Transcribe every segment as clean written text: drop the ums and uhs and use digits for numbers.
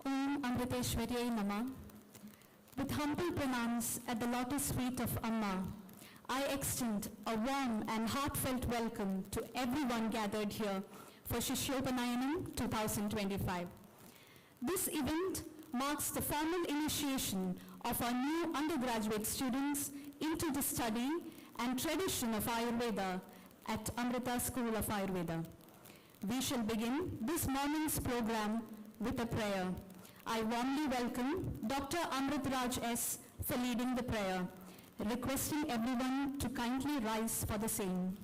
Om Amriteshwariyai Nama. With humble pranams at the lotus feet of Amma, I extend a warm and heartfelt welcome to everyone gathered here for Sishyopanayanam 2025. This event marks the formal initiation of our new undergraduate students into the study and tradition of Ayurveda at Amrita School of Ayurveda. We shall begin this morning's program with a prayer. I warmly welcome Dr. Amrit Raj S. for leading the prayer, requesting everyone to kindly rise for the same.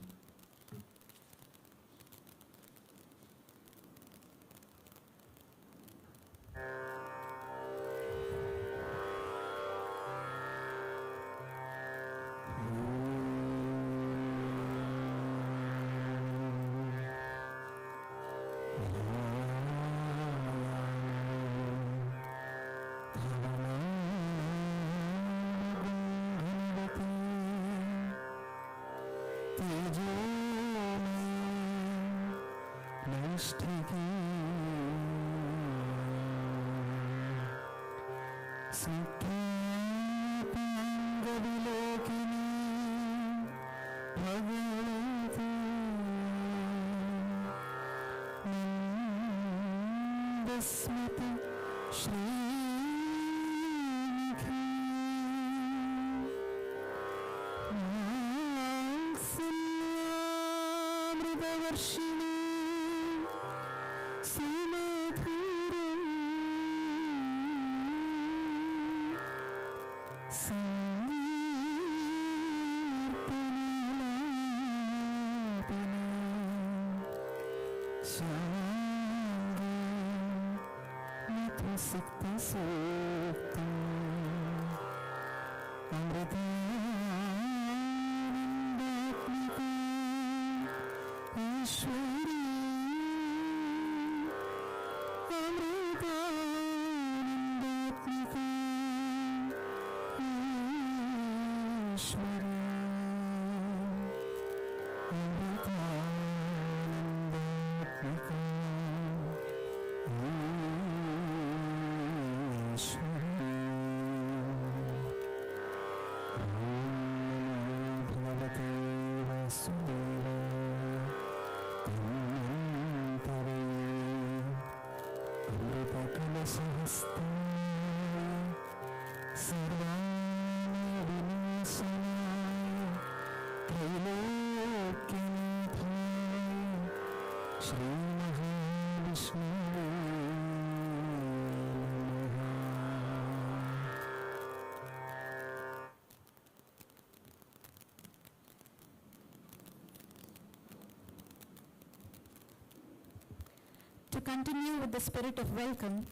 To continue with the spirit of welcome,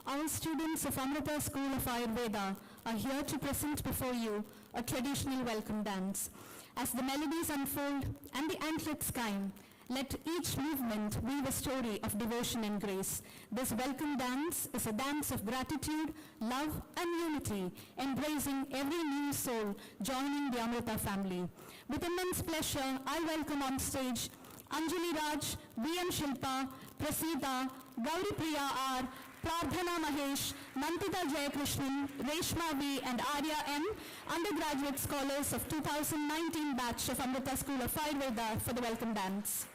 our students of Amrita School of Ayurveda are here to present before you a traditional welcome dance. As the melodies unfold and the anklets chime, let each movement weave a story of devotion and grace. This welcome dance is a dance of gratitude, love, and unity, embracing every new soul joining the Amrita family. With immense pleasure, I welcome on stage Anjali Raj, B.M. Shilpa, Prasida, Gauri Priya R, Prardhana Mahesh, Nantita Jayakrishnan, Reshma V, and Arya M, undergraduate scholars of 2019 batch of Amrita School of Ayurveda for the welcome dance.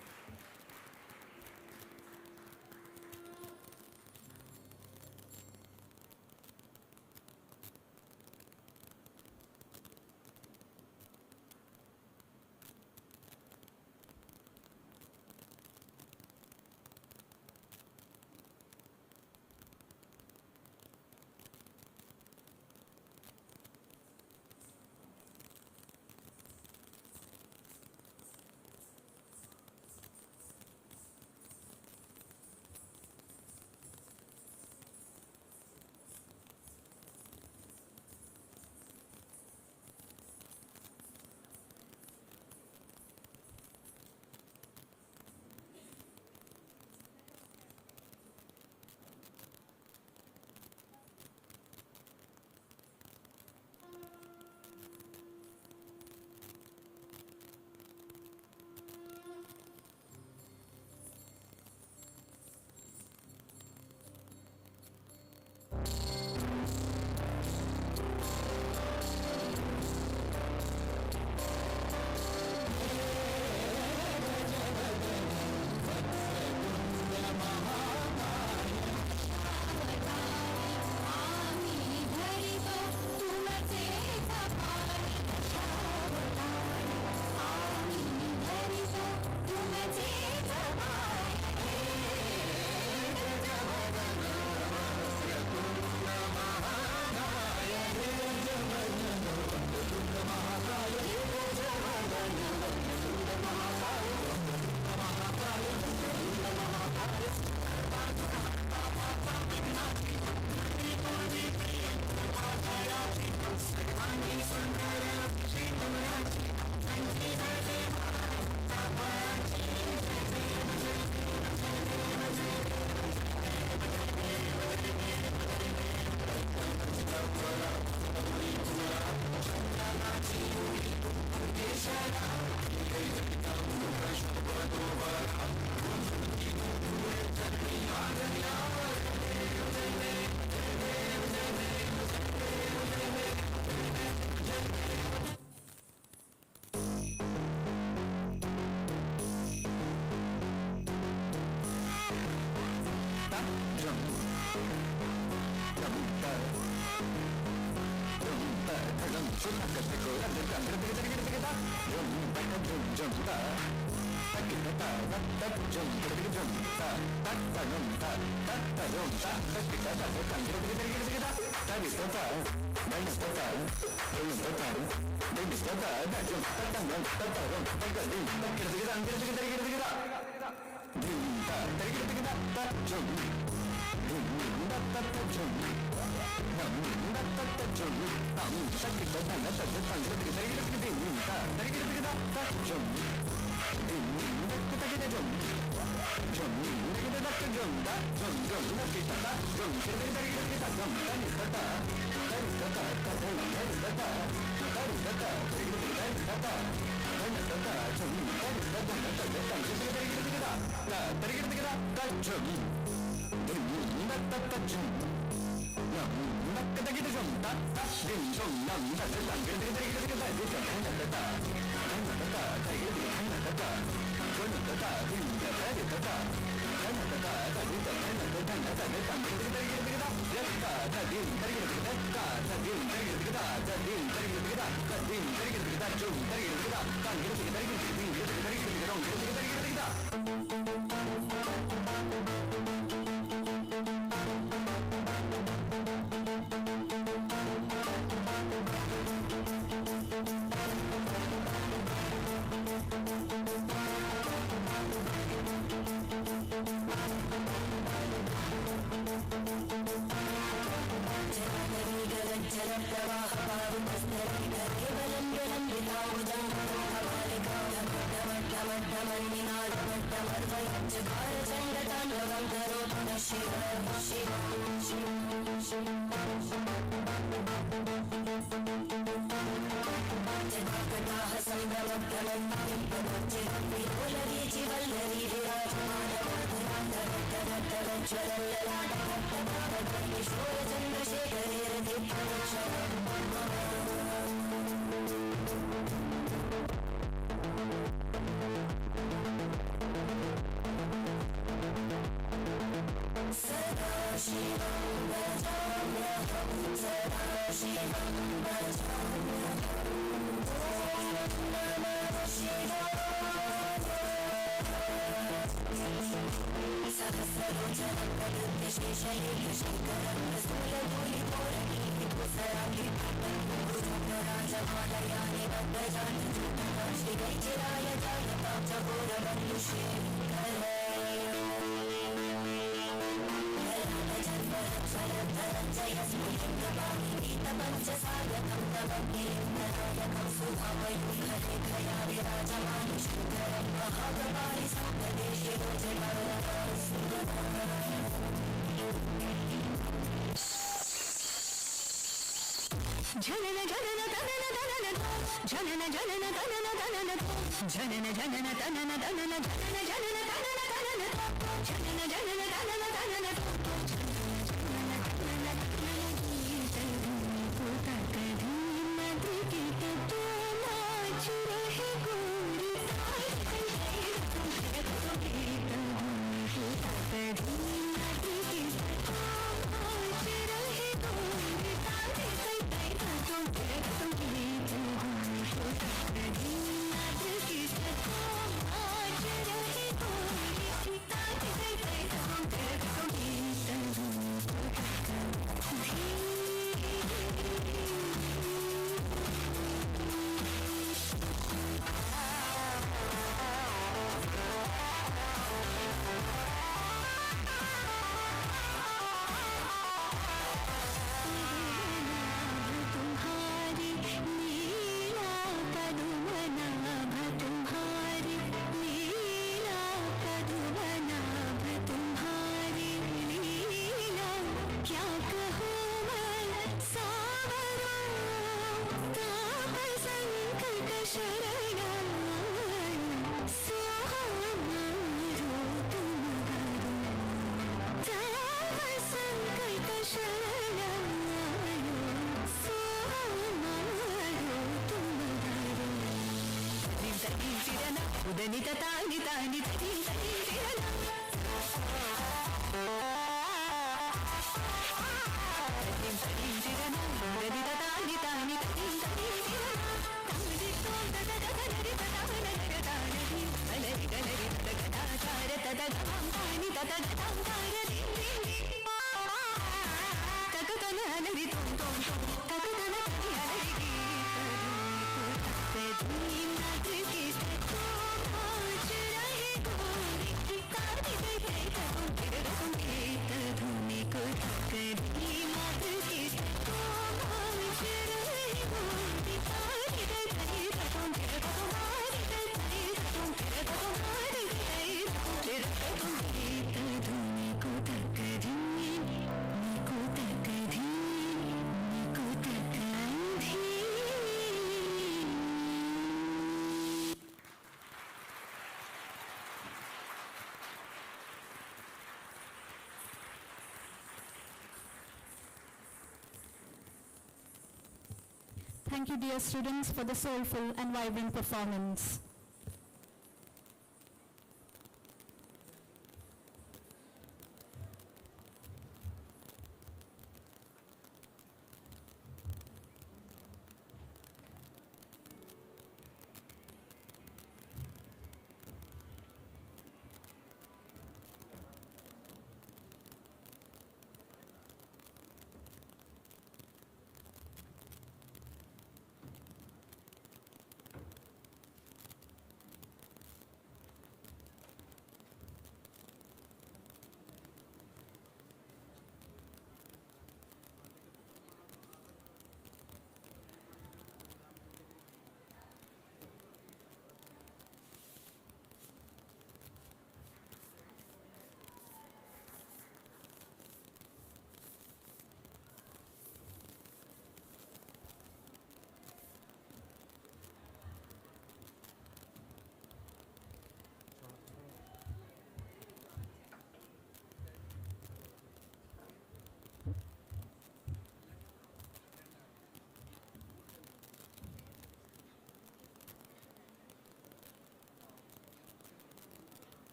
Thank you, dear students, for the soulful and vibrant performance.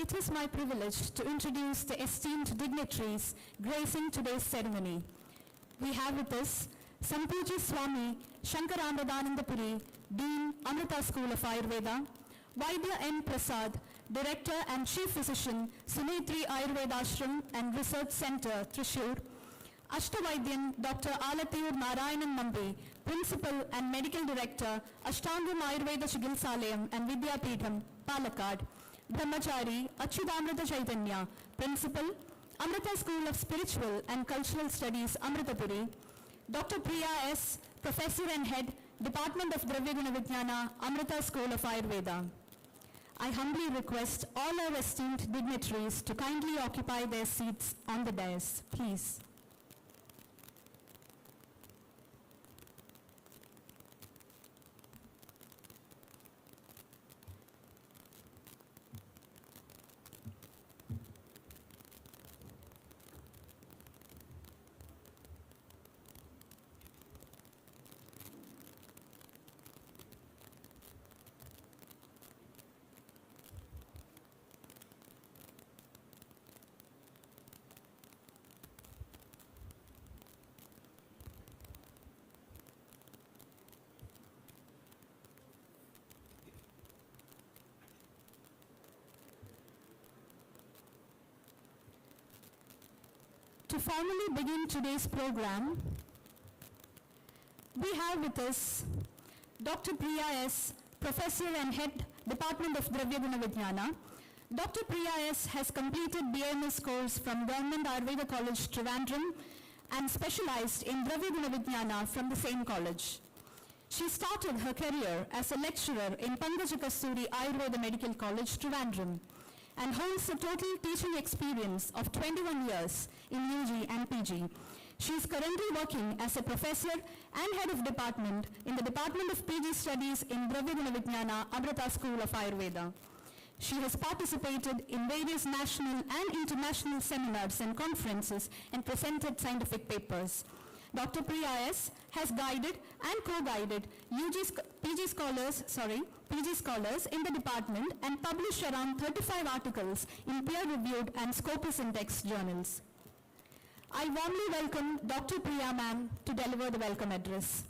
It is my privilege to introduce the esteemed dignitaries gracing today's ceremony. We have with us Sampuji Swami Shankaramradanandapuri, Dean, Amrita School of Ayurveda, Vaidya N. Prasad, Director and Chief Physician, Sunitri Ayurveda Ashram and Research Center, Thrissur, Ashtavaidyan Dr. Alatiyur Narayanan Nambi, Principal and Medical Director, Ashtangam Ayurveda Chigilsalayam and Vidyapeetham, Palakkad, Brahmachari Achyudamrita Chaitanya, Principal, Amrita School of Spiritual and Cultural Studies, Amritapuri, Dr. Priya S., Professor and Head, Department of Dravya Guna Vijnana, Amrita School of Ayurveda. I humbly request all our esteemed dignitaries to kindly occupy their seats on the dais, please. To formally begin today's program, we have with us Dr. Priya S., Professor and Head, Department of Dravya Guna Vijnana. Dr. Priya S. has completed BAMS course from Government Ayurveda College, Trivandrum, and specialized in Dravya Guna Vijnana from the same college. She started her career as a lecturer in Pankaja Kasturi Ayurveda Medical College, Trivandrum, and holds a total teaching experience of 21 years in UG and PG. She is currently working as a professor and head of department in the Department of PG Studies in Dravya Guna Vijnana, Amrita School of Ayurveda. She has participated in various national and international seminars and conferences and presented scientific papers. Dr. Priya S. has guided and co-guided PG scholars in the department and published around 35 articles in peer-reviewed and Scopus Index journals. I warmly welcome Dr. Priya ma'am to deliver the welcome address.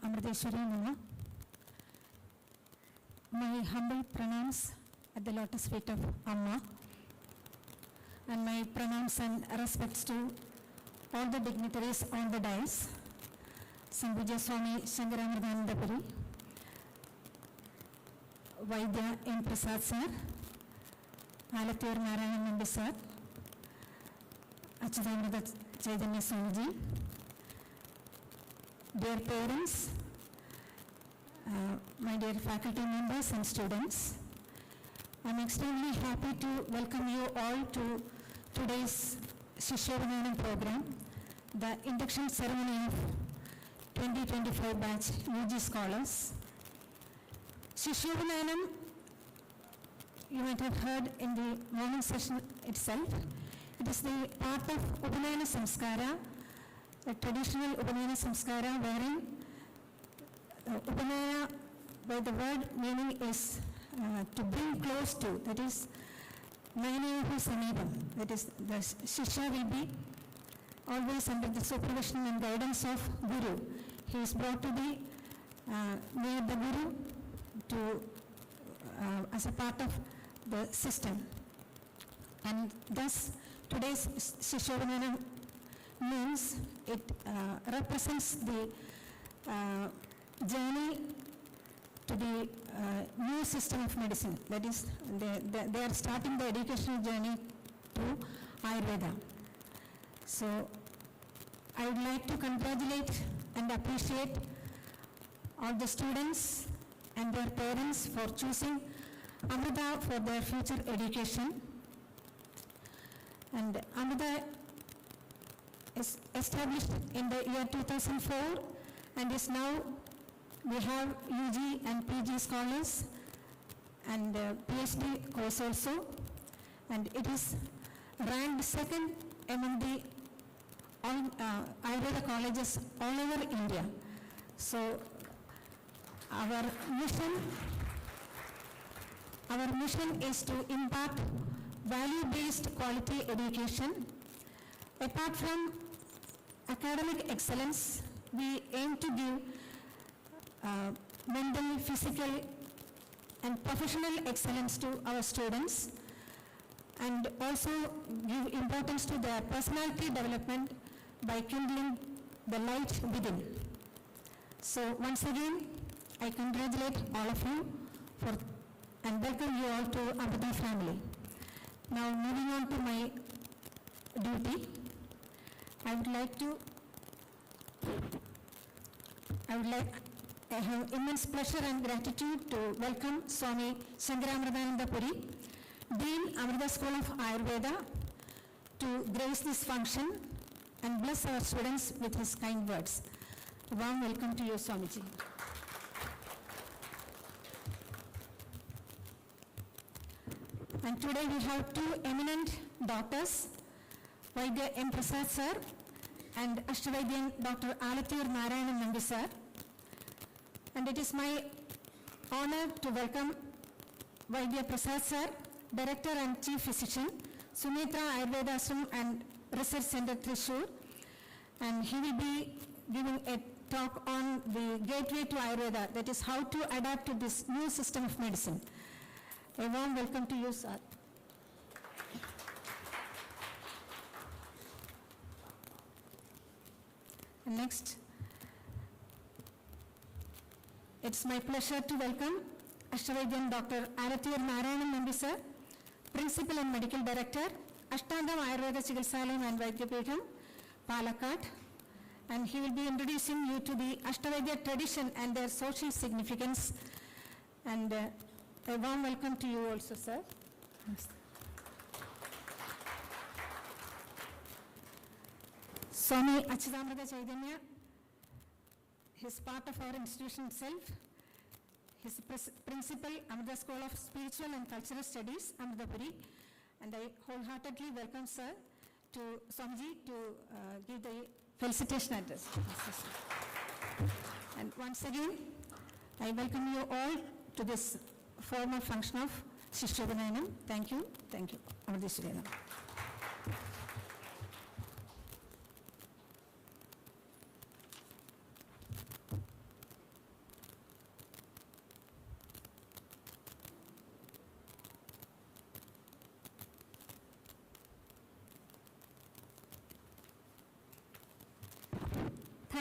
Amriteshwari Nana. My humble pranams at the lotus feet of Amma, and my pranams and respects to all the dignitaries on the dais, Sambhuja Swami Shankaramridanandapuri, Vaidya M. Prasad sir, Alathur Narayanan Nandi sir, Achyutamrita Chaitanya Swamiji, dear parents, my dear faculty members and students, I am extremely happy to welcome you all to today's Sishyopanayanam program, the induction ceremony of 2025 batch UG scholars. Sishyopanayanam, you might have heard in the morning session itself. It is the part of Upanayana Samskara, a traditional Upanayana Samskara wherein Upanayana, by the word meaning is to bring close to, that is Nayanayuhu Samibam, that is the Shishya will be always under the supervision and guidance of Guru. He is brought to be near the Guru to, as a part of the system. And thus today's Sishyopanayanam means it represents the journey to the new system of medicine. That is, they are starting the educational journey to Ayurveda. So I would like to congratulate and appreciate all the students and their parents for choosing Amrita for their future education. And Amrita is established in the year 2004 and is now, we have UG and PG scholars and PhD course also, and it is ranked second among the Ayurveda colleges all over India. So our mission is to impart value-based quality education. Apart from academic excellence, we aim to give mental, physical and professional excellence to our students, and also give importance to their personality development by kindling the light within. So once again, I congratulate all of you for and welcome you all to Amrita family. Now moving on to my duty, I have immense pleasure and gratitude to welcome Swami Shankaramridanandapuri, Dean, Amrita School of Ayurveda, to grace this function and bless our students with his kind words. A warm welcome to you, Swamiji. And today we have two eminent doctors, Vaidya M. Prasad sir and Ashtavaidyan Dr. Alathur Narayanan Nandi sir. And it is my honor to welcome Vaidya Prasad sir, Director and Chief Physician, Sumitra Ayurveda Ashram and Research Center, Thrissur. And he will be giving a talk on the gateway to Ayurveda, that is how to adapt to this new system of medicine. A warm welcome to you, sir. And next, it's my pleasure to welcome Ashtavaidyan Dr. Alathur Narayanan Nandi sir, Principal and Medical Director, Ashtangam Ayurveda Chikitsalayam and Vaidyapeetham, Palakkad, and he will be introducing you to the Ashtavaidya tradition and their social significance. And a warm welcome to you also, sir. Swami Achyutamrita Chaitanya, he is part of our institution itself. He is principal, Amrita School of Spiritual and Cultural Studies, Amritapuri. And I wholeheartedly welcome sir to Swamiji to give the felicitation address. And once again, I welcome you all to this formal function of Sishyopanayanam. Thank you. Thank you. Amriteshwari.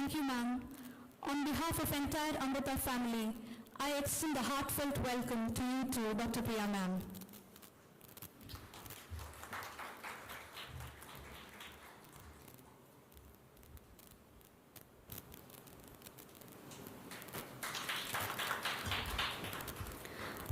Thank you, ma'am. On behalf of entire Amrita family, I extend a heartfelt welcome to you too, Dr. Priya ma'am.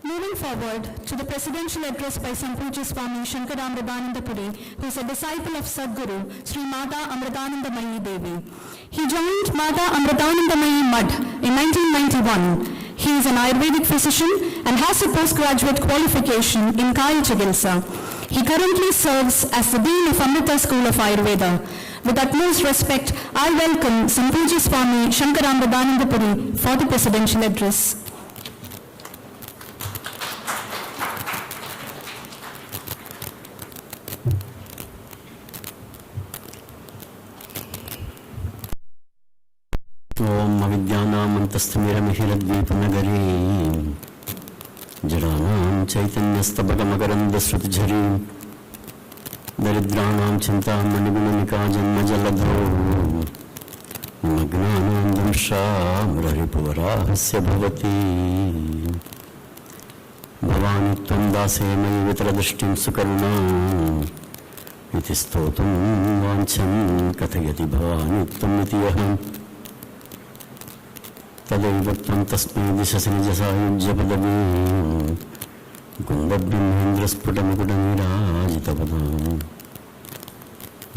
Moving forward to the presidential address by Sampuja Swami Shankara Amritananda Puri, who is a disciple of Sadguru, Sri Mata Amritanandamayi Devi. He joined Mata Amritanandamayi Mud in 1991. He is an Ayurvedic physician and has a postgraduate qualification in Kaya Chikitsa. He currently serves as the Dean of Amrita School of Ayurveda. With utmost respect, I welcome Sampuja Swami Shankara Amritananda Puri for the presidential address. ओम अविद्यानामन्तस्थमिरमिहिरद्वीपनगरी जडानां चैतन्यस्तबकमकरन्दश्रुतिझरी दरिद्राणां चिन्तामणिगुणनिका जन्मजलधौ निमग्नानां दंशामृहरिपुवराहस्य भवति भवानि त्वं दासे मयि वितरदृष्टिं सुकरुणाम् इति स्तोतुं वाञ्छन् कथयति भवानि त्वमिति अहम् तदैव त्वं तस्मै दिशसि निजसायुज्यपदवीं कुन्दब्रह्मेन्द्रस्फुटमुकुटनीराजितपदाम्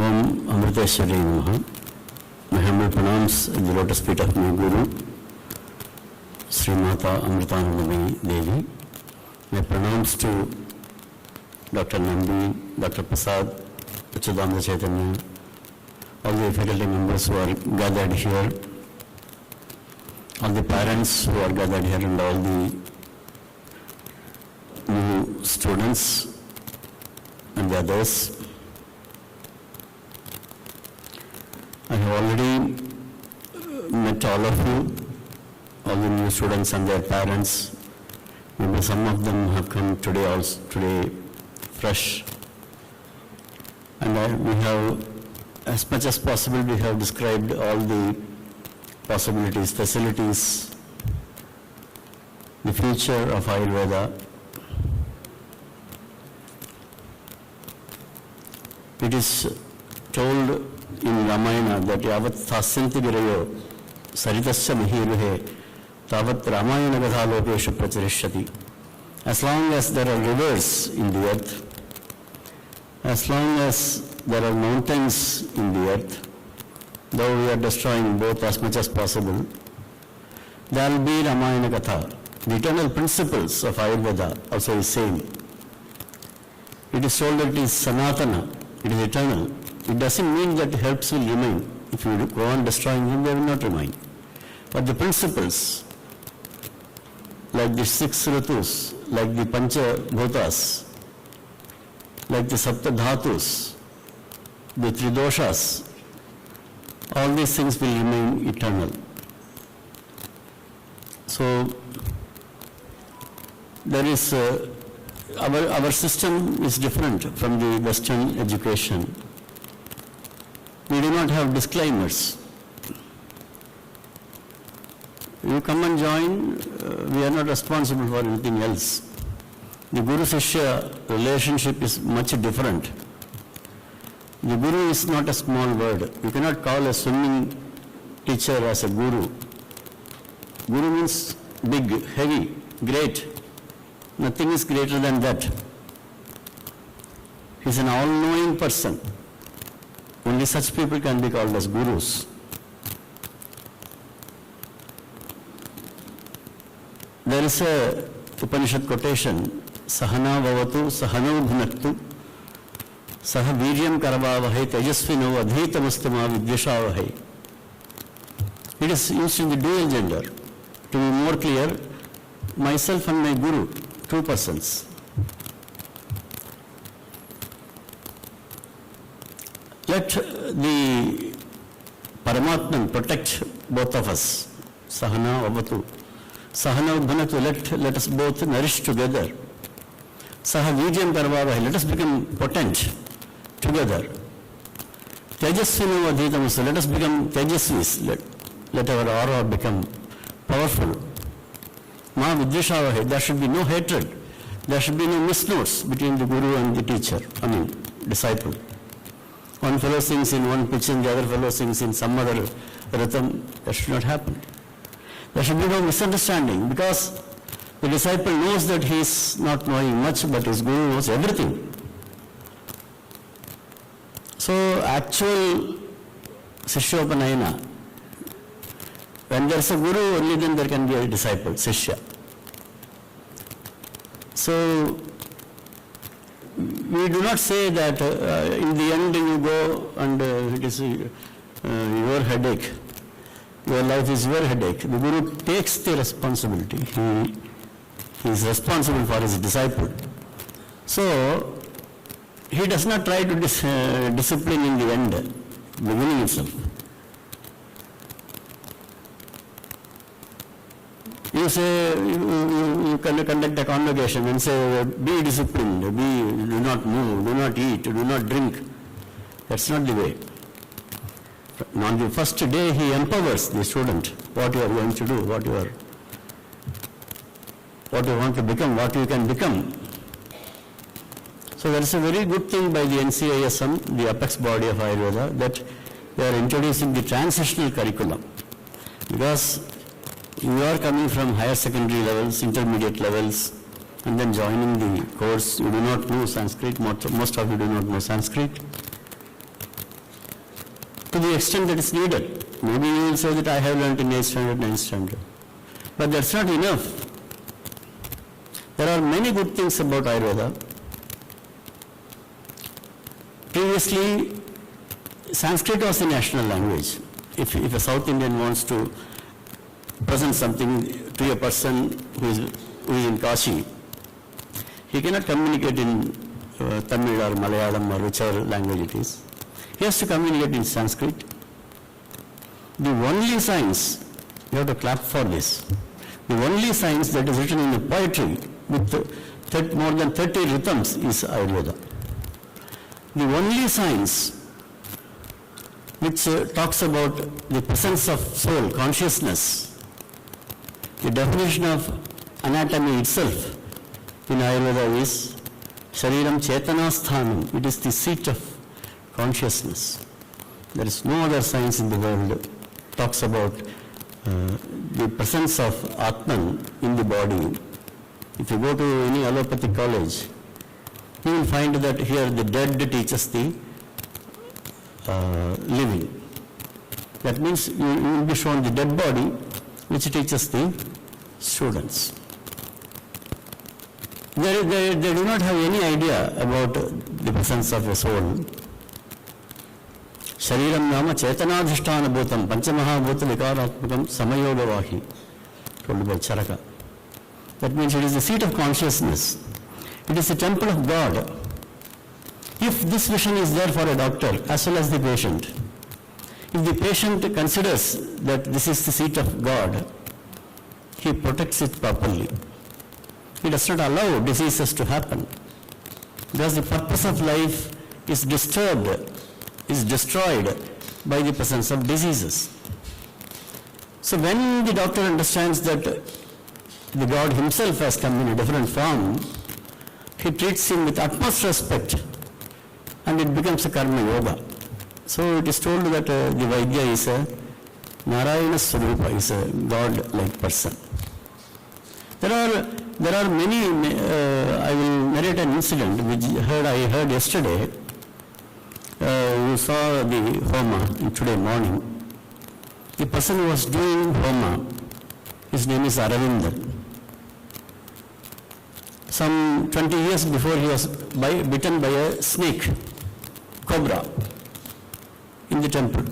Om Amriteshwari Namaha. My humble pronounce at the lotus feet of my Guru, Sri Mata Amritanandamayi Devi. My pronounce to Dr. Nambi, Dr. Prasad, Achyutananda Chaitanya, all the faculty members who are gathered here, all the parents who are gathered here, and all the new students and the others. I have already met all of you, all the new students and their parents. Maybe some of them have come today also, today fresh. And we have, as much as possible, we have described all the possibilities, facilities, the future of Ayurveda. It is told in Ramayana that yavat thasyanti virayo saritasya mahiruhe tavat Ramayana gatha lokeshu pracharishyati. As long as there are rivers in the earth, as long as there are mountains in the earth, though we are destroying both as much as possible, there will be Ramayana gatha. The eternal principles of Ayurveda also is same. It is told that it is sanatana, it is eternal. It doesn't mean that herbs will remain. If you go on destroying them, they will not remain. But the principles, like the 6 ritus, like the pancha bhutas, like the sapta dhatus, the tridoshas, all these things will remain eternal. So, there is, our system is different from the Western education. We do not have disclaimers. You come and join, we are not responsible for anything else. The Guru-Sishya relationship is much different. The Guru is not a small word. You cannot call a swimming teacher as a Guru. Guru means big, heavy, great. Nothing is greater than that. He is an all-knowing person. Only such people can be called as Gurus. There is a Upanishad quotation, Sahana Vavatu Sahano Bhunaktu Saha Viryam Karavavahe Tejasvino Adhitamastama Vidyashavahai. It is used in the dual gender. To be more clear, myself and my Guru, 2 persons. Let the Paramatman protect both of us. Sahana Vavatu. Sahana Bhunaktu, let us both nourish together. Saha Vidyam Karavavahe, let us become potent together. Tejasvino Adhitamastama, let us become Tejasvis. let our aura become powerful. Ma Vidyashavahe, there should be no hatred. There should be no misnotes between the guru and the teacher, disciple. One fellow sings in one pitch and the other fellow sings in some other rhythm. That should not happen. There should be no misunderstanding, because the disciple knows that he is not knowing much, but his guru knows everything. So actual Sishyopanayanam, when there is a guru, only then there can be a disciple, Sishya. So we do not say that in the end you go and it is your headache. Your life is your headache. The guru takes the responsibility. He is responsible for his disciple. So he does not try to discipline in the end, beginning itself. You say, you can conduct a convocation and say, be disciplined, do not move, do not eat, do not drink. That's not the way. On the first day, he empowers the student, what you are going to do, what you want to become, what you can become. So that's a very good thing by the NCISM, the apex body of Ayurveda, that they are introducing the transitional curriculum. Because you are coming from higher secondary levels, intermediate levels, and then joining the course. You do not know Sanskrit, most of you do not know Sanskrit. To the extent that is needed. Maybe you will say that I have learned in 8th standard, 9th standard. But that's not enough. There are many good things about Ayurveda. Previously, Sanskrit was the national language. If a South Indian wants to present something to a person who is in Kashi, he cannot communicate in Tamil or Malayalam or whichever language it is. He has to communicate in Sanskrit. The only science, you have to clap for this, the only science that is written in the poetry with more than 30 rhythms is Ayurveda. The only science which talks about the presence of soul, consciousness, the definition of anatomy itself in Ayurveda is Shariram Chetanasthanam. It is the seat of consciousness. There is no other science in the world talks about the presence of Atman in the body. If you go to any allopathic college, you will find that here the dead teaches the living. That means you will be shown the dead body, which teaches the students. They do not have any idea about the presence of a soul. Shariram nama chetanadhisthana bhutam panchamahabhuta vikaratmakam samayogavahi, told by Charaka. That means it is the seat of consciousness. It is the temple of God. If this vision is there for a doctor as well as the patient, if the patient considers that this is the seat of God, he protects it properly. He does not allow diseases to happen, because the purpose of life is disturbed, is destroyed by the presence of diseases. So when the doctor understands that the God himself has come in a different form, he treats him with utmost respect, and it becomes a karma yoga. So it is told that the Vaidya is a Narayana Swarupa, is a God-like person. There are many, I will narrate an incident which I heard yesterday. You saw the Homa today morning. The person who was doing Homa, his name is Aravindan. Some 20 years before, he was bitten by a snake, cobra, in the temple.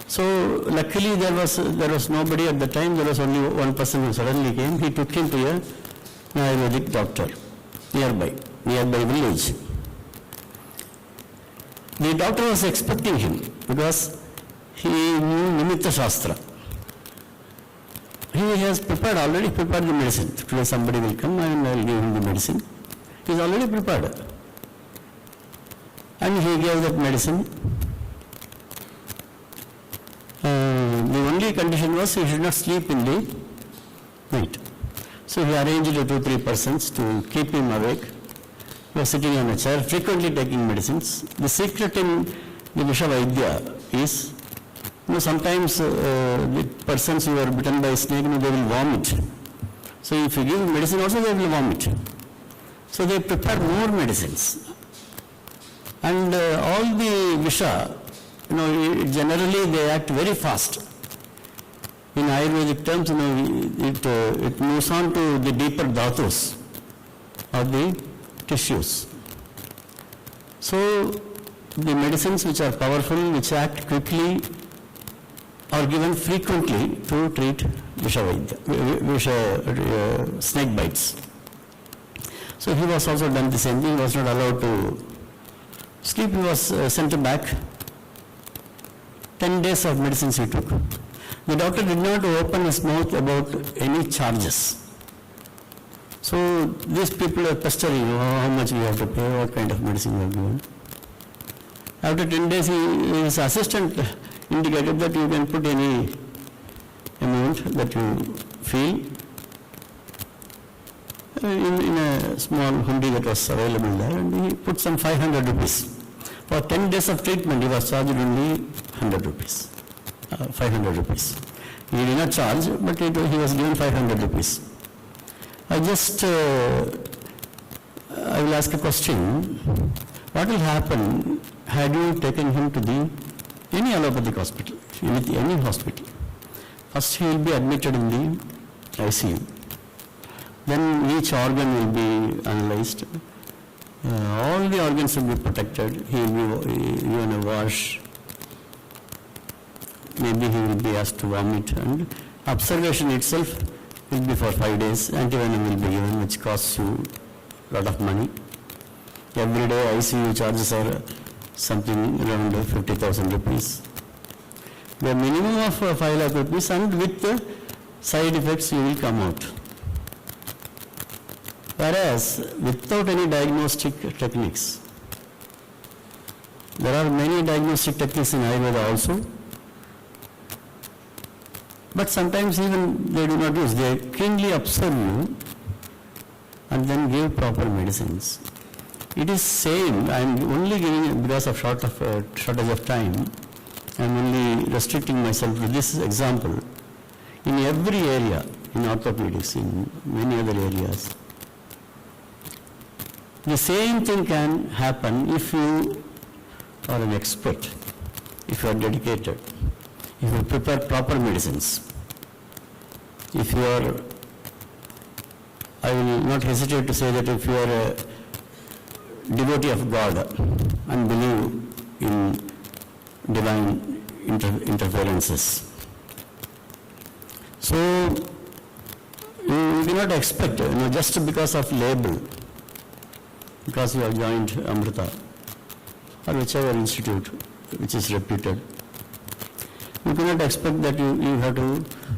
So luckily there was nobody at the time. There was only one person who suddenly came. He took him to a Ayurvedic doctor nearby village. The doctor was expecting him because he knew Nimitta Shastra. He has already prepared the medicine. Today somebody will come and I will give him the medicine. He is already prepared. And he gave that medicine. only condition was he should not sleep in the night. So he arranged 2-3 persons to keep him awake. He was sitting on a chair, frequently taking medicines. The secret in the Visha Vaidya is, sometimes the persons who are bitten by a snake, they will vomit. So if you give medicine also, they will vomit. So they prepare more medicines. And all the Visha, generally they act very fast. In Ayurvedic terms, it moves on to the deeper dhatus of the tissues. So the medicines which are powerful, which act quickly, are given frequently to treat snake bites. So he was also done the same thing. He was not allowed to sleep. He was sent back. 10 days of medicines he took. The doctor did not open his mouth about any charges. So these people are pestering, how much we have to pay, what kind of medicine we have given. After 10 days, his assistant indicated that you can put any amount that you feel in a small hundi that was available there, and he put some 500 rupees. For 10 days of treatment, he was charged only 100 rupees, 500 rupees. He did not charge, but he was given 500 rupees. I will ask a question. What will happen had you taken him to any allopathic hospital, any hospital? First he will be admitted in the ICU. Then each organ will be analyzed. All the organs will be protected. He will be given a wash. Maybe he will be asked to vomit, and observation itself will be for 5 days. Antivenom will be given, which costs you a lot of money. Every day ICU charges are something around 50,000 rupees. The minimum of 5 lakh rupees, and with the side effects you will come out. Whereas without any diagnostic techniques, there are many diagnostic techniques in Ayurveda also, but sometimes even they do not use. They keenly observe you and then give proper medicines. It is same. I am only giving it because of shortage of time. I am only restricting myself to this example. In every area, in orthopedics, in many other areas, the same thing can happen if you are an expert, if you are dedicated, if you prepare proper medicines. If you are, I will not hesitate to say that if you are a devotee of God and believe in divine interferences. So you cannot expect, just because of label, because you have joined Amrita or whichever institute which is reputed, you cannot expect that you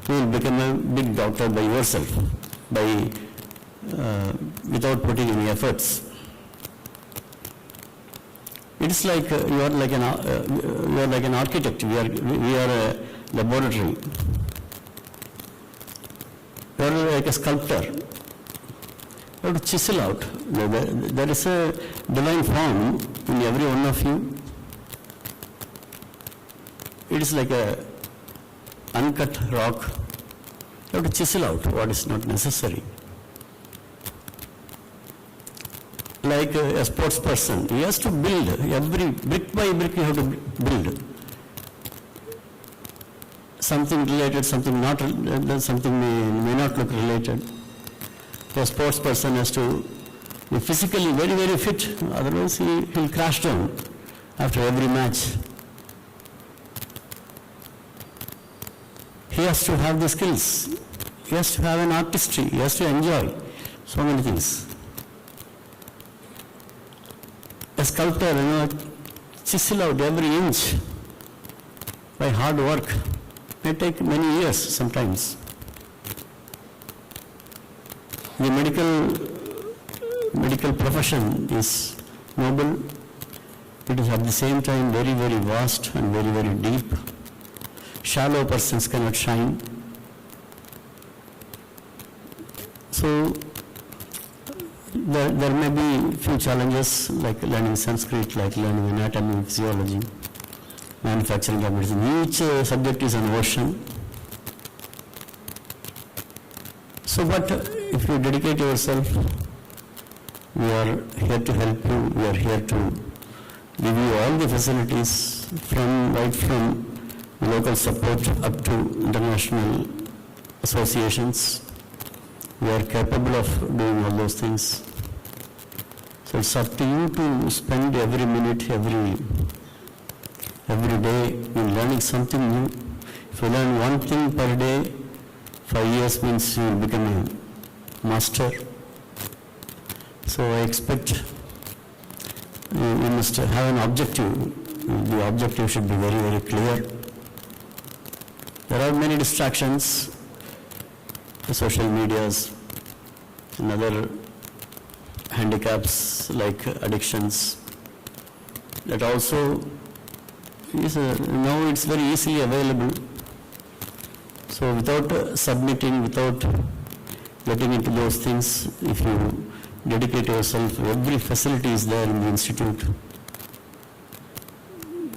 will become a big doctor by yourself, without putting any efforts. It is like you are like an architect. We are a laboratory. You are like a sculptor. You have to chisel out. There is a divine form in every one of you. It is like a uncut rock. You have to chisel out what is not necessary. Like a sports person, he has to build. Every brick by brick you have to build. Something related, something not, something may not look related. A sports person has to be physically very, very fit, otherwise he will crash down after every match. He has to have the skills. He has to have an artistry. He has to enjoy so many things. A sculptor, chisel out every inch by hard work. May take many years sometimes. The medical profession is noble. It is at the same time very, very vast and very, very deep. shallow persons cannot shine. So there may be few challenges like learning Sanskrit, like learning anatomy, physiology, manufacturing of medicine. Each subject is an ocean. So, but if you dedicate yourself, we are here to help you. We are here to give you all the facilities right from local support up to international associations. We are capable of doing all those things. So it's up to you to spend every minute, every day in learning something new. If you learn one thing per day, 5 years means you will become a master. So I expect you must have an objective. The objective should be very, very clear. There are many distractions, the social medias and other handicaps like addictions. That also is now it's very easily available. So without submitting, without getting into those things, if you dedicate yourself, every facility is there in the institute.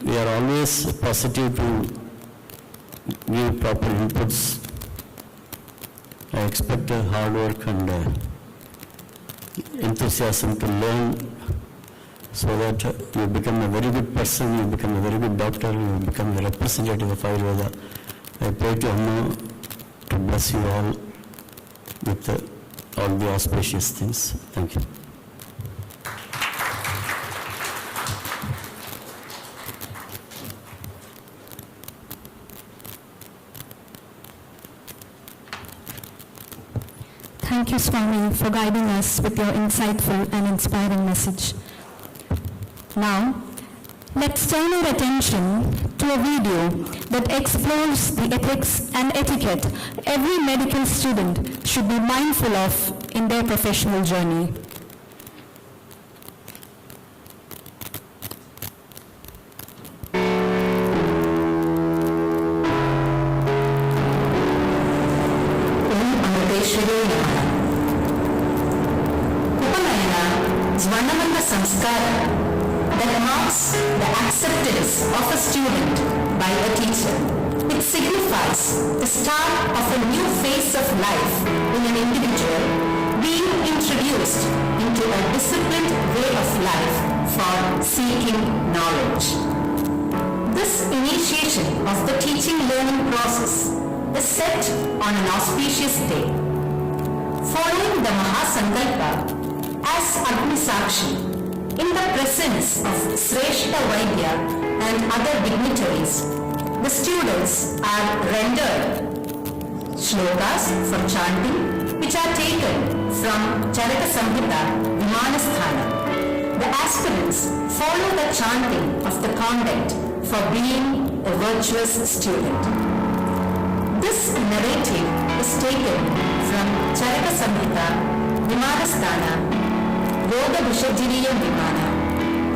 We are always positive to give proper inputs. I expect hard work and enthusiasm to learn so that you become a very good person, you become a very good doctor, you become a representative of Ayurveda. I pray to Amma to bless you all with all the auspicious things. Thank you. Thank you, Swami, for guiding us with your insightful and inspiring message. Now, let's turn our attention to a video that explores the ethics and etiquette every medical student should be mindful of in their professional journey. That marks the acceptance of a student by a teacher. It signifies the start of a new phase of life in an individual being introduced into a disciplined way of life for seeking knowledge. This initiation of the teaching-learning process is set on an auspicious day. Following the Mahasankalpa as Agni Sakshi, in the presence of Sreshta Vaidya and other dignitaries, the students are rendered shlokas for chanting which are taken from Charaka Samhita Vimanasthana. The aspirants follow the chanting of the conduct for being a virtuous student. This narrative is taken from Charaka Samhita Vimanasthana Yoga Vishajiriya Vimana,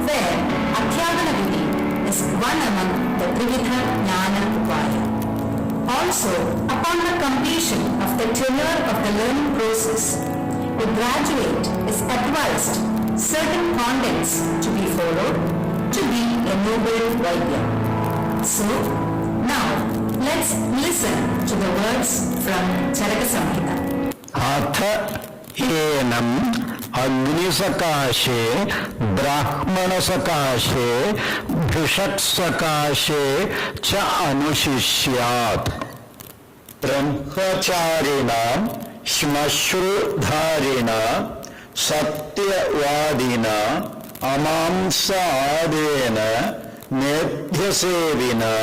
where Adhyavana Vidhi is one among the Trividha Jnana Upaya. Also, upon the completion of the tenure of the learning process, a graduate is advised certain conducts to be followed to be a noble Vaidya. So, now let's listen to the words from Charaka Samhita. Atha enam अग्नि सकाशे ब्राह्मण सकाशे भिषक सकाशे च अनुशिष्यात् ब्रह्मचारिणां श्मश्रुधारिणा सत्यवादिना अमांसादेन नेभ्यसेविना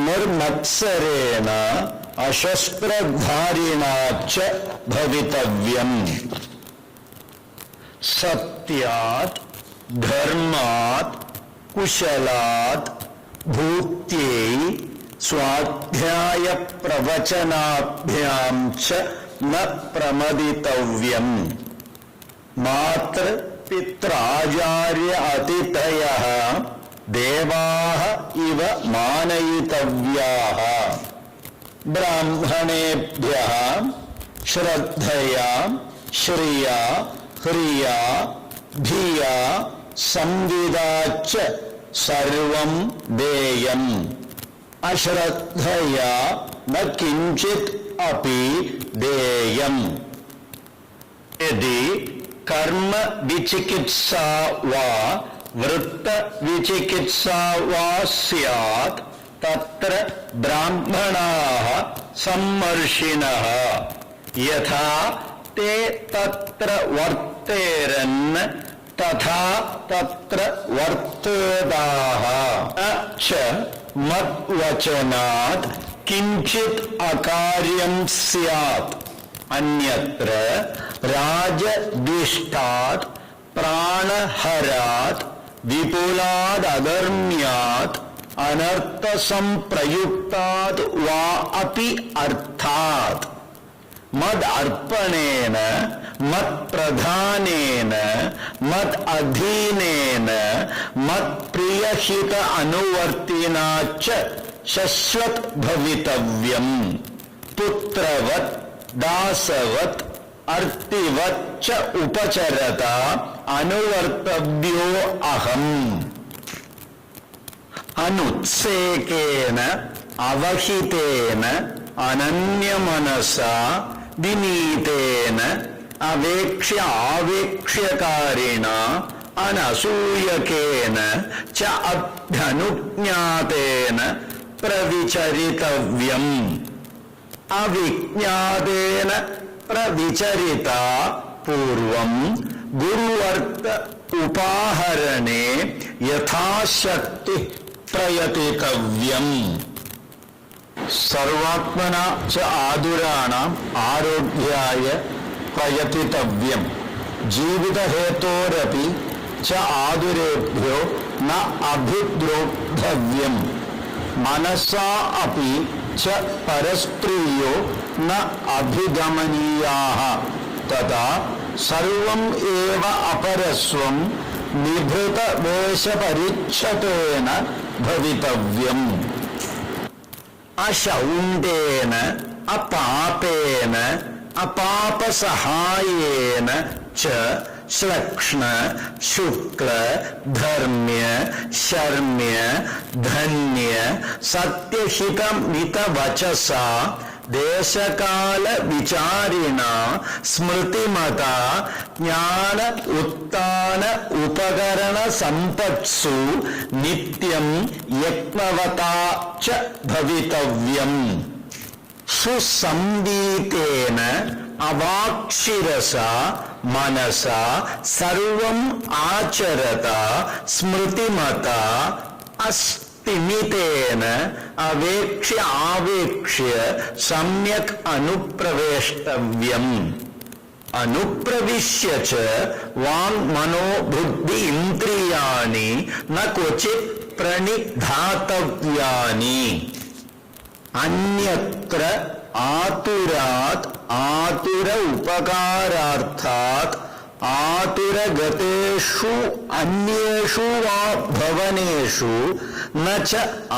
निर्मत्सरेण अशस्त्रधारिणा च भवितव्यम् सत्यात् धर्मात् कुशलात् भूत्यै स्वाध्याय प्रवचनाभ्यां च न प्रमदितव्यम् मातृ पित्राचार्य अतिथयः देवाः इव मानयितव्याः ब्राह्मणेभ्यः श्रद्धया श्रिया ह्रिया धिया संविदा च सर्वं देयम् अश्रद्धया न किंचित् अपि देयम् यदि कर्म विचिकित्सा वा वृत्त विचिकित्सा वा स्यात् तत्र ब्राह्मणाः सम्मर्षिणः यथा ते तत्र वर्तेरन् तथा तत्र वर्तेदाः च मद्वचनात् किंचित् अकार्यं स्यात् अन्यत्र राजदिष्टात् प्राणहरात् विपुलाद् अधर्म्यात् अनर्थसंप्रयुक्तात् वा अपि अर्थात् मद अर्पणेन मत प्रधानेन मत अधीनेन मत प्रियहित अनुवर्तिना च शश्वत भवितव्यम् पुत्रवत् दासवत् अर्तिवत् च उपचरता अनुवर्तव्यो अहम् अनुत्सेकेन अवहितेन अनन्यमनसा विनीतेन अवेक्ष्य आवेक्ष्यकारिणा अनसूयकेन च अभ्यनुज्ञातेन प्रविचरितव्यम् अविज्ञातेन प्रविचरिता पूर्वम् गुरुवर्त उपाहरणे यथाशक्ति प्रयतितव्यम् सर्वात्मना च आदुराणाम् आरोग्याय प्रयतितव्यम् जीवितहेतोरपि च आदुरेभ्यो न अभिद्रोद्धव्यम् मनसा अपि च परस्त्रियो न अभिगमनीयाः तथा सर्वम् एव अपरस्वम् निभृतवेषपरिच्छतेन भवितव्यम् अशौण्डेन अपापेन अपापसहायेन च श्लक्ष्ण शुक्ल धर्म्य शर्म्य धन्य सत्यहितमितवचसा देशकाल विचारिणा स्मृतिमता ज्ञान उत्तान उपकरण संपत्सु नित्यं यत्नवता च भवितव्यम् सुसंवीतेन अवाक्षिरसा मनसा सर्वम् आचरता स्मृतिमता अस्तिमितेन अवेक्ष्य आवेक्ष्य सम्यक् अनुप्रवेष्टव्यम् अनुप्रविश्य च वाङ् मनो बुद्धि इन्द्रियाणि न क्वचित् प्रणिधातव्यानि अन्यत्र आतुरात् आतुर उपकारार्थात् आतुरगतेषु अन्येषु वा भवनेषु न च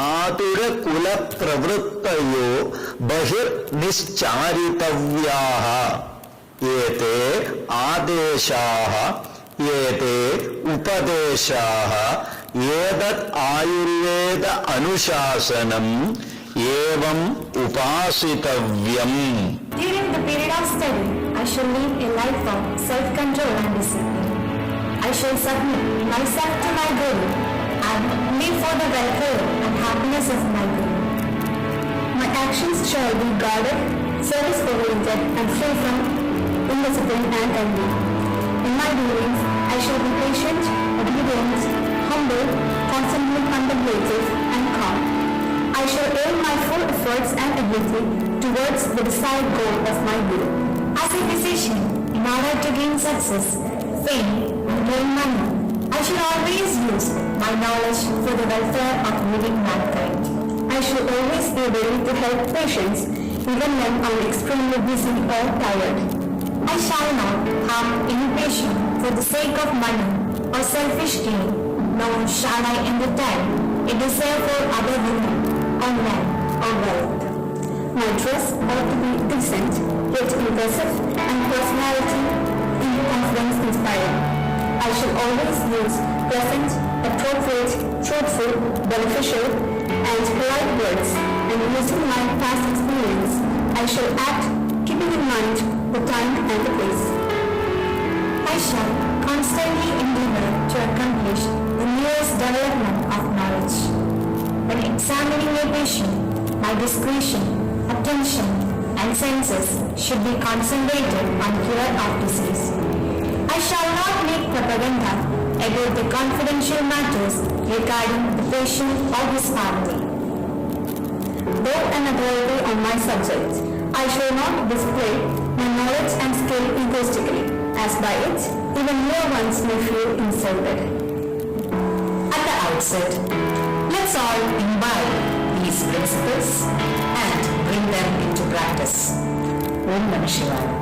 आतुरकुलप्रवृत्तयो बहिर्निश्चारितव्याः एते आदेशाः एते उपदेशाः एतत् आयुर्वेद अनुशासनम् एवं उपासितव्यम्. During the period of study, I shall live a life of self-control and discipline. I shall submit myself to my Guru and live for the welfare and happiness of my Guru. My actions shall be guarded, service-oriented and free from indiscipline and envy. In my dealings, I shall be patient, obedient, humble, constantly contemplative and calm. I shall aim my full efforts and ability towards the desired goal of my Guru. As a physician, in order to gain success, fame, and gain money, I shall always use my knowledge for the welfare of living mankind. I shall always be ready to help patients even when I am extremely busy or tired. I shall not harm any patient for the sake of money or selfish gain, nor shall I entertain a desire for other women, or men, or wealth. My dress ought to be decent, yet impressive, and personality in confidence inspiring. I shall always use pleasant, appropriate, truthful, beneficial, and polite words, and using my past experience, I shall act keeping in mind the time and the place. I shall constantly endeavor to accomplish the newest development of knowledge. When examining a patient, my discretion, attention, and senses should be concentrated on cure of disease. I shall not make propaganda about the confidential matters regarding the patient or his family. Though an authority on my subject, I shall not display my knowledge and skill egoistically, as by it, even more ones may feel insulted. At the outset, let's all imbibe these principles and bring them into practice. Om Namah Shivaya.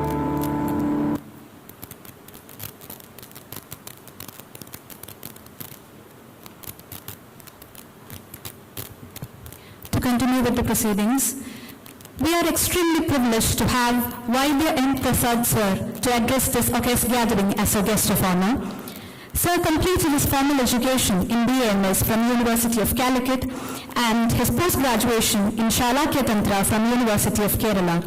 To continue with the proceedings, we are extremely privileged to have Vaidya M. Prasad Sir to address this august gathering as a guest of honor. Sir completed his formal education in BAMS from University of Calicut and his post-graduation in Shalakya Tantra from University of Kerala.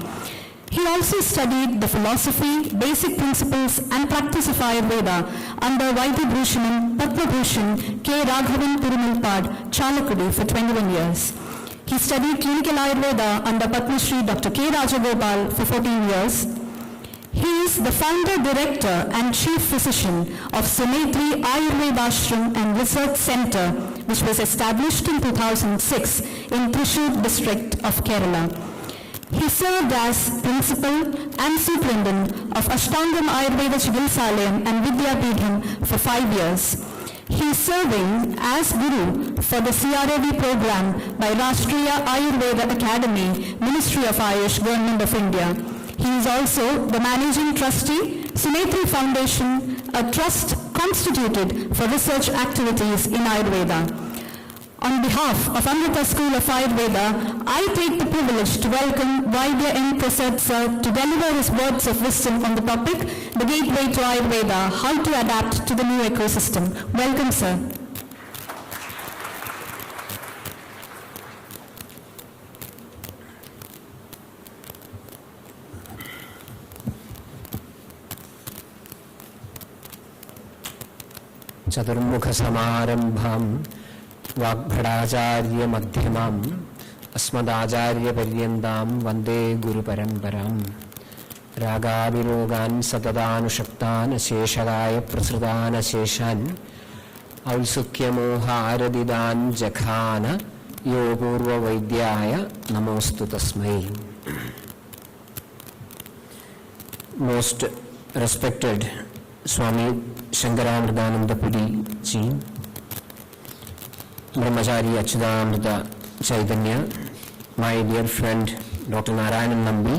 He also studied the philosophy, basic principles and practice of Ayurveda under Vaidya Bhushanam Padma Bhushan K. Raghavan Perumalpad, Chalakudi for 21 years. He studied clinical Ayurveda under Padma Shri Dr. K. Rajagopal for 14 years. He is the founder, director and chief physician of Sumetri Ayurveda Ashram and Research Center, which was established in 2006 in Thrissur district of Kerala. He served as principal and superintendent of Ashtangam Ayurveda Chikitsalayam and Vidyapitham for 5 years. He is serving as Guru for the CRAV program by Rashtriya Ayurveda Academy, Ministry of Ayush, Government of India. He is also the managing trustee, Sumetri Foundation, a trust constituted for research activities in Ayurveda. On behalf of Amrita School of Ayurveda, I take the privilege to welcome Vaidya M. Prasad Sir to deliver his words of wisdom on the topic, the gateway to Ayurveda, how to adapt to the new ecosystem. Welcome, sir. चतुर्मुख समारंभम वाग्भटाचार्य मध्यमाम अस्मदाचार्य पर्यन्ताम वंदे गुरु परंपराम रागाभिरोगान् सततानुषक्तान् शेषगाय प्रसृतान् शेषान् औत्सुक्यमोहारदिदान् जखान यो पूर्ववैद्याय नमोस्तु तस्मै. Most respected Swami Shankaramritananda Puri Ji, Brahmachari Achyutamrita Chaitanya, my dear friend Dr. Narayanan Nambi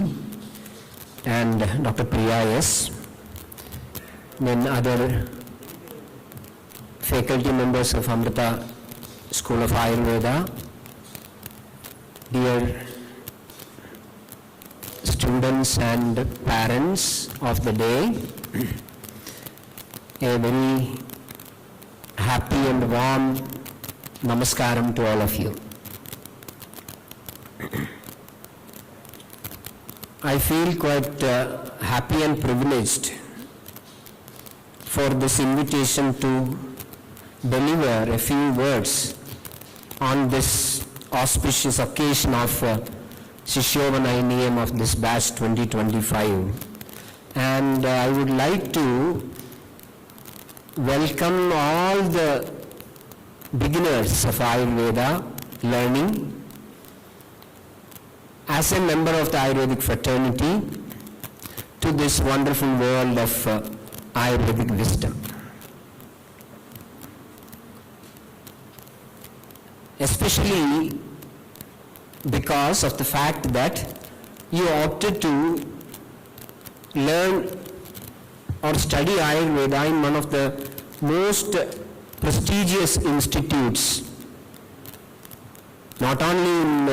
and Dr. Priya S, then other faculty members of Amrita School of Ayurveda, dear students and parents of the day, a very happy and warm namaskaram to all of you. I feel quite happy and privileged for this invitation to deliver a few words on this auspicious occasion of Sishyopanayanam of this batch 2025. And I would like to welcome all the beginners of Ayurveda learning as a member of the Ayurvedic fraternity to this wonderful world of Ayurvedic wisdom. Especially because of the fact that you opted to learn or study Ayurveda in one of the most prestigious institutes, not only in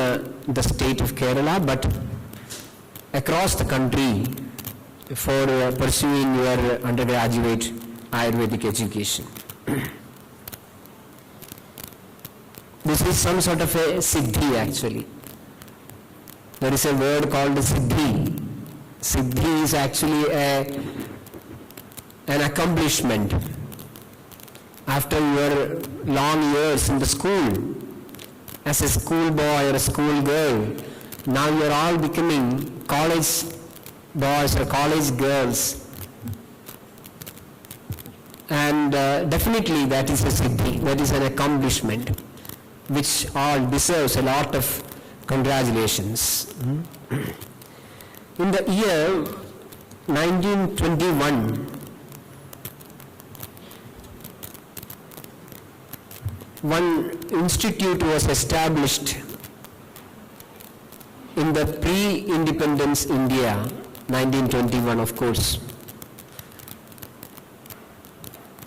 the state of Kerala, but across the country for pursuing your undergraduate Ayurvedic education. This is some sort of a siddhi actually. There is a word called siddhi. Siddhi is actually an accomplishment. After your long years in the school, as a schoolboy or a schoolgirl, now you are all becoming college boys or college girls. And definitely that is a siddhi, that is an accomplishment which all deserves a lot of congratulations. In the year 1921, one institute was established in the pre-independence India, 1921 of course,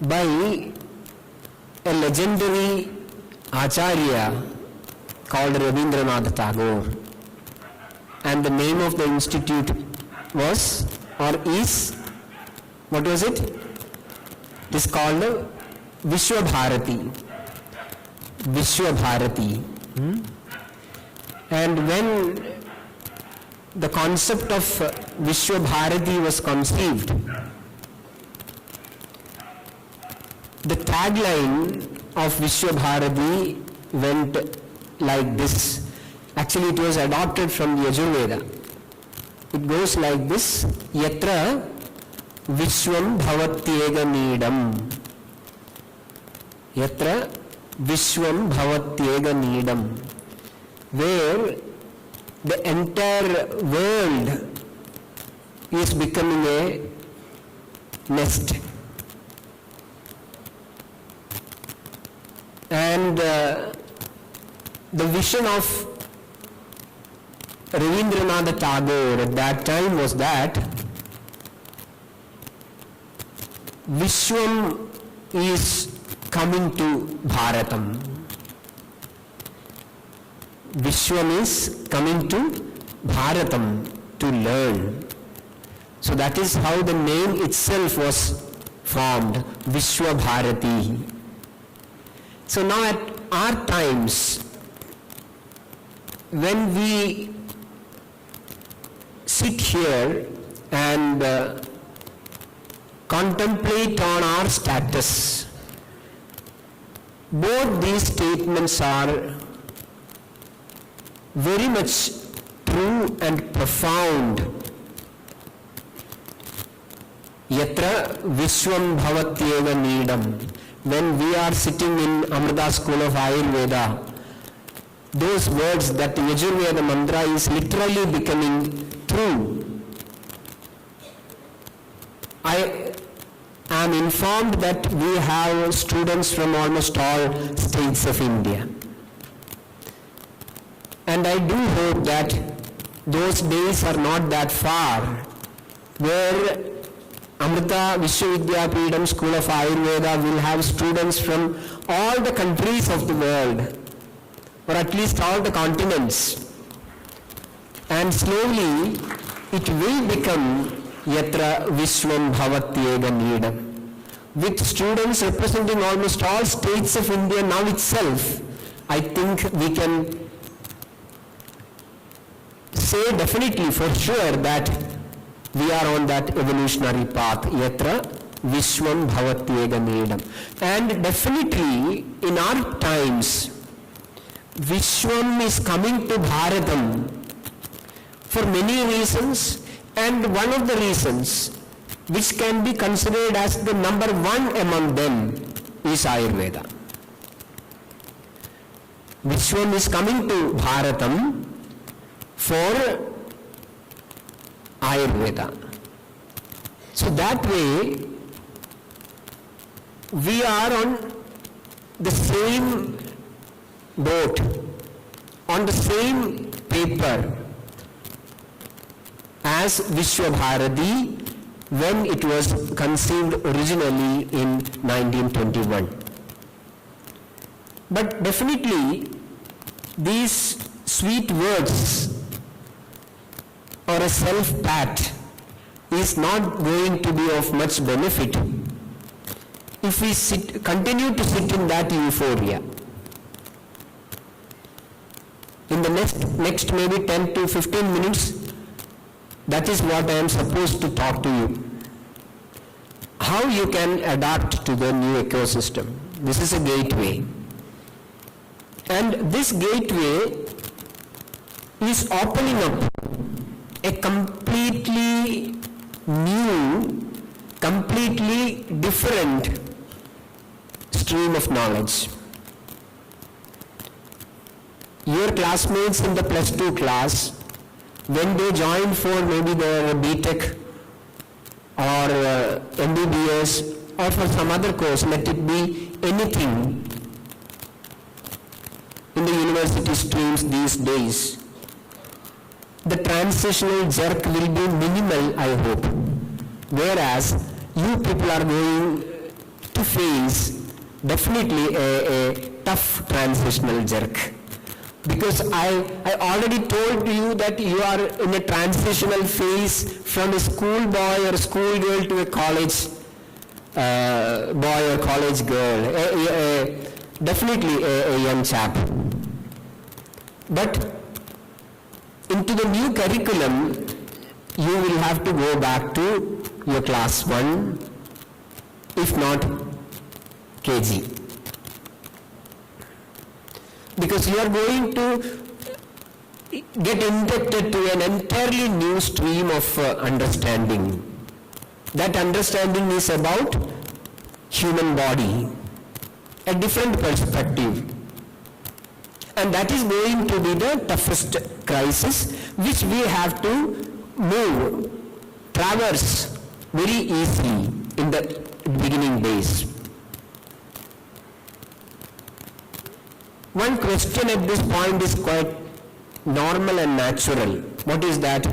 by a legendary Acharya called Rabindranath Tagore, and the name of the institute was or is, what was it? It is called Vishwabharati. Vishwabharati. And when the concept of Vishwabharati was conceived, the tagline of Vishwabharati went like this. Actually, it was adopted from the Yajurveda. It goes like this: Yatra Vishwam Bhavatyega Needam. Yatra Vishwam Bhavatyega Needam. Where the entire world is becoming a nest. And the vision of Rabindranath Tagore at that time was that Vishwam is coming to Bharatam. Vishwam is coming to Bharatam to learn. So that is how the name itself was formed, Vishwabharati. So now at our times, when we sit here and contemplate on our status, both these statements are very much true and profound. Yatra Vishwam Bhavatyeva Needam. When we are sitting in Amrita School of Ayurveda, those words, that Yajurveda mantra is literally becoming true. I am informed that we have students from almost all states of India. And I do hope that those days are not that far where Amrita Vishwavidyapeetham School of Ayurveda will have students from all the countries of the world, or at least all the continents. And slowly it will become Yatra Vishwam Bhavatyega Needam, with students representing almost all states of India now itself. I think we can say definitely for sure that we are on that evolutionary path, Yatra Vishwam Bhavatyega Needam. And definitely in our times, Vishwam is coming to Bharatam for many reasons, and one of the reasons which can be considered as the number one among them is Ayurveda. Vishwam is coming to Bharatam for Ayurveda. So that way, we are on the same boat, on the same paper as Vishwabharati when it was conceived originally in 1921. But definitely these sweet words or a self-pat is not going to be of much benefit if we continue to sit in that euphoria. In the next maybe 10 to 15 minutes, that is what I am supposed to talk to you. How you can adapt to the new ecosystem. This is a gateway. And this gateway is opening up a completely new, completely different stream of knowledge. Your classmates in the plus 2 class, when they join for maybe their BTech or MBBS or for some other course, let it be anything in the university streams these days, the transitional jerk will be minimal, I hope. Whereas you people are going to face definitely a tough transitional jerk. Because I already told you that you are in a transitional phase from a schoolboy or schoolgirl to a college boy or college girl. Definitely a young chap. But into the new curriculum, you will have to go back to your class 1, if not KG. Because you are going to get inducted to an entirely new stream of understanding. That understanding is about human body, a different perspective. And that is going to be the toughest crisis which we have to traverse very easily in the beginning days. One question at this point is quite normal and natural. What is that?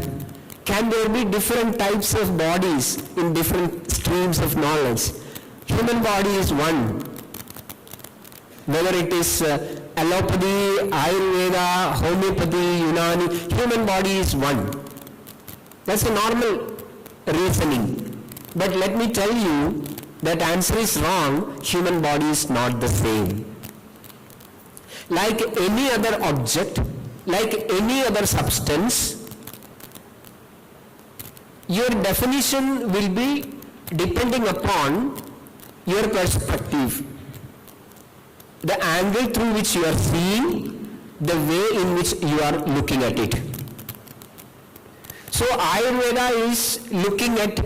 Can there be different types of bodies in different streams of knowledge? Human body is one. Whether it is allopathy, Ayurveda, homeopathy, Unani, human body is one. That's a normal reasoning. But let me tell you, that answer is wrong. Human body is not the same. Like any other object, like any other substance, your definition will be depending upon your perspective. The angle through which you are seeing, the way in which you are looking at it. So Ayurveda is looking at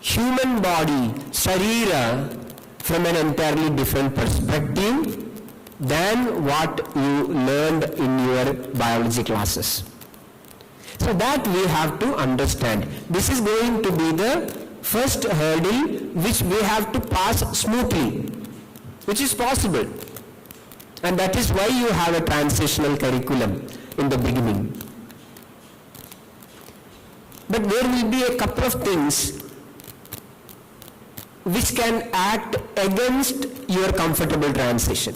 human body, Sharira, from an entirely different perspective than what you learned in your biology classes. So that we have to understand. This is going to be the first hurdle which we have to pass smoothly, which is possible. And that is why you have a transitional curriculum in the beginning. But there will be a couple of things which can act against your comfortable transition.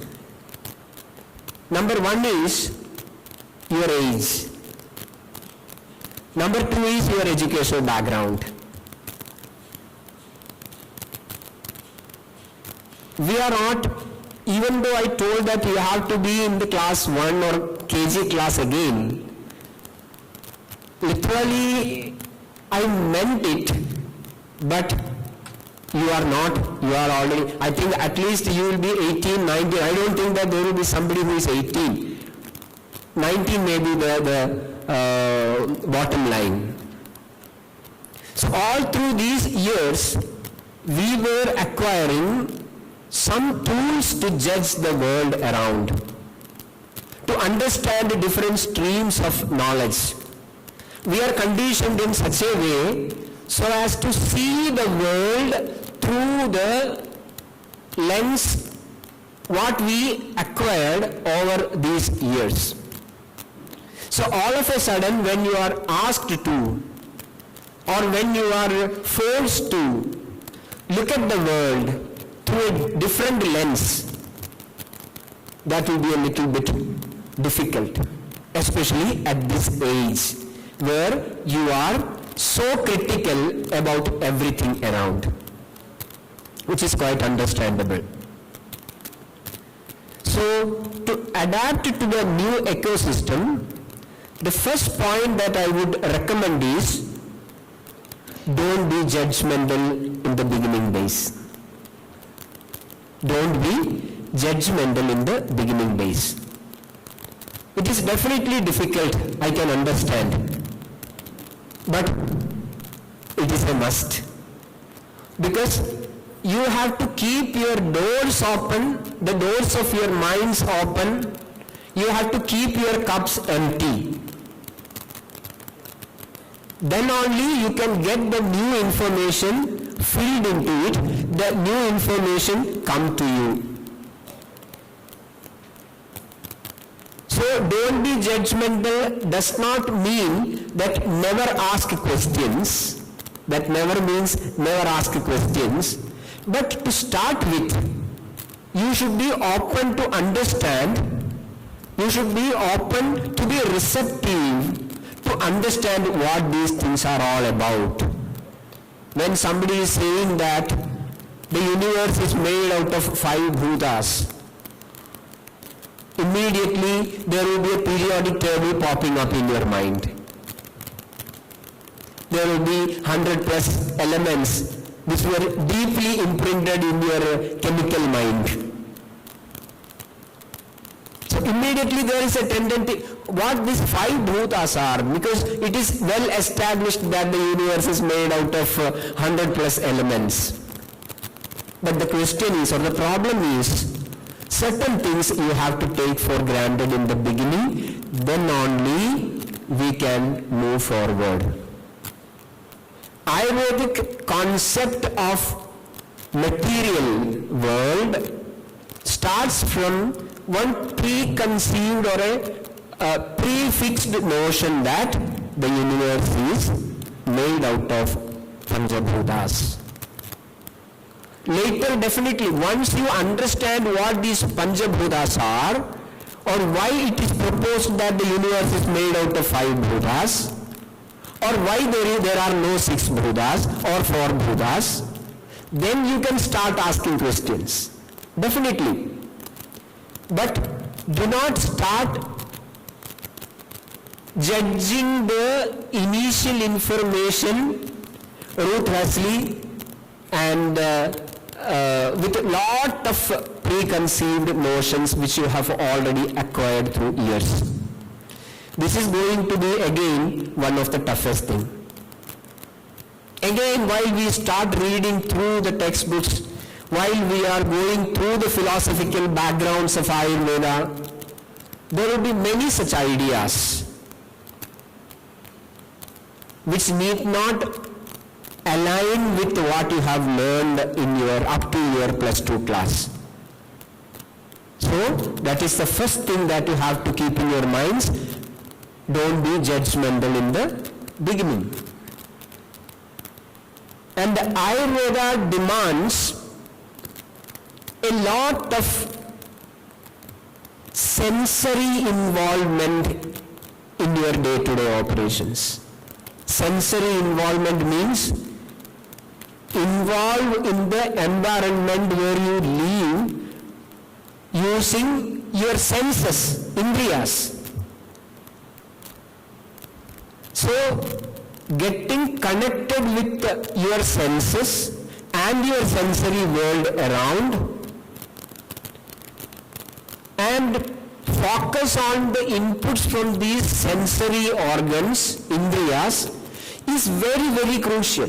Number 1 is your age. Number 2 is your educational background. We are not, even though I told that you have to be in the class 1 or KG class again, literally I meant it, but you are not, you are already, I think at least you will be 18, 19, I don't think that there will be somebody who is 18. 19 may be the bottom line. So all through these years, we were acquiring some tools to judge the world around, to understand the different streams of knowledge. We are conditioned in such a way so as to see the world through the lens what we acquired over these years. So all of a sudden, when you are asked to, or when you are forced to look at the world through a different lens, that will be a little bit difficult, especially at this age where you are so critical about everything around, which is quite understandable. So, to adapt to the new ecosystem, the first point that I would recommend is, don't be judgmental in the beginning days. Don't be judgmental in the beginning days. It is definitely difficult, I can understand, but it is a must. Because you have to keep your doors open, the doors of your minds open, you have to keep your cups empty. Then only you can get the new information filled into it, the new information come to you. So don't be judgmental does not mean that never ask questions. That never means never ask questions. But to start with, you should be open to understand, you should be open to be receptive to understand what these things are all about. When somebody is saying that the universe is made out of 5 bhutas, immediately there will be a periodic table popping up in your mind. There will be 100 plus elements which were deeply imprinted in your chemical mind. So immediately there is a tendency, what these 5 bhutas are, because it is well established that the universe is made out of 100 plus elements. But the question is, or the problem is, certain things you have to take for granted in the beginning, then only we can move forward. Ayurvedic concept of material world starts from one preconceived or a prefixed notion that the universe is made out of Panchabhutas. Later, definitely, once you understand what these Panchabhutas are, or why it is proposed that the universe is made out of 5 bhutas, or why there are no 6 bhutas or 4 bhutas, then you can start asking questions. Definitely. But do not start judging the initial information ruthlessly and with a lot of preconceived notions which you have already acquired through years. This is going to be again one of the toughest things. Again, while we start reading through the textbooks, while we are going through the philosophical backgrounds of Ayurveda, there will be many such ideas which need not align with what you have learned in your up to your +2 class. So that is the first thing that you have to keep in your minds. Don't be judgmental in the beginning. And the Ayurveda demands a lot of sensory involvement in your day-to-day operations. Sensory involvement means involve in the environment where you live using your senses, indriyas. So, getting connected with your senses and your sensory world around and focus on the inputs from these sensory organs, indriyas, is very, very crucial.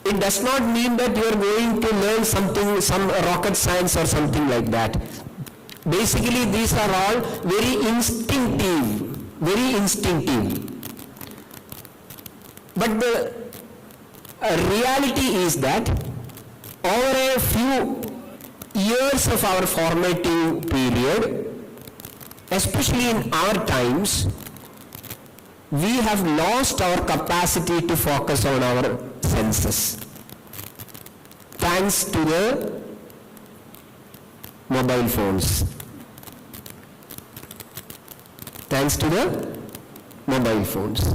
It does not mean that you are going to learn something, some rocket science or something like that. Basically, these are all very instinctive, very instinctive. But the reality is that over a few years of our formative period, especially in our times, we have lost our capacity to focus on our senses. Thanks to the mobile phones. Thanks to the mobile phones.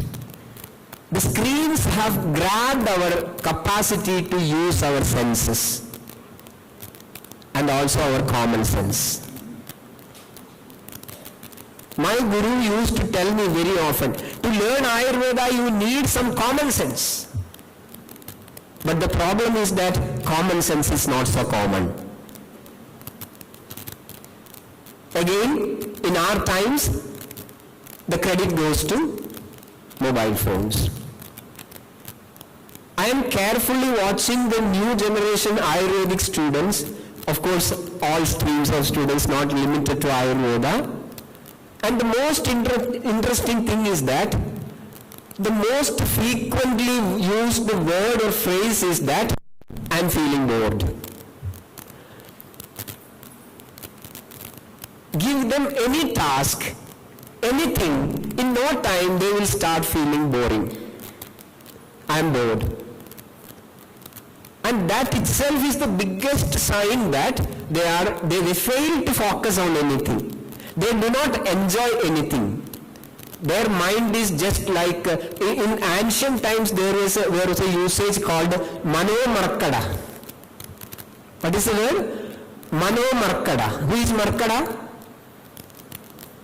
The screens have grabbed our capacity to use our senses and also our common sense. My guru used to tell me very often, to learn Ayurveda you need some common sense. But the problem is that common sense is not so common. Again, in our times, the credit goes to mobile phones. I am carefully watching the new generation Ayurvedic students, of course all streams of students, not limited to Ayurveda. And the most interesting thing is that the most frequently used word or phrase is that I am feeling bored. Give them any task, anything, in no time they will start feeling boring. I am bored. And that itself is the biggest sign that they fail to focus on anything. They do not enjoy anything. Their mind is just like, in ancient times there was a usage called Mano Markada. What is the word? Mano Markada. Who is Markada?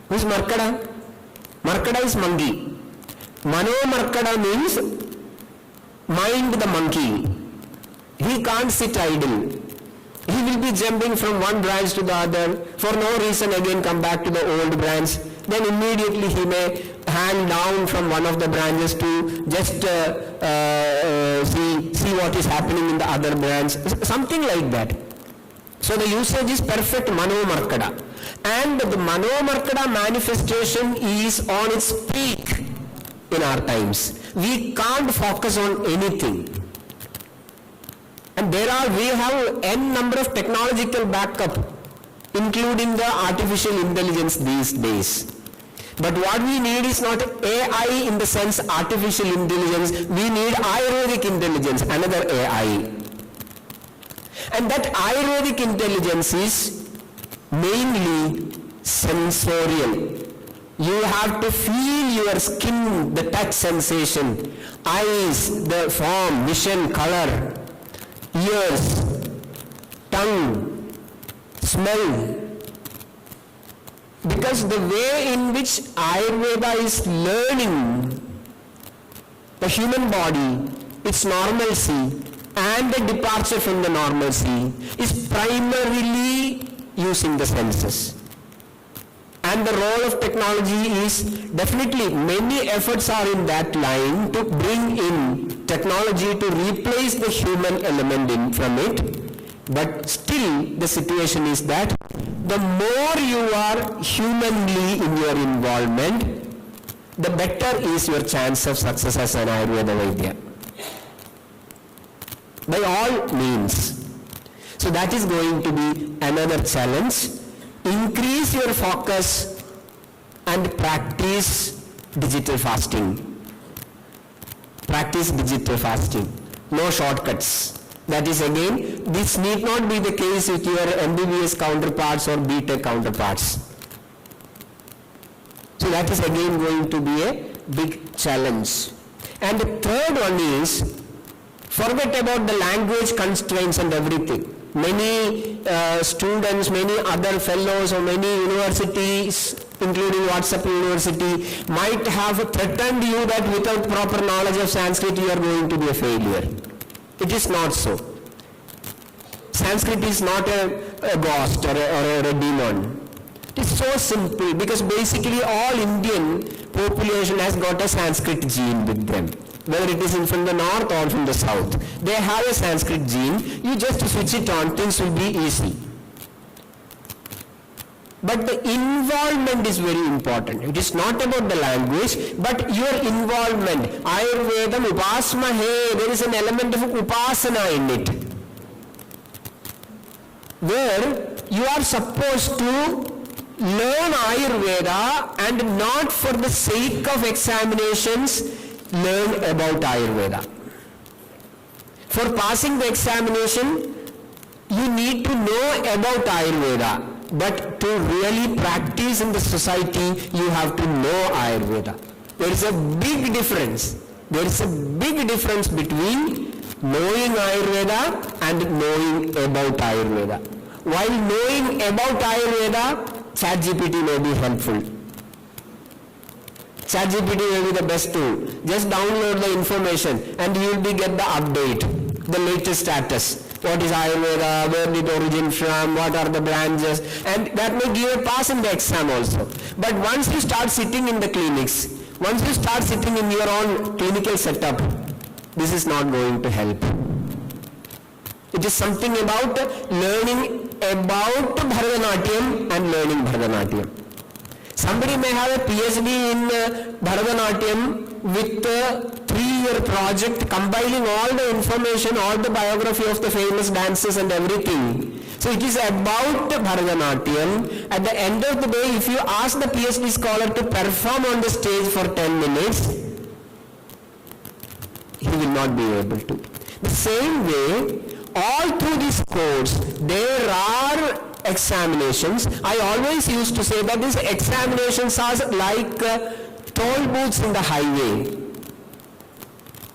Who is Markada? Markada is monkey. Mano Markada means mind the monkey. He can't sit idle. He will be jumping from one branch to the other, for no reason again come back to the old branch. Then immediately he may hang down from one of the branches to just see what is happening in the other branch. Something like that. So the usage is perfect Mano Markada. And the Mano Markada manifestation is on its peak in our times. We can't focus on anything. And we have n number of technological backup, including the artificial intelligence these days. But what we need is not AI in the sense artificial intelligence, we need Ayurvedic intelligence, another AI. And that Ayurvedic intelligence is mainly sensorial. You have to feel your skin, the touch sensation, eyes, the form, vision, color, ears, tongue, smell. Because the way in which Ayurveda is learning the human body, its normalcy and the departure from the normalcy is primarily using the senses. And the role of technology is definitely, many efforts are in that line to bring in technology to replace the human element from it. But still the situation is that the more you are humanly in your involvement, the better is your chance of success as an Ayurveda Vaidya. By all means. So that is going to be another challenge. Increase your focus and practice digital fasting. Practice digital fasting. No shortcuts. That is again, this need not be the case with your MBBS counterparts or BTech counterparts. So that is again going to be a big challenge. And the third one is, forget about the language constraints and everything. Many students, many other fellows or many universities, including WhatsApp University, might have threatened you that without proper knowledge of Sanskrit you are going to be a failure. It is not so. Sanskrit is not a ghost or a demon. It is so simple because basically all Indian population has got a Sanskrit gene with them. Whether it is from the north or from the south. They have a Sanskrit gene. You just switch it on, things will be easy. But the involvement is very important. It is not about the language, but your involvement. Ayurvedam upasmahe, there is an element of upasana in it. Where you are supposed to learn Ayurveda and not for the sake of examinations learn about Ayurveda. For passing the examination, you need to know about Ayurveda, but to really practice in the society, you have to know Ayurveda. There is a big difference. There is a big difference between knowing Ayurveda and knowing about Ayurveda. While knowing about Ayurveda, ChatGPT may be helpful. ChatGPT may be the best tool. Just download the information and you will get the update, the latest status. What is Ayurveda, where did it origin from, what are the branches, and that may give a pass in the exam also. But once you start sitting in the clinics, once you start sitting in your own clinical setup, this is not going to help. It is something about learning about Bharatanatyam and learning Bharatanatyam. Somebody may have a PhD in Bharatanatyam with a 3-year project compiling all the information, all the biography of the famous dances and everything. So it is about Bharatanatyam. At the end of the day, if you ask the PhD scholar to perform on the stage for 10 minutes, he will not be able to. The same way, all through this course, there are examinations. I always used to say that these examinations are like toll booths in the highway.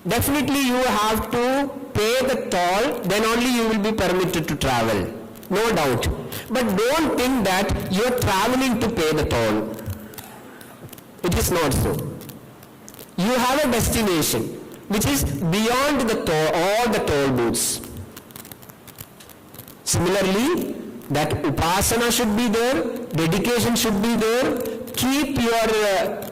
Definitely you have to pay the toll, then only you will be permitted to travel. No doubt. But don't think that you are traveling to pay the toll. It is not so. You have a destination which is beyond the toll, all the toll booths. Similarly, that upasana should be there, dedication should be there. Keep your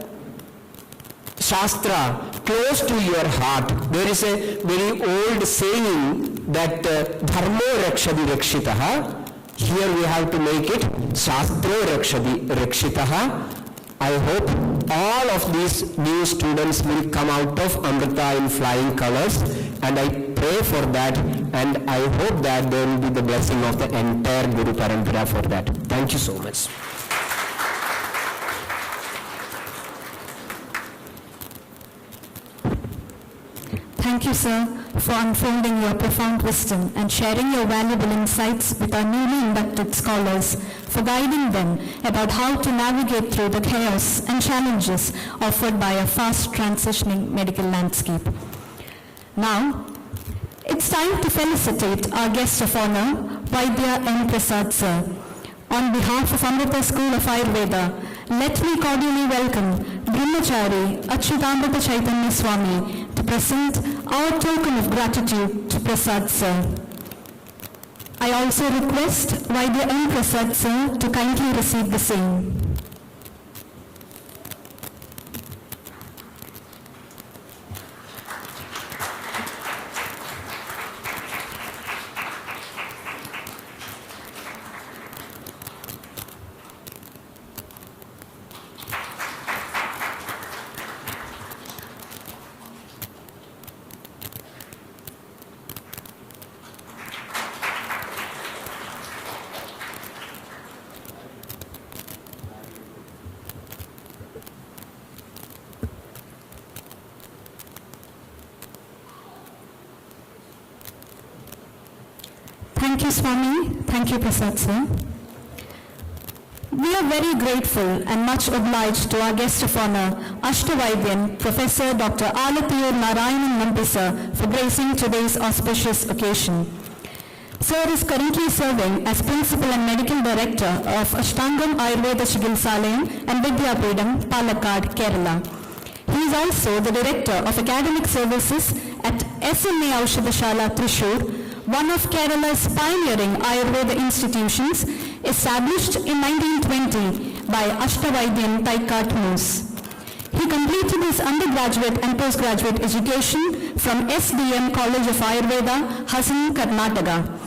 Shastra close to your heart. There is a very old saying that dharmo rakshadi rakshitaha. Here we have to make it Shastro rakshadi rakshitaha. I hope all of these new students will come out of Amrita in flying colors, and I pray for that, and I hope that there will be the blessing of the entire Guru Parampara for that. Thank you so much. Thank you, sir, for unfolding your profound wisdom and sharing your valuable insights with our newly inducted scholars, for guiding them about how to navigate through the chaos and challenges offered by a fast transitioning medical landscape. Now, it's time to felicitate our guest of honor, Vaidya M. Prasad, sir. On behalf of Amrita School of Ayurveda, let me cordially welcome Brahmachari Achyutamrita Chaitanya Swami to present our token of gratitude to Prasad sir. I also request Vaidya M. Prasad sir to kindly receive the same. Thank you, Swami. Thank you, Prasad sir. We are very grateful and much obliged to our guest of honor, Ashtavaidyan, Professor Dr. Alathiyur Narayanan sir, for gracing today's auspicious occasion. Sir is currently serving as Principal and Medical Director of Ashtangam Ayurveda Chikitsalayam and Vidyapeetham, Palakkad, Kerala. He is also the Director of Academic Services at SMA Aushadashala, Thrissur, one of Kerala's pioneering Ayurveda institutions, established in 1920 by Ashtavaidyan Taikat Moose. He completed his undergraduate and postgraduate education from SDM College of Ayurveda, Hassan, Karnataka.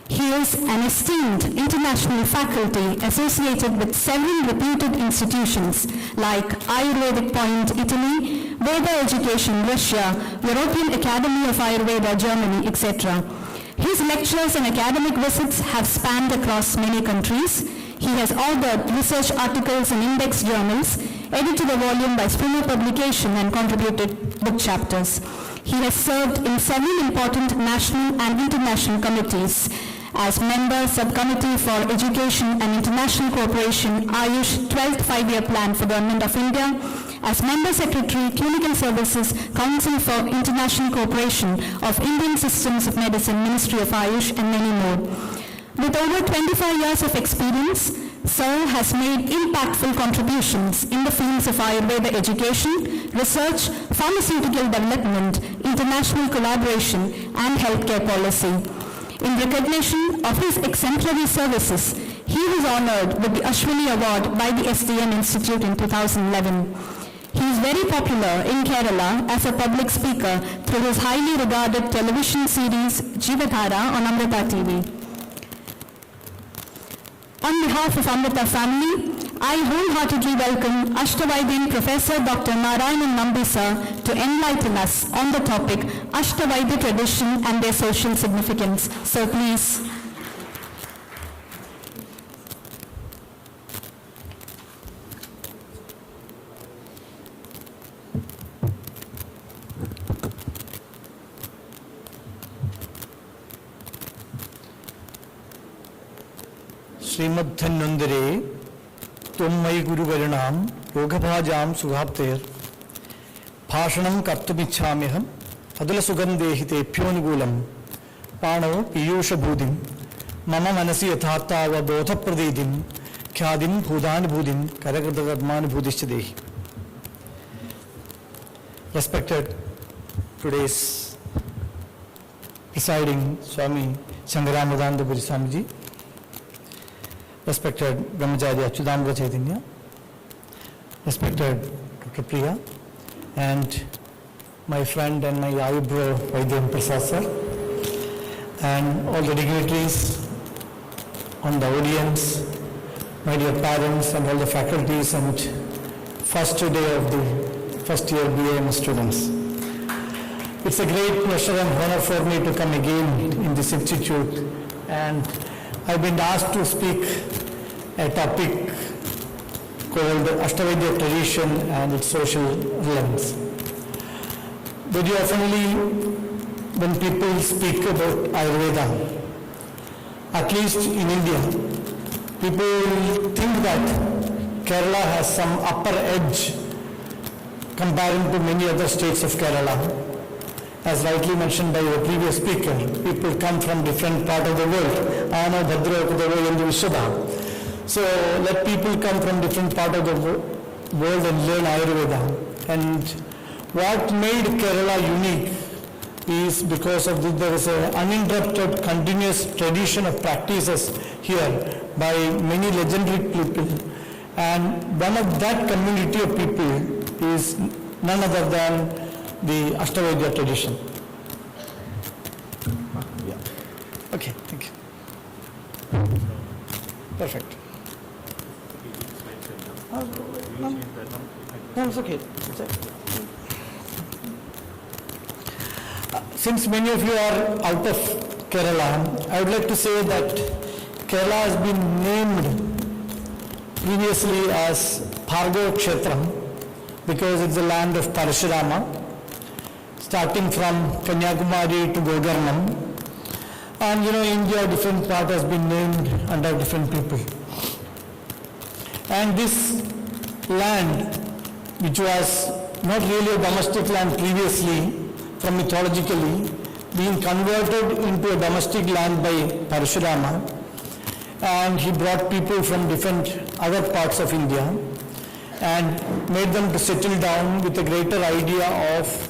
He is an esteemed international faculty associated with several reputed institutions like Ayurvedic Point, Italy, Veda Education, Russia, European Academy of Ayurveda, Germany, etc. His lectures and academic visits have spanned across many countries. He has authored research articles in index journals, edited a volume by Springer Publication, and contributed book chapters. He has served in several important national and international committees as member Subcommittee for Education and International Cooperation, Ayush 12th Five-Year Plan for Government of India, as Member Secretary, Clinical Services, Council for International Cooperation of Indian Systems of Medicine, Ministry of Ayush, and many more. With over 25 years of experience, Sir has made impactful contributions in the fields of Ayurveda education, research, pharmaceutical development, international collaboration, and healthcare policy. In recognition of his exemplary services, he was honored with the Ashwini Award by the SDN Institute in 2011. He is very popular in Kerala as a public speaker through his highly regarded television series Jeevadhara on Amrita TV. On behalf of Amrita family, I wholeheartedly welcome Ashtavaidyan Professor Dr. Narayanan Nambi sir to enlighten us on the topic Ashtavaidya tradition and their social significance. So please. श्रीमद्धन्वंदरे त्वमयि गुरुवर्णां योगभाजां सुगाप्तेर् भाषणं कर्तुमिच्छाम्यहम् अतुलसुगन्धेहितेभ्योऽनुकूलं पाणौ पीयूषभूतिं मम मनसि यथार्थावबोधप्रतीतिं ख्यातिं भूतानुभूतिं करकृतकर्मानुभूतिश्च देहि. Respected today's presiding Swami Shangaramudandapuri Swamiji, respected Brahmacharya Achyutamika Chaitanya, respected Dr. Priya, and my friend and my eyebrow Vaidyan Prasad sir, and all the dignitaries on the audience, my dear parents and all the faculties and first day of the first year BAM students. It's a great pleasure and honor for me to come again in this institute, and I've been asked to speak a topic called Ashtavaidya tradition and its social relevance. Very oftenly, when people speak about Ayurveda, at least in India, people think that Kerala has some upper edge comparing to many other states of Kerala. As rightly mentioned by the previous speaker, people come from different parts of the world. Ana Bhadra Kudava Yendu Vishwada. So let people come from different parts of the world and learn Ayurveda. And what made Kerala unique is because of this, there is an uninterrupted, continuous tradition of practices here by many legendary people. And one of that community of people is none other than the Ashtavaidya tradition. Yeah. Okay, thank you. Perfect. No, it's okay. Since many of you are out of Kerala, I would like to say that Kerala has been named previously as Bhargava Kshetram because it's the land of Parashurama, starting from Kanyakumari to Gokarnam. And India, different part has been named under different people. And this land, which was not really a domestic land previously, from mythologically, being converted into a domestic land by Parashurama, and he brought people from different other parts of India and made them to settle down with a greater idea of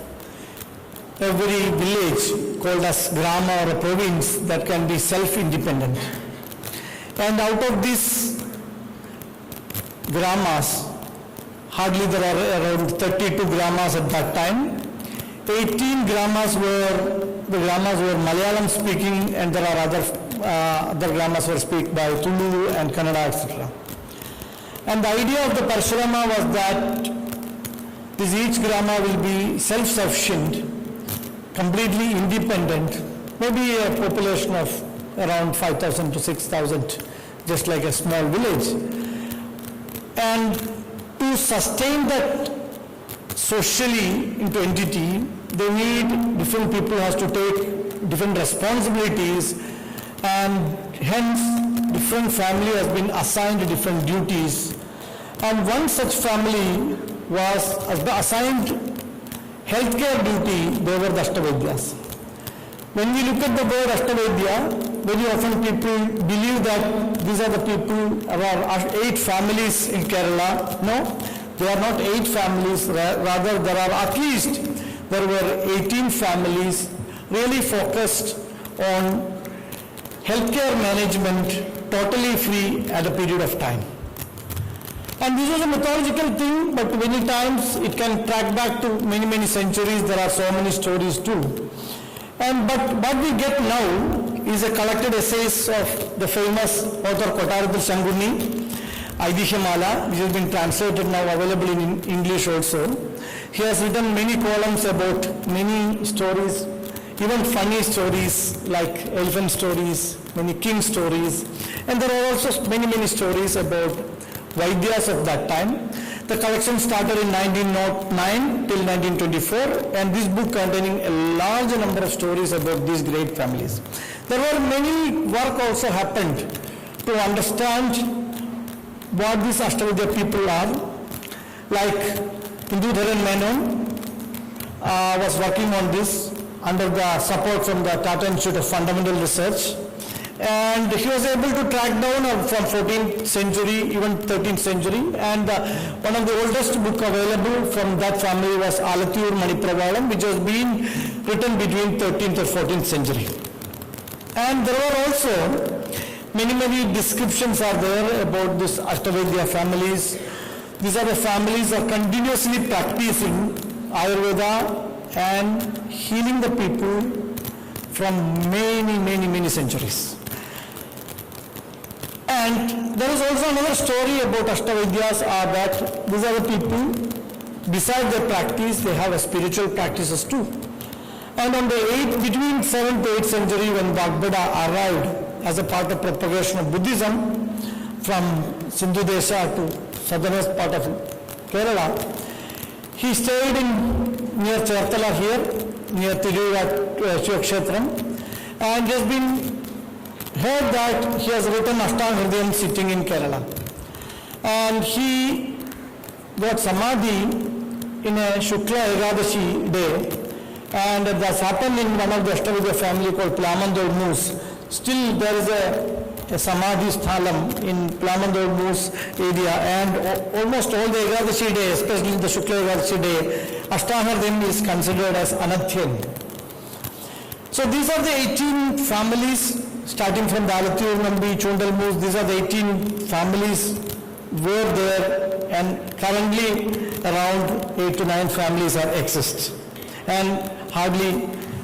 every village called as grama or a province that can be self-independent. And out of these gramas, hardly there are around 32 gramas at that time. 18 gramas were Malayalam speaking, and there are other gramas were spoken by Tulu and Kannada, etc. And the idea of the Parashurama was that each grama will be self-sufficient, completely independent, maybe a population of around 5,000 to 6,000, just like a small village. And to sustain that socially into entity, they need different people has to take different responsibilities and hence different family has been assigned different duties. And one such family was assigned healthcare duty. They were the Ashtavidyas. When we look at the word Ashtavedya, very often people believe that these are the people, there are 8 families in Kerala. No, they are not 8 families, rather there are at least, there were 18 families really focused on healthcare management, totally free at a period of time. And this is a mythological thing, but many times it can track back to many centuries. There are so many stories too. And but what we get now is a collected essays of the famous author Kottarathil Shanguni, Aidishyamala, which has been translated now, available in English also. He has written many columns about many stories, even funny stories like elephant stories, many king stories, and there are also many stories about Vaidyas of that time. The collection started in 1909 till 1924, and this book containing a large number of stories about these great families. There were many work also happened to understand what these Ashtavidya people are, like Indudharan Menon was working on this under the support from the Tata Institute of Fundamental Research, and he was able to track down from 14th century, even 13th century, and one of the oldest book available from that family was Alatiyur Manipravalam, which was being written between 13th or 14th century. And there were also many descriptions are there about this Ashtavedya families. These are the families that are continuously practicing Ayurveda and healing the people from many centuries. And there is also another story about Ashtavidyas that these are the people, besides their practice, they have a spiritual practices too. And on the between 7th to 8th century, when Vagbada arrived as a part of propagation of Buddhism from Sindhu Desha to southernmost part of Kerala, he stayed near Chertala here, near Tiruvallur Kshetram, and he has been heard that he has written Ashtanga Hridayam sitting in Kerala. And he got Samadhi in a Shukla Ekadashi day, and that's happened in one of the Ashtavidya family called Plamandol Moose. Still there is a Samadhi Sthalam in Plamandol Moose area, and almost all the Ekadashi day, especially the Shukla Ekadashi day, Ashtanga Hridayam is considered as Anadhyan. So these are the 18 families, starting from the Alatiyur Nambi, Chundal Moose. These are the 18 families were there, and currently around 8 to 9 families exist. And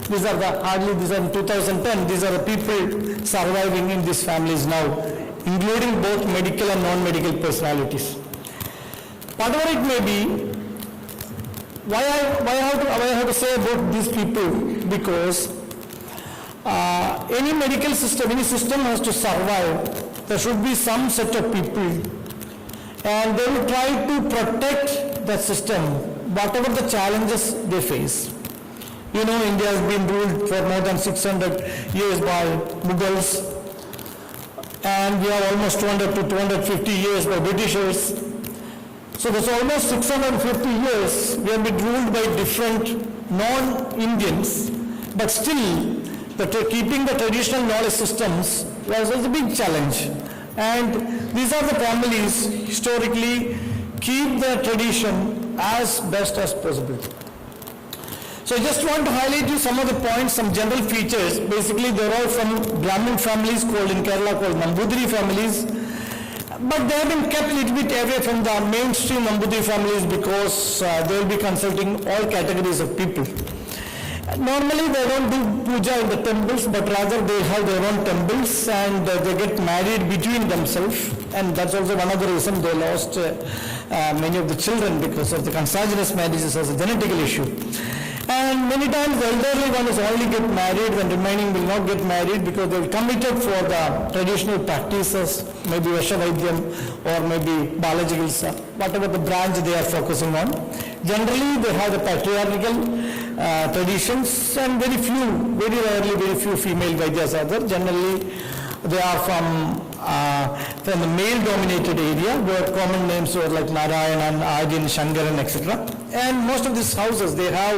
these are in 2010, these are the people surviving in these families now, including both medical and non-medical personalities. Whatever it may be, why I have to say about these people? Because any medical system, any system has to survive. There should be some set of people, and they will try to protect the system, whatever the challenges they face. You know, India has been ruled for more than 600 years by Mughals, and we have almost 200 to 250 years by Britishers. So there's almost 650 years we have been ruled by different non-Indians, but still keeping the traditional knowledge systems was a big challenge. And these are the families historically keep their tradition as best as possible. So I just want to highlight you some of the points, some general features. Basically they're all from Brahmin families called in Kerala called Nambudiri families, but they have been kept a little bit away from the mainstream Nambudiri families because they will be consulting all categories of people. Normally they don't do puja in the temples, but rather they have their own temples, and they get married between themselves, and that's also one of the reasons they lost many of the children because of the consanguineous marriages as a genetical issue. And many times the elderly one is only get married and remaining will not get married because they are committed for the traditional practices, maybe Vashavaidyam or maybe Balaji Gilsa, whatever the branch they are focusing on. Generally they have the patriarchal traditions and very rarely very few female Vaidyas are there. Generally they are from the male-dominated area where common names were like Narayanan, Agin, Shankaran, etc. And most of these houses, they have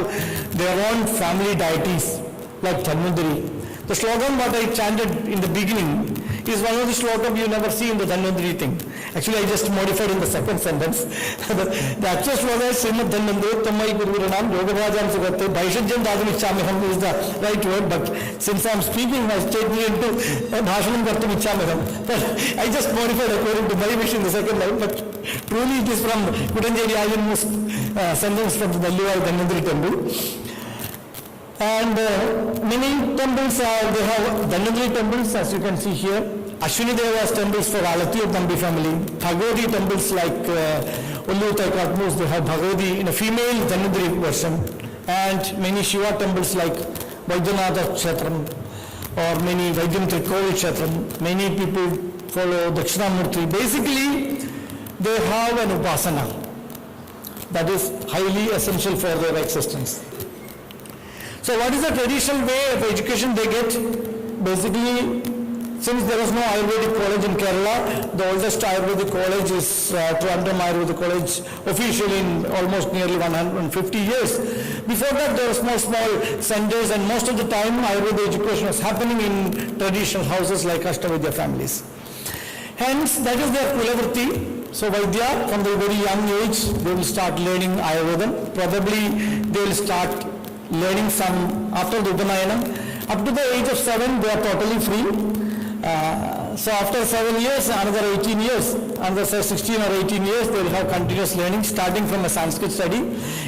their own family deities like Dhanvantari. The slogan what I chanted in the beginning is one of the slogans you never see in the Dhanvantari thing. Actually, I just modified in the second sentence. The actual slogan is Srimad Dhanvantari, Tammai Guruviranam, Yogavajam Sugate, Bhaishajyam Dadam Ichamiham is the right word, but since I am speaking, I is taking into Bhashanam Kartum Ichamiham. But I just modified according to my wish in the second line, but truly it is from Kutanjeri Ayyan sentence from the Dalliwai Dhanvantari temple. And many temples they have Dhanvantari temples as you can see here. Ashwini Devas temples for Alati of Nambi family. Bhagavati temples like Ullu Taikatmus, they have Bhagavati in a female Dhanvantari version. And many Shiva temples like Vaidyanatha Kshetram or many Vaidyam Trikoli Kshetram. Many people follow Dakshinamurti. Basically, they have an upasana that is highly essential for their existence. So what is the traditional way of education they get? Basically, since there was no Ayurvedic college in Kerala, the oldest Ayurvedic college is Trivandrum Ayurvedic College, officially in almost nearly 150 years. Before that, there were small centers, and most of the time Ayurveda education was happening in traditional houses like Ashtavidya families. Hence, that is their Kulavritti. So Vaidya, from the very young age, they will start learning Ayurveda. Probably they will start learning some after the Upanayanam. Up to the age of 7, they are totally free. So after 7 years, another 18 years, another 16 or 18 years, they will have continuous learning starting from a Sanskrit study.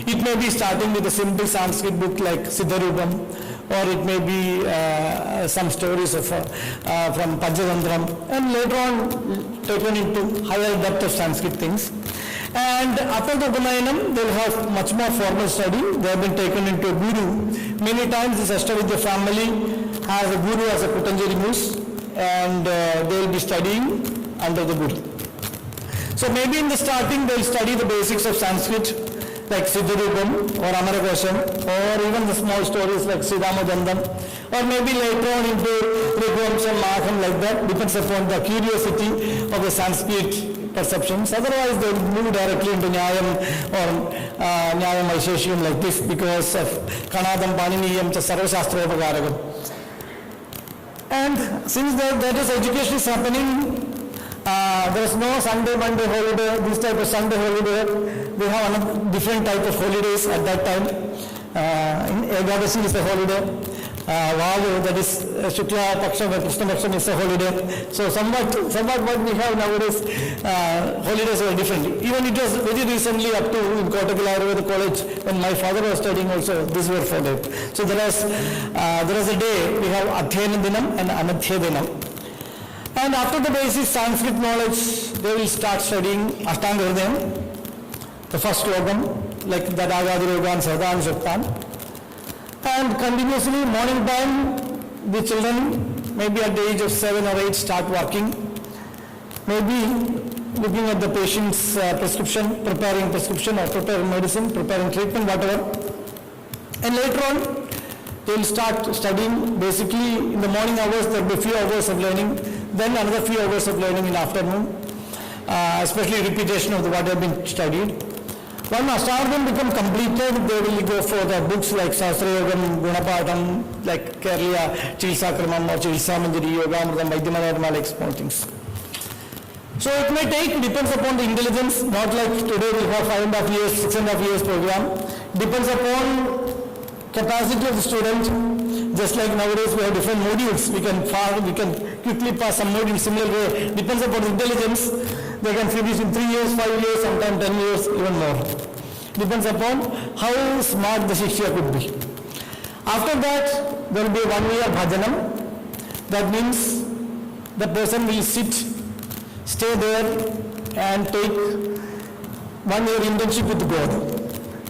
It may be starting with a simple Sanskrit book like Siddharubam, or it may be some stories of, from Panchadantram, and later on taken into higher depth of Sanskrit things. And after the Upanayanam, they will have much more formal study. They have been taken into a guru. Many times this Ashtavidya family has a guru as a Kutanjeri Moose, and they will be studying under the guru. So maybe in the starting they will study the basics of Sanskrit like Siddharubam or Amaragosam, or even the small stories like Siddhamadandam, or maybe later on into Rigvamsam, Maham, like that, depends upon the curiosity of the Sanskrit perceptions. Otherwise they will move directly into Nyayam or Nyayam Aisheshiyam like this because of Kanadam Paniniyam cha Sarvashastropakaragam. And since that is education is happening, there is no Sunday, Monday holiday, this type of Sunday holiday. We have another different type of holidays at that time. In Ekadasi is a holiday. Vavu, that is Shukla Paksham and Krishna Paksham is a holiday. So somewhat what we have nowadays, holidays are different. Even it was very recently up to in Kottakkal Ayurveda College when my father was studying also, these were followed. So there is a day, we have Adhyayana Dinam and Anadhyaya Dinam. And after the basic Sanskrit knowledge, they will start studying Ashtanga Hridayam, the first slogam, like Dadagadirogan, Sardan, Shaktan. And continuously, morning time, the children, maybe at the age of 7 or 8, start working. Maybe looking at the patient's prescription, preparing prescription or preparing medicine, preparing treatment, whatever. And later on, they will start studying. Basically, in the morning hours, there will be a few hours of learning, then another few hours of learning in the afternoon, especially repetition of what have been studied. When Ashtardham become completed, they will go for the books like Sastrayogam, Gunapatam, like Kerala, Chilsakramam or Chilsamanjari, Yogamrtam, Vaidyamadharma, like small things. So it may take, depends upon the intelligence, not like today we have 5.5 years, 6.5 years program. Depends upon capacity of the student. Just like nowadays we have different modules, we can quickly pass some modules similar way. Depends upon the intelligence. They can finish in 3 years, 5 years, sometimes 10 years, even more. Depends upon how smart the Shishya could be. After that, there will be 1 year bhajanam. That means the person will stay there and take 1 year internship with God.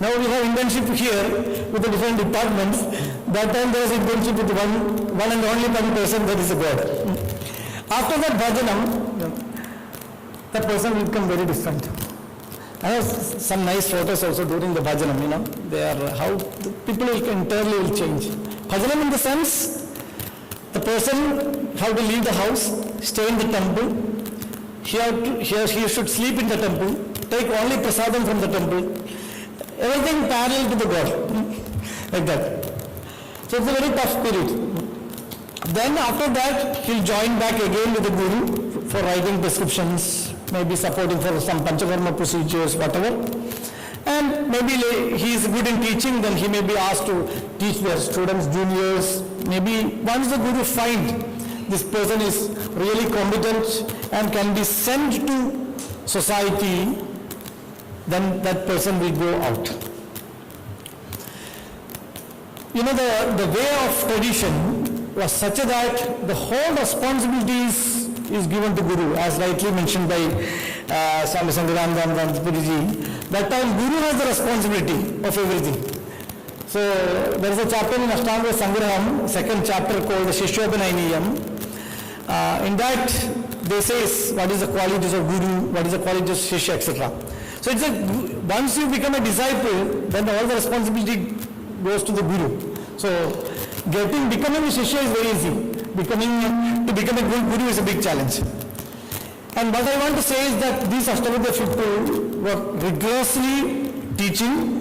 Now we have internship here with the different departments. That time there was internship with one and only one person, that is God. After that bhajanam, that person will become very different. I have some nice photos also during the bhajanam, they are how the people entirely will change. Bhajanam in the sense, the person have to leave the house, stay in the temple, he should sleep in the temple, take only prasadam from the temple, everything parallel to the God, like that. So it's a very tough period. Then after that, he'll join back again with the Guru for writing prescriptions, maybe supporting for some panchakarma procedures, whatever. And maybe he is good in teaching, then he may be asked to teach their students, juniors. Maybe once the Guru find this person is really competent and can be sent to society, then that person will go out. The way of tradition was such that the whole responsibilities is given to Guru, as rightly mentioned by Swami Sangarananda Puriji. That time Guru has the responsibility of everything. So there is a chapter in Ashtanga Sangraham, second chapter called Sishyopanayanam I Ug. In that they say what is the qualities of Guru, what is the qualities of Shishya, etc. So it's once you become a disciple, then all the responsibility goes to the Guru. So becoming a Shishya is very easy. To become a good Guru is a big challenge. And what I want to say is that these Ashtavidya people were rigorously teaching,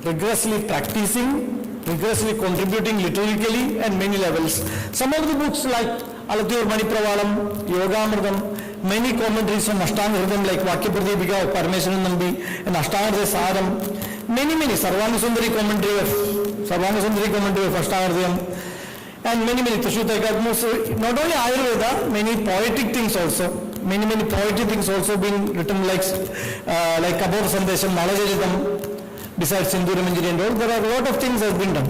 rigorously practicing, rigorously contributing liturgically and many levels. Some of the books like Alathur Manipravalam, Yogamridam, many commentaries from Ashtanga Hridayam like Vakya Pradipika of Parameswaran Nambi and Ashtanga Saram, many Sarvanga Sundari commentary of Ashtanga Hridayam, and many Tashuta. Not only Ayurveda, many poetic things also. Many poetic things also being written like Kabur Sandesham, Nalajajitam, besides Sindhuram Engineering and all. There are a lot of things has been done.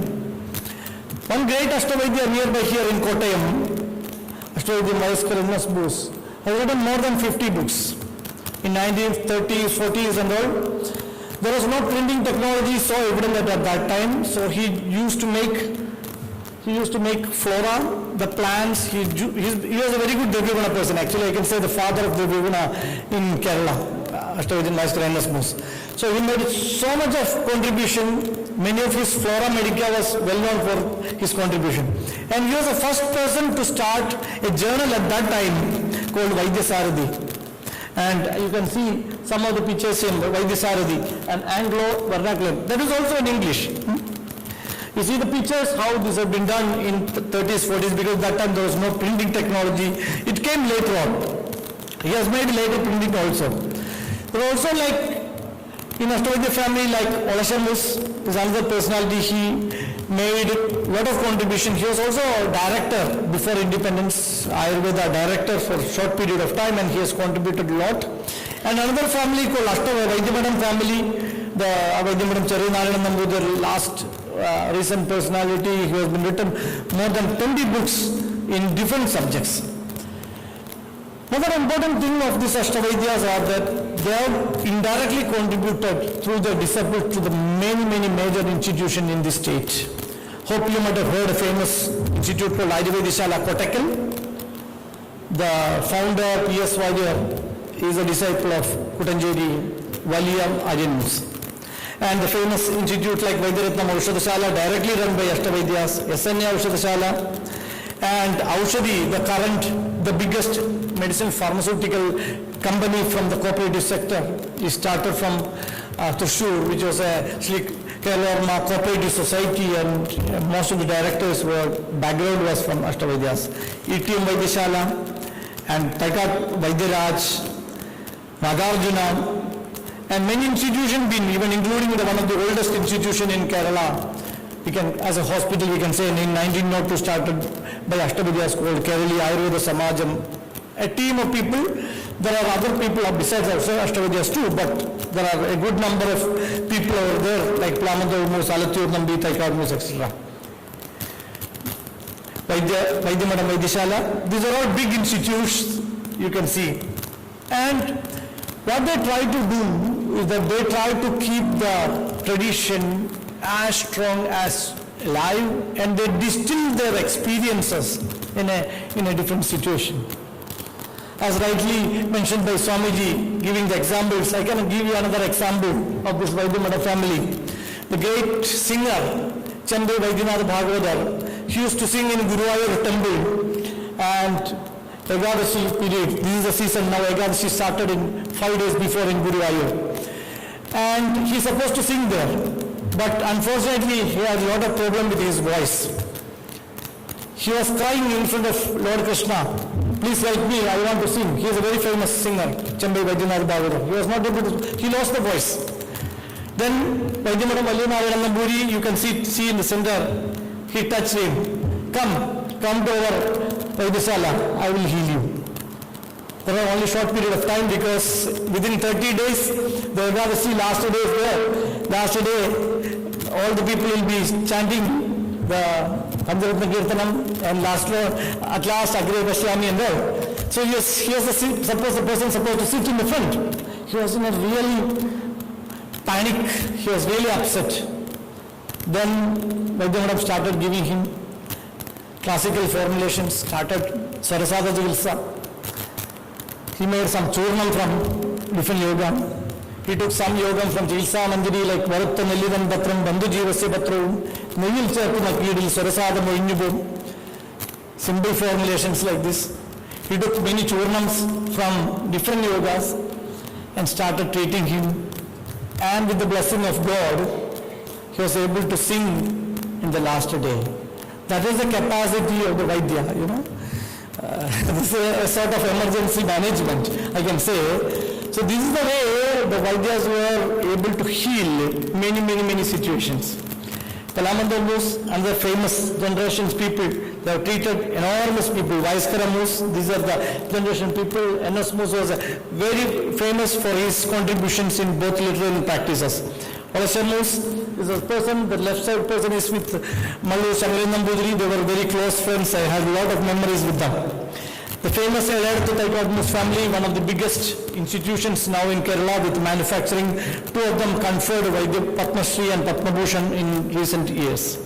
One great Ashtavidya nearby here in Kottayam, Ashtavidya Mayaskar Bose, has written more than 50 books. In 1930s, 40s and all. There was no printing technology so evident at that time, so he used to make flora, the plants. He was a very good Devyaguna person. Actually, I can say the father of Devyaguna in Kerala, Ashtavidya Mayaskar Bose. So he made so much of contribution. Many of his flora medica was well known for his contribution. And he was the first person to start a journal at that time called Vaidya Saradi. And you can see some of the pictures in Vaidya Saradi, an Anglo vernacular. That is also in English. You see the pictures, how this has been done in 30s, 40s, because that time there was no printing technology. It came later on. He has made later printing also. There are also like, in Ashtavidya family, like Olashamus is another personality. He made a lot of contribution. He was also a director before independence, Ayurveda director for a short period of time, and he has contributed a lot. And another family called Vaidyamadam family, the Vaidyamadam Charunarayan Namboodir, last recent personality. He has been written more than 20 books in different subjects. Another important thing of these Ashtavidyas are that they have indirectly contributed through their disciples to the many major institutions in the state. Hope you might have heard a famous institute called Ayurvedishala Kottakkal. The founder, P.S. Vaidya, is a disciple of Kuttanjeri Valiyam Ajinus. And the famous institute like Vaidyaratnam Aushadashala, directly run by Ashtavidyas, SNA Aushadashala, and Aushadhi, the biggest medicinal pharmaceutical company from the cooperative sector, is started from Thrissur, which was a Kerala Cooperative Society, and most of the directors background was from Ashtavidyas. ETM Vaidyashala and Taikat Vaidyaraj, Nagarjuna, and many institutions been, even including one of the oldest institution in Kerala. We can, as a hospital, we can say in 1902 started by Ashtavidyas called Kerala Ayurveda Samajam. A team of people. There are other people besides also Ashtavidyas too, but there are a good number of people over there like Plamadolmus, Alathur Nambi, Taikarmus, etc. Vaidyamadam Vaidyashala. These are all big institutes, you can see. And what they try to do is that they try to keep the tradition as strong as alive, and they distill their experiences in a different situation. As rightly mentioned by Swamiji, giving the examples, I can give you another example of this Vaidyanatha family. The great singer, Chambe Vaidyanatha Bhagavatar, she used to sing in Guruvayur temple, and Ekadashi period, this is the season now, Ekadashi started in 5 days before in Guruvayur. And he's supposed to sing there, but unfortunately he had a lot of problem with his voice. He was crying in front of Lord Krishna, please help me, I want to sing. He is a very famous singer, Chambe Vaidyanatha Bhagavatar. He was not able to, he lost the voice. Then Vaidyanatha Mallinarayan Namburi, you can see in the center, he touched him. Come to our Vaidasala, I will heal you. There was only short period of time because within 30 days, the Ekadashi last day is there. Last day, all the people will be chanting the Pancharatna Kirtanam, and at last Agre Pashyami and all. So suppose the person supposed to sit in the front. He was in a really panic, he was really upset. Then Vaidyanatha started giving him classical formulations, started Sarasada Jilsa. He made some churnam from different yoga. He took some yoga from Jilsa Manjari like Varatha Nelivan Batram, Bandhu Jivasya Patram, Nevil Charpuna Kidil, Sarasada Moinyubum. Simple formulations like this. He took many churnams from different yogas and started treating him. And with the blessing of God, he was able to sing in the last day. That is the capacity of the Vaidya, you know. This is a sort of emergency management, I can say. So this is the way the Vaidyas were able to heal many situations. Kalamandar Moose, another famous generation's people, they have treated enormous people. Vaiskara Moose, these are the generation people. N.S. Moose was very famous for his contributions in both literary and practices. Olasya Moose is a person, the left side person is with Mallu Sangalinambudri. They were very close friends. I had a lot of memories with them. The famous Elayathu Moose family, one of the biggest institutions now in Kerala with manufacturing. Two of them conferred Vaidya Padma Shri and Padma Bhushan in recent years.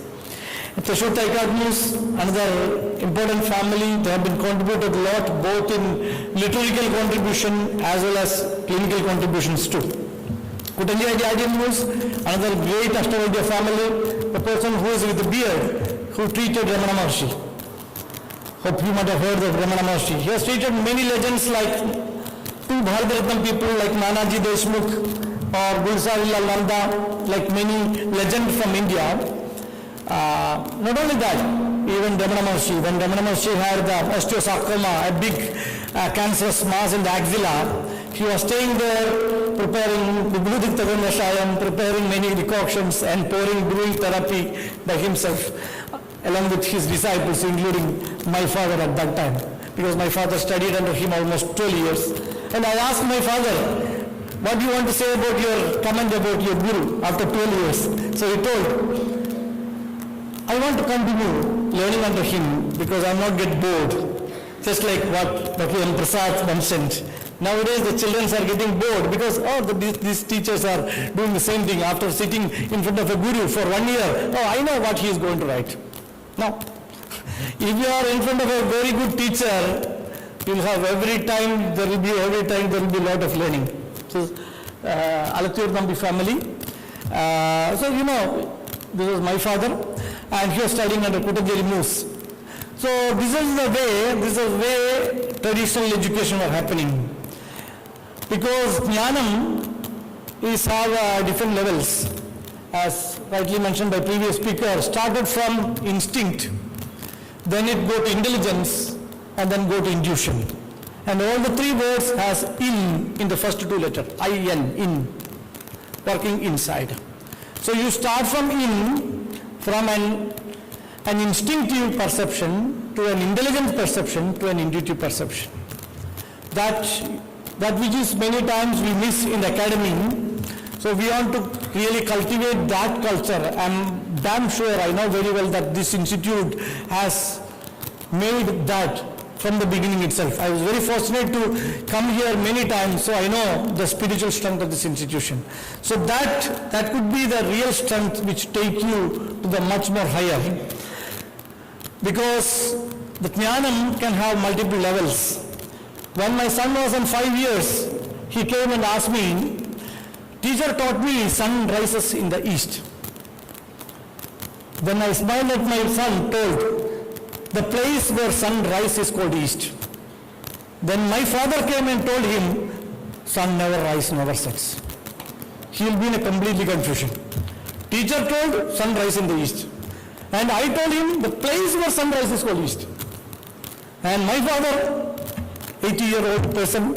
Thrissur Moose, another important family. They have been contributed a lot both in liturgical contribution as well as clinical contributions too. Kutanji Moose, another great Ashtavaidya family, the person who is with the beard, who treated Ramana Maharshi. Hope you might have heard of Ramana Maharshi. He has treated many legends like two Bharatratnam people like Nanaji Deshmukh or Gulsarila Nanda, like many legends from India. Not only that, even Ramana Maharshi, when Ramana Maharshi had the osteosarcoma, a big cancerous mass in the axilla, he was staying there preparing the Bludik Taganashayam, preparing many decoctions and brewing therapy by himself, along with his disciples, including my father at that time, because my father studied under him almost 12 years. And I asked my father, what do you want to say about your comment about your guru after 12 years? So he told, I want to continue learning under him because I will not get bored. Just like what Dr. M. Prasad mentioned. Nowadays the children are getting bored because these teachers are doing the same thing after sitting in front of a guru for 1 year. Oh, I know what he is going to write. No. If you are in front of a very good teacher, you will have every time there will be a lot of learning. So, Alathur Nambi family. So you know, this was my father, and he was studying under Kutanjali Moose. So this is the way traditional education was happening. Because Jnanam is have different levels, as rightly mentioned by previous speaker, started from instinct, then it go to intelligence, and then go to intuition. And all the three words has in the first two letters, I-N, in, working inside. So you start from an instinctive perception to an intelligent perception to an intuitive perception. That which is many times we miss in the academy. So we want to really cultivate that culture. I'm damn sure, I know very well that this institute has made that from the beginning itself. I was very fortunate to come here many times, so I know the spiritual strength of this institution. So that could be the real strength which take you to the much more higher. Because the Jnanam can have multiple levels. When my son was in 5 years, he came and asked me, teacher taught me sun rises in the east. Then I smiled at my son, told, the place where sun rises is called east. Then my father came and told him, sun never rises, never sets. He will be in a completely confusion. Teacher told, sun rises in the east. And I told him, the place where sun rises is called east. And my father, 80-year-old person,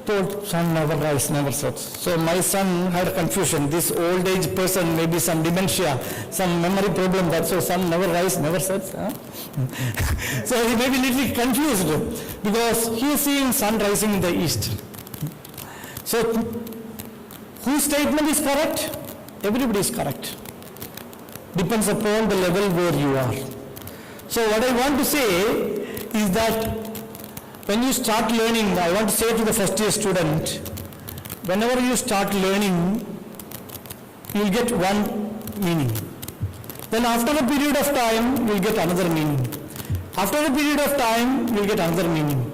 told, sun never rises, never sets. So my son had confusion. This old age person, maybe some dementia, some memory problem, that's why sun never rises, never sets. Huh? So he may be little confused because he is seeing sun rising in the east. So whose statement is correct? Everybody is correct. Depends upon the level where you are. So what I want to say is that when you start learning, I want to say to the first year student, whenever you start learning, you will get one meaning. Then after a period of time, you will get another meaning. After a period of time, you will get another meaning.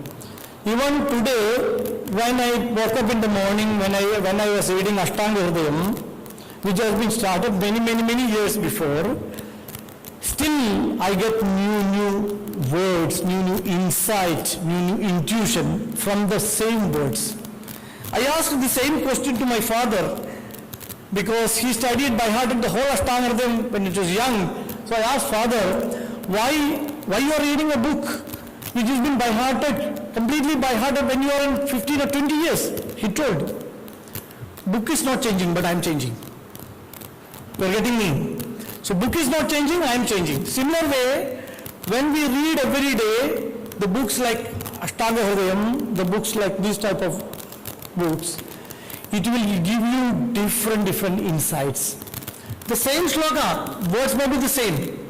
Even today, when I woke up in the morning, when I was reading Ashtanga Hridayam, which has been started many years before, still I get new words, new insight, new intuition from the same words. I asked the same question to my father because he studied by heart the whole Ashtanga Hridayam when it was young. So I asked father, why you are reading a book which has been by hearted, completely by hearted when you are in 15 or 20 years? He told, book is not changing, but I am changing. You are getting me? So book is not changing, I am changing. Similar way, when we read every day, the books like Ashtanga Hridayam, the books like these type of books, it will give you different insights. The same shloka, words may be the same,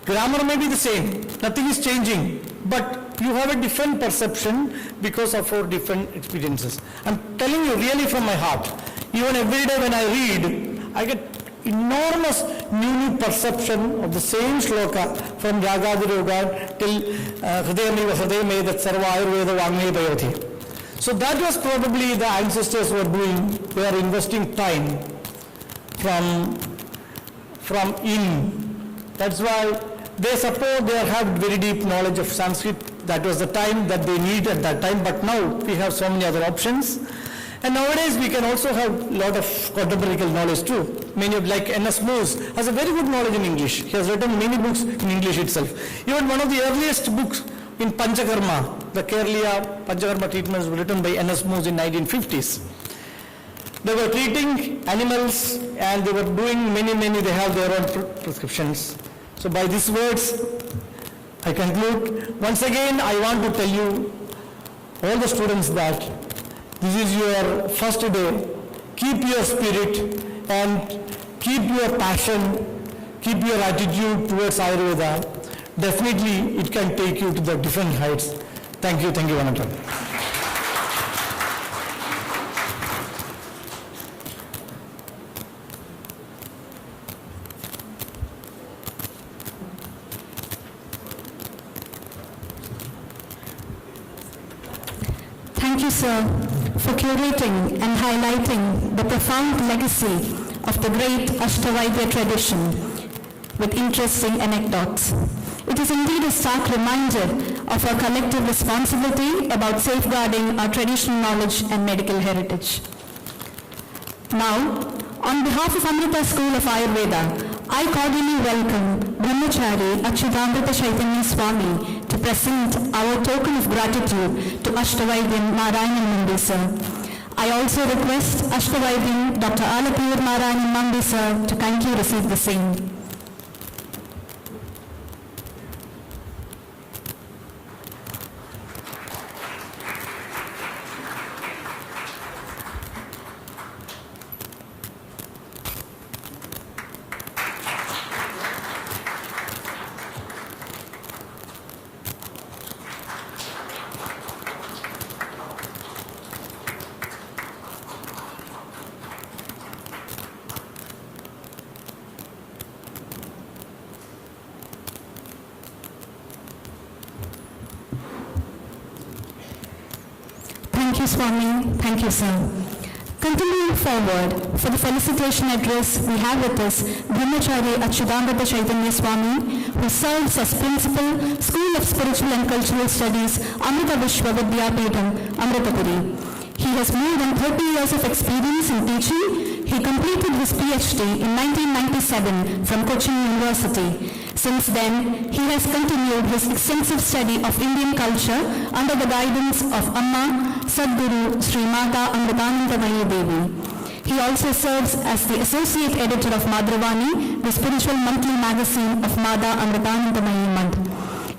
grammar may be the same, nothing is changing, but you have a different perception because of our different experiences. I'm telling you really from my heart, even every day when I read, I get enormous new perception of the same shloka from Yagadiroga till Hridayamiva Hridayame that Sarva Ayurveda Vangme Bayoti. So that was probably the ancestors were doing. They are investing time from in. That's why they suppose they have very deep knowledge of Sanskrit. That was the time that they need at that time, but now we have so many other options. And nowadays we can also have a lot of contemporary knowledge too. Many of like N.S. Moose has a very good knowledge in English. He has written many books in English itself. Even one of the earliest books in Panchakarma, the Kerala Panchakarma treatments were written by N.S. Moose in 1950s. They were treating animals and they were doing many, they have their own prescriptions. So by these words, I conclude. Once again, I want to tell you, all the students, that this is your first day. Keep your spirit and keep your passion, keep your attitude towards Ayurveda. Definitely it can take you to the different heights. Thank you, Vanathan. Thank you, sir, for curating and highlighting the profound legacy of the great Ashtavaidya tradition with interesting anecdotes. It is indeed a stark reminder of our collective responsibility about safeguarding our traditional knowledge and medical heritage. Now, on behalf of Amrita School of Ayurveda, I cordially welcome Brahmachari Achyutamrita Chaitanya Swami to present our token of gratitude to Ashtavaidyan Narayanan Mandi sir. I also request Ashtavaidyan Dr. Alathur Narayanan Mandi sir to kindly receive the same. Thank you, Swami. Thank you, sir. Continuing forward, for the felicitation address, we have with us Brahmachari Achyutamrita Chaitanya Swami, who serves as Principal, School of Spiritual and Cultural Studies, Amrita Vishwa Vidyapeetham, Amritapuri. He has more than 30 years of experience in teaching. He completed his PhD in 1997 from Cochin University. Since then, he has continued his extensive study of Indian culture under the guidance of Amma Sadguru Sri Mata Amritanandamayi Devi. He also serves as the associate editor of Madhravani, the spiritual monthly magazine of Mata Amritanandamayi Madh.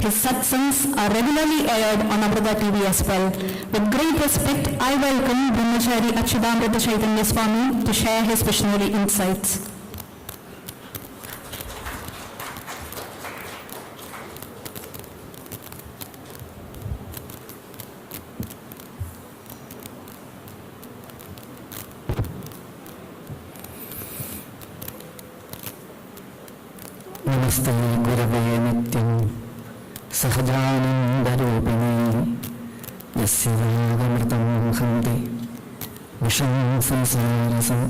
His satsangs are regularly aired on Amrita TV as well. With great respect, I welcome Brahmachari Achyutamrita Chaitanya Swami to share his visionary insights. Namaste Gurave Nityam Sahajanandarupini Yasya Ragamritam Khanti Visham Samsarasam.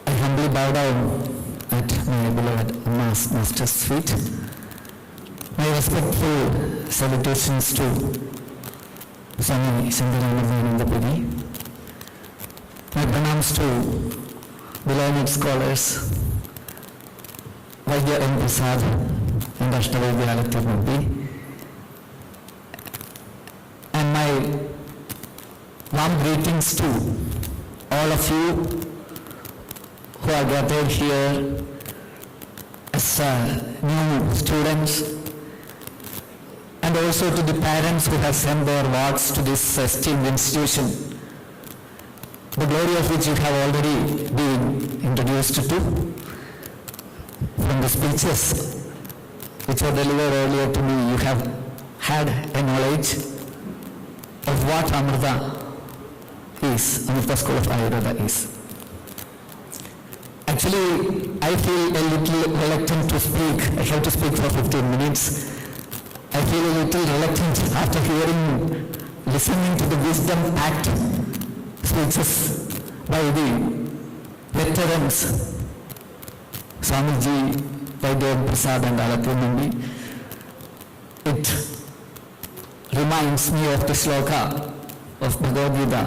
I humbly bow down at my beloved Amma's Master's feet. My respectful salutations to Swami Shankaranandanapuri. My pranams to beloved scholars, Vaidya M. Prasad and Ashtavaidya, and my warm greetings to all of you who are gathered here as new students, and also to the parents who have sent their wards to this esteemed institution, the glory of which you have already been introduced to from the speeches which were delivered earlier to me. You have had a knowledge of what Amrita is, Amrita School of Ayurveda is. Actually, I feel a little reluctant to speak. I have to speak for 15 minutes. I feel a little reluctant after listening to the wisdom-packed speeches by the veterans, Swamiji, Vaidya Prasad and Alatunandi. It reminds me of the sloka of Bhagavad Gita,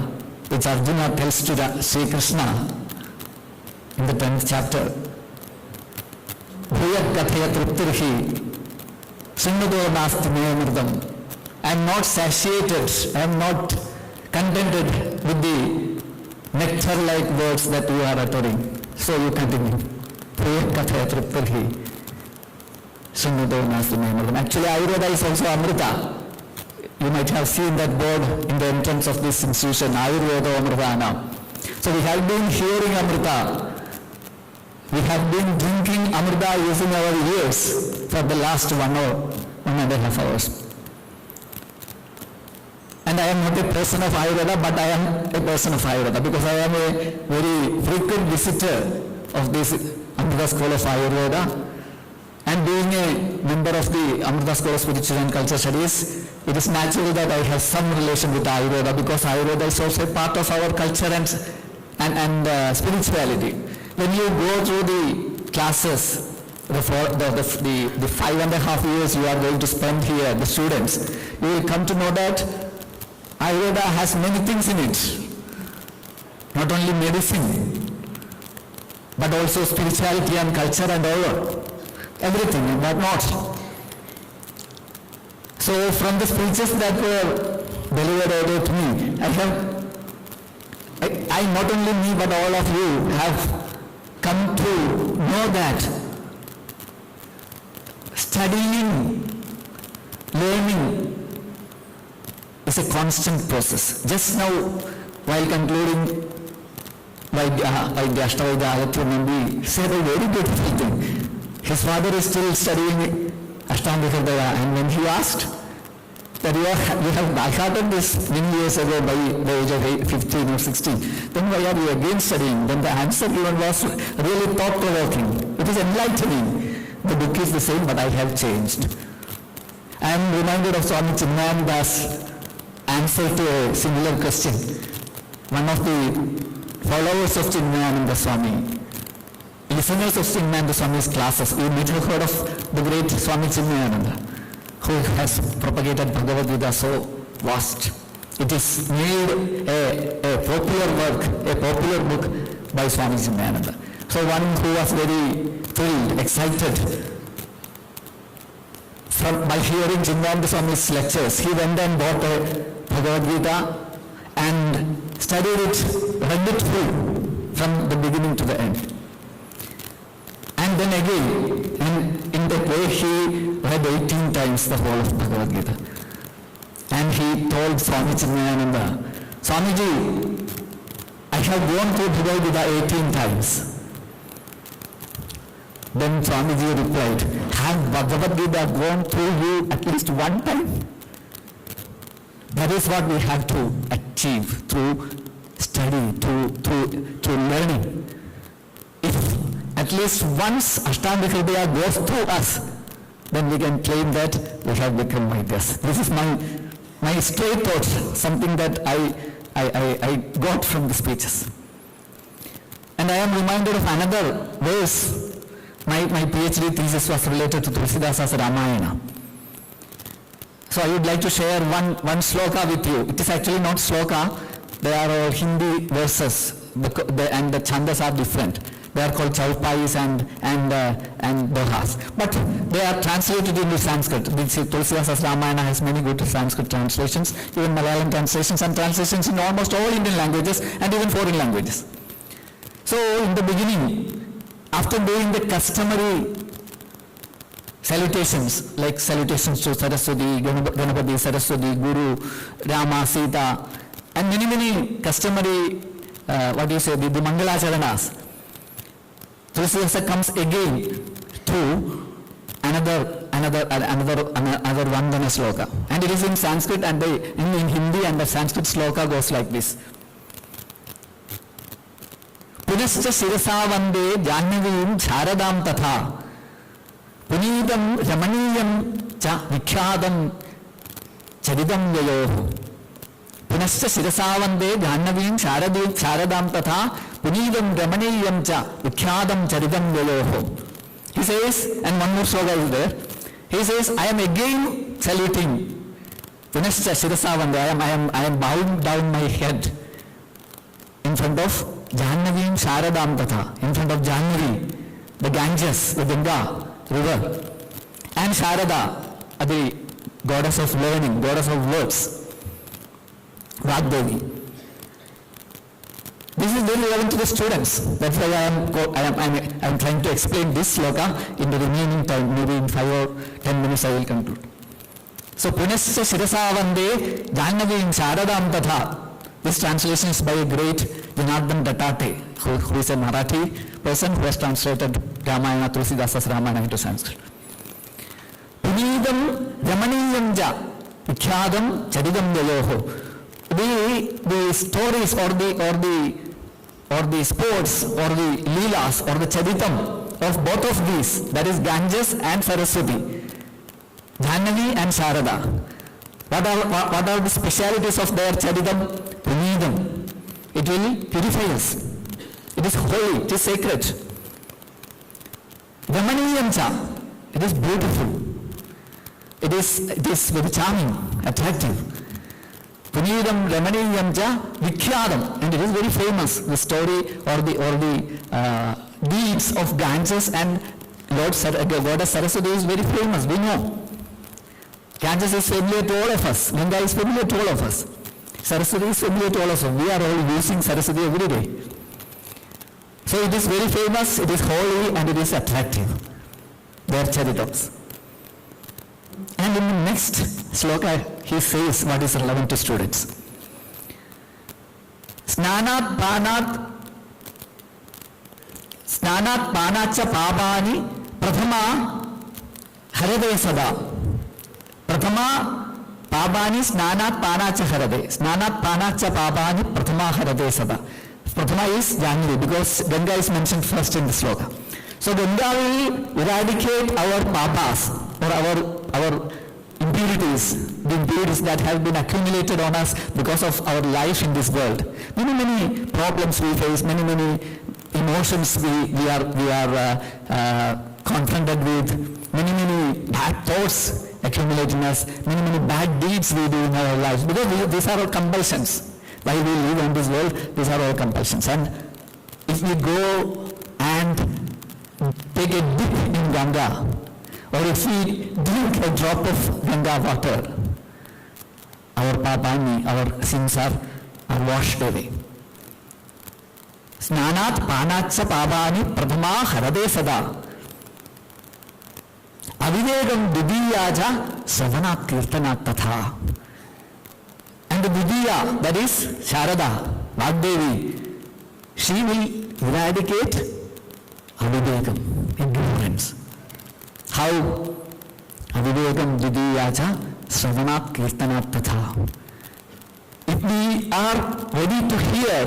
which Arjuna tells to Sri Krishna in the 10th chapter. Bhuyat kathaya truptirhi Srinnado nasti mayamurdam. I am not satiated, I am not contented with the nectar-like words that you are uttering. So you continue. Actually, Ayurveda is also Amrita. You might have seen that board in the entrance of this institution, Ayurveda Amritana. So we have been hearing Amrita. We have been drinking Amrita using our ears for the last 1.5 hours. And I am not a person of Ayurveda, but I am a person of Ayurveda because I am a very frequent visitor of this Amrita School of Ayurveda. And being a member of the Amrita School of Spiritual and Cultural Studies, it is natural that I have some relation with Ayurveda because Ayurveda is also a part of our culture and spirituality. When you go through the classes, the 5.5 years you are going to spend here, the students, you will come to know that Ayurveda has many things in it. Not only medicine, but also spirituality and culture and all. Everything and whatnot. So from the speeches that were delivered earlier to me, I not only me but all of you have come to know that studying, learning is a constant process. Just now, while concluding, Vaidya Ashtavaidya said a very beautiful thing. His father is still studying Ashtanga Hridaya, and when he asked that you have by-hearted this many years ago by the age of 15 or 16, then why are you again studying? Then the answer given was really thought-provoking. It is enlightening. The book is the same, but I have changed. I am reminded of Swami Chinmayananda's answer to a similar question. One of the followers of Chinmayananda Swami, listeners of Chinmayananda Swami's classes, you might have heard of the great Swami Chinmayananda, who has propagated Bhagavad Gita so vast. It is made a popular work, a popular book by Swami Chinmayananda. So one who was very thrilled, excited by hearing Chinmayananda Swami's lectures, he went and bought a Bhagavad Gita and studied it, read it through from the beginning to the end. And then again, and in that way he read 18 times the whole of Bhagavad Gita. And he told Swami Chinmayananda, Swamiji, I have gone through Bhagavad Gita 18 times. Then Swamiji replied, have Bhagavad Gita gone through you at least one time? That is what we have to achieve through study, through learning. If at least once Ashtanga Hridaya goes through us, then we can claim that we have become Vaidyas. This is my straight thoughts, something that I got from the speeches. And I am reminded of another verse. My PhD thesis was related to Tulsidasa's Ramayana. So I would like to share one sloka with you. It is actually not sloka, they are all Hindi verses, and the chandas are different. They are called chaupais and dohas. But they are translated into Sanskrit. Tulsidasa's Ramayana has many good Sanskrit translations, even Malayalam translations, and translations in almost all Indian languages and even foreign languages. So in the beginning, after doing the customary salutations, like salutations to Saraswati, Ganapati, Saraswati, Guru, Rama, Sita, and many customary, the Mangala Charanas, Tulsidasa comes again to another Vandana sloka. And it is in Sanskrit and in Hindi, and the Sanskrit sloka goes like this. पुनश्च शिरसा वंदे जाह्नवीं शारदां तथा पुनीतं रमणीयं च विख्यातं चरितं ययोः पुनश्च शिरसा वंदे जाह्नवीं शारदां तथा पुनीतं रमणीयं च विख्यातं चरितं ययोः. He says, and one more sloka is there, he says, I am again saluting पुनश्च शिरसा वंदे, I am bowing down my head in front of Jahannavim Sharadam Tatha, in front of Jahnavi, the Ganges, the Ganga river, and Sharada, the goddess of learning, goddess of words, Vagdevi. This is very relevant to the students. That's why I am trying to explain this sloka in the remaining time. Maybe in 5 or 10 minutes I will conclude. So, Punasya Shirasa Vande Jahannavim Sharadam Tatha. This translation is by a great Janardhan Dattate, who is a Marathi person who has translated Ramayana, Tulsidasa's Ramayana into Sanskrit. Punidam Ramaniyam Ja, Vikhyadam Charidam Yayoho. The stories or the sports or the leelas or the charitam of both of these, that is Ganges and Saraswati, Jahnavi and Sharada. What are the specialities of their charitam? Punidam. It will purify us. It is holy, it is sacred. Ramaniyam cha. It is beautiful. It is very charming, attractive. Punidam Ramaniyam cha Vikhyadam. And it is very famous. The story or the deeds of Ganges and Goddess Saraswati is very famous. We know. Ganges is familiar to all of us. Ganga is familiar to all of us. Saraswati is familiar to all of us. We are all using Saraswati every day. So it is very famous, it is holy, and it is attractive. Their charitams. And in the next sloka, he says what is relevant to students. Snanat panacha pabani prathama harade sada. Prathama pabani snanat panacha harade. Snanat panacha pabani prathama harade sada. Prathama is Jahnavi because Ganga is mentioned first in the sloka. So Ganga will eradicate our papas or our impurities that have been accumulated on us because of our life in this world. Many problems we face, many emotions we are confronted with, many bad thoughts accumulate in us, many bad deeds we do in our lives, because these are all compulsions. While we live in this world, these are all compulsions. And if we go and take a dip in Ganga, or if we drink a drop of Ganga water, our papani, our sins are washed away. Snanat panatsa pavani pradhama harade sada. Avivegam dvidiyaja savanat kirtanat tatha. And the Dvidiya, that is Sharada, Vagdevi, she will eradicate avivegam, ignorance. How? Avivegam dvidiyaja savanat kirtanat tatha. If we are ready to hear,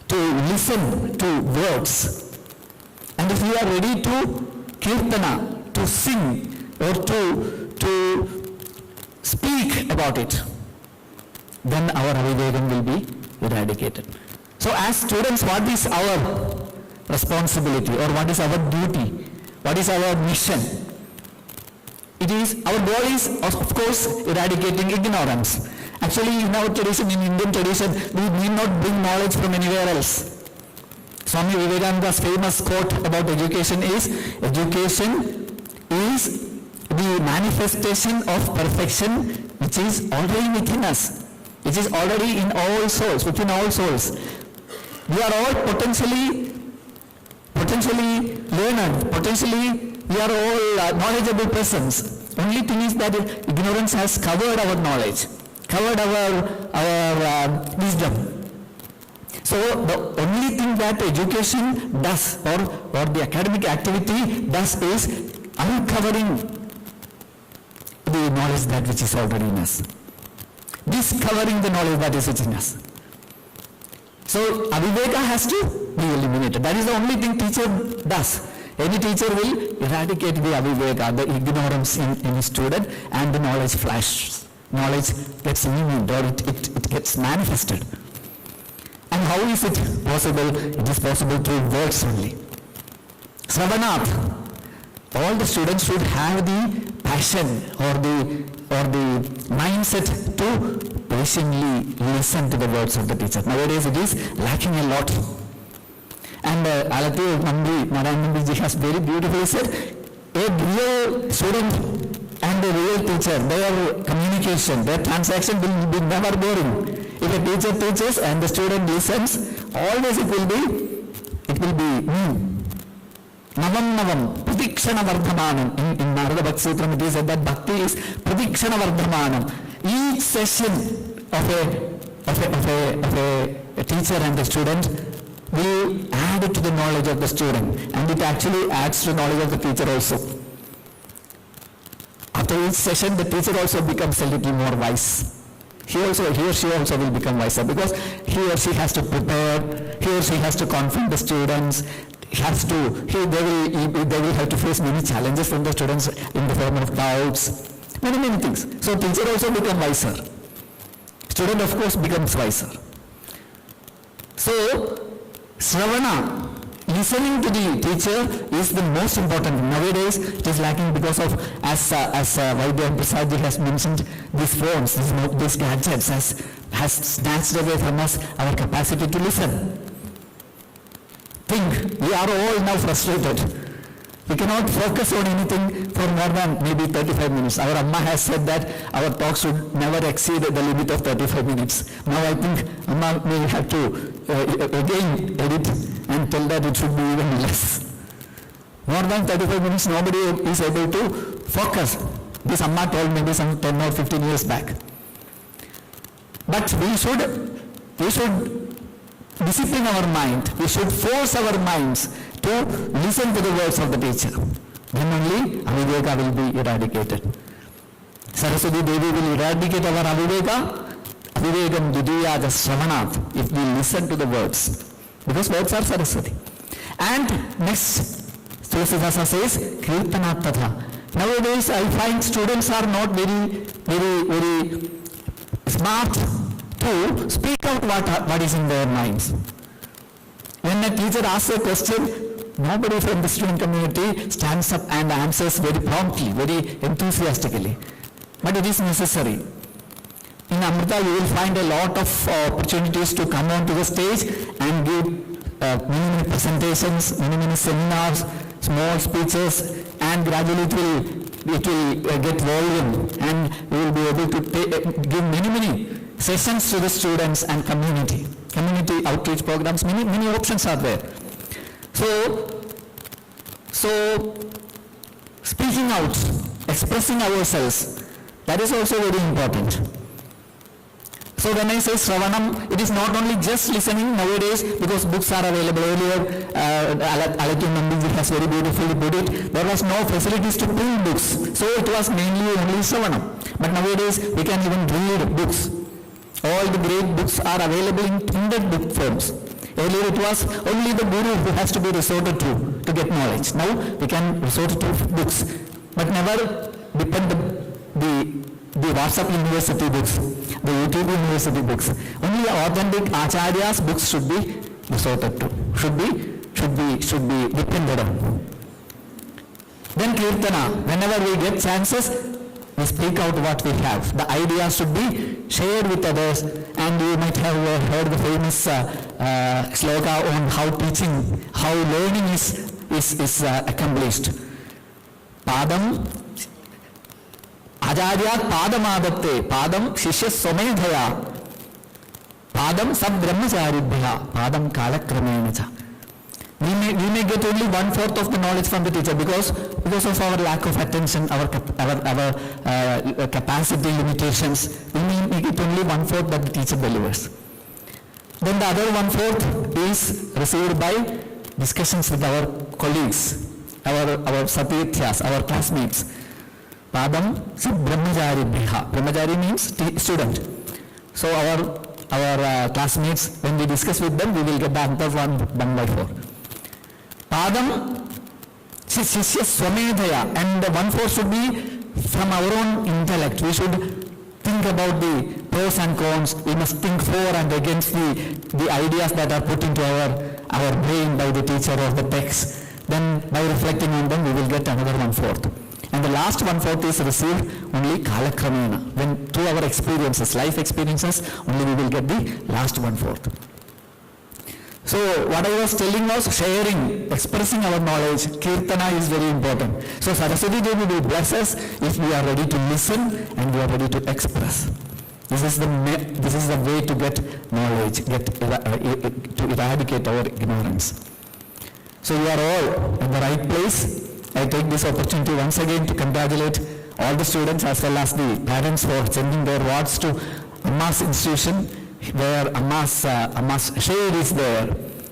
to listen to words, and if we are ready to kirtana, to sing or to speak about it, then our avivegam will be eradicated. So as students, what is our responsibility, or what is our duty? What is our mission? It is, our goal is of course eradicating ignorance. Actually, in our tradition, in Indian tradition, we need not bring knowledge from anywhere else. Swami Vivekananda's famous quote about education is the manifestation of perfection which is already within us, which is already in all souls, within all souls. We are all potentially learned, potentially we are all knowledgeable persons. Only thing is that ignorance has covered our knowledge, covered our wisdom. So the only thing that education does, or the academic activity does, is uncovering the knowledge that which is already in us, discovering the knowledge that is within us. So aviveka has to be eliminated. That is the only thing teacher does. Any teacher will eradicate the aviveka, the ignorance in a student, and the knowledge flashes. Knowledge gets illuminated, or it gets manifested. And how is it possible? It is possible through words only. Sravanat. All the students should have the passion or the mindset to patiently listen to the words of the teacher. Nowadays it is lacking a lot. And Alatir Narayan ji has very beautifully said, a real student and a real teacher, their communication, their transaction will be never boring. If a teacher teaches and the student listens, always it will be Navam, Pradikshana Vardhamanam. In Narada Bhakti Sutram it is said that Bhakti is Pradikshana Vardhamanam. Each session of a teacher and the student will add to the knowledge of the student, and it actually adds to the knowledge of the teacher also. After each session, the teacher also becomes a little more wise. He or she also will become wiser, because he or she has to prepare, he or she has to confront the students, they will have to face many challenges from the students in the form of doubts, many things. So teacher also becomes wiser. Student of course becomes wiser. So Sravana, listening to the teacher, is the most important. Nowadays it is lacking because of, as Vaidya Prasad ji has mentioned, these phones, these gadgets has snatched away from us our capacity to listen. Think, we are all now frustrated. We cannot focus on anything for more than maybe 35 minutes. Our Amma has said that our talk should never exceed the limit of 35 minutes. Now I think Amma may have to again edit and tell that it should be even less. More than 35 minutes, nobody is able to focus. This Amma told maybe some 10 or 15 years back. But we should discipline our mind. We should force our minds to listen to the words of the teacher. Then only aviveka will be eradicated. Saraswati Devi will eradicate our aviveka. Avivekam dvidiya sravanat, if we listen to the words. Because words are Saraswati. And next, Tulasidasa says, kirtanat tatha. Nowadays, I find students are not very smart to speak out what is in their minds. When a teacher asks a question, nobody from the student community stands up and answers very promptly, very enthusiastically. But it is necessary. In Amrita, you will find a lot of opportunities to come onto the stage and give many presentations, many seminars, small speeches, and gradually it will get volume, and we will be able to give many sessions to the students and community outreach programs. Many options are there. So speaking out, expressing ourselves, that is also very important. So when I say Shravanam, it is not only just listening nowadays, because books are available. Earlier, Alathur Nambiji has very beautifully put it, there was no facilities to print books, so it was mainly only Shravanam. But nowadays, we can even read books. All the great books are available in printed book forms. Earlier it was only the guru who has to be resorted to get knowledge. Now we can resort to books, but never depend the WhatsApp University books, the YouTube University books. Only authentic Acharyas books should be resorted to, should be depended on. Then Kirtana, whenever we get chances, we speak out what we have. The ideas should be shared with others, and you might have heard the famous sloka on how learning is accomplished. Padam Ajaryat Padamadatte, Padam Shishya Somedhaya, Padam Sab Brahmacharibhya, Padam Kalakramenacha. We may get only 1/4 of the knowledge from the teacher because of our lack of attention, our capacity limitations. We may get only 1/4 that the teacher delivers. Then the other 1/4 is received by discussions with our colleagues, our satyatyas, our classmates. Padam Brahmacharibhya. Brahmachari means student. So our classmates, when we discuss with them, we will get the answer 1/4. Padam Shishya Swamedhaya, and the 1/4 should be from our own intellect. We should think about the pros and cons. We must think for and against the ideas that are put into our brain by the teacher or the text. Then by reflecting on them, we will get another 1/4. And the last 1/4 is received only Kalakramena. When through our experiences, life experiences, only we will get the last 1/4. So what I was telling was sharing, expressing our knowledge. Kirtana is very important. So Saraswati Devi will bless us if we are ready to listen and we are ready to express. This is the way to get knowledge, to eradicate our ignorance. So you are all in the right place. I take this opportunity once again to congratulate all the students as well as the parents for sending their wards to Amma's institution, where Amma's shade is there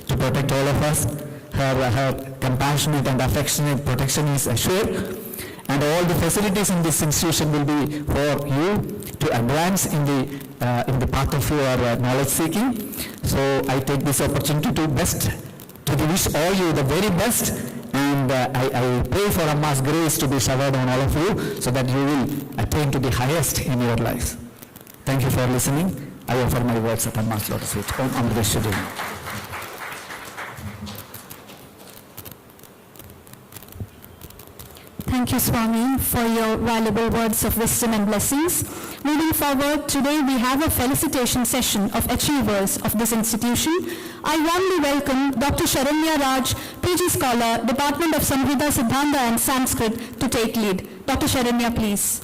to protect all of us. Her compassionate and affectionate protection is assured, and all the facilities in this institution will be for you to advance in the path of your knowledge seeking. So I take this opportunity to wish all you the very best, and I pray for Amma's grace to be showered on all of you so that you will attain to the highest in your lives. Thank you for listening. I offer my words at Amma's lotus feet. Om Amriteshwari. Thank you, Swami, for your valuable words of wisdom and blessings. Moving forward, today we have a felicitation session of achievers of this institution. I warmly welcome Dr. Sharanya Raj, PG Scholar, Department of Samhita Siddhanta and Sanskrit, to take lead. Dr. Sharanya, please.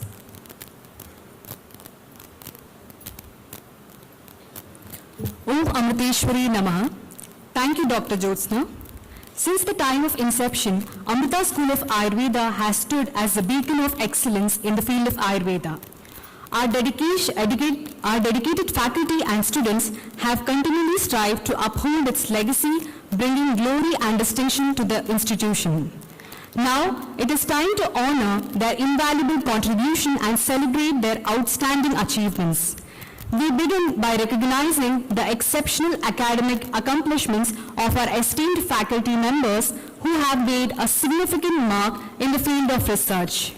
Om Amriteshwari Namaha. Thank you, Dr. Jyotsna. Since the time of inception, Amrita School of Ayurveda has stood as a beacon of excellence in the field of Ayurveda. Our dedicated faculty and students have continually strived to uphold its legacy, bringing glory and distinction to the institution. Now, it is time to honor their invaluable contribution and celebrate their outstanding achievements. We begin by recognizing the exceptional academic accomplishments of our esteemed faculty members who have made a significant mark in the field of research.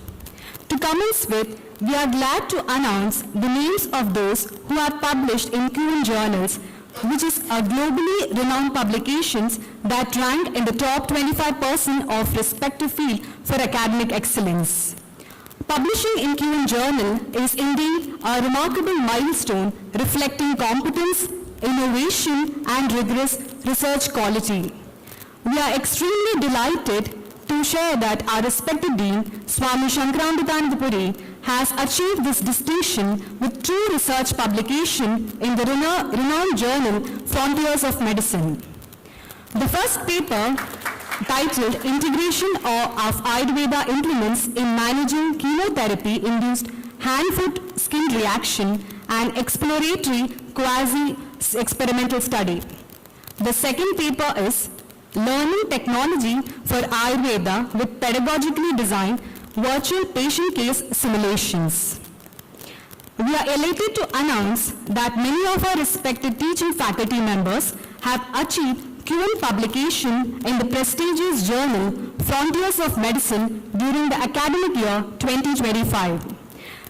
commence with, we are glad to announce the names of those who have published in QN journals, which is a globally renowned publications that rank in the top 25% of respective field for academic excellence. Publishing in QN journal is indeed a remarkable milestone reflecting competence, innovation and rigorous research quality. We are extremely delighted to share that our respected Dean, Swami Shankaramritanandapuri, has achieved this distinction with true research publication in the renowned journal Frontiers of Medicine. The first paper, titled Integration of Ayurveda Implements in Managing Chemotherapy-Induced Hand-Foot Skin Reaction and Exploratory Quasi-Experimental Study. The second paper is Learning Technology for Ayurveda with Pedagogically Designed Virtual Patient Case Simulations. We are elated to announce that many of our respected teaching faculty members have achieved QN publication in the prestigious journal Frontiers of Medicine during the academic year 2025.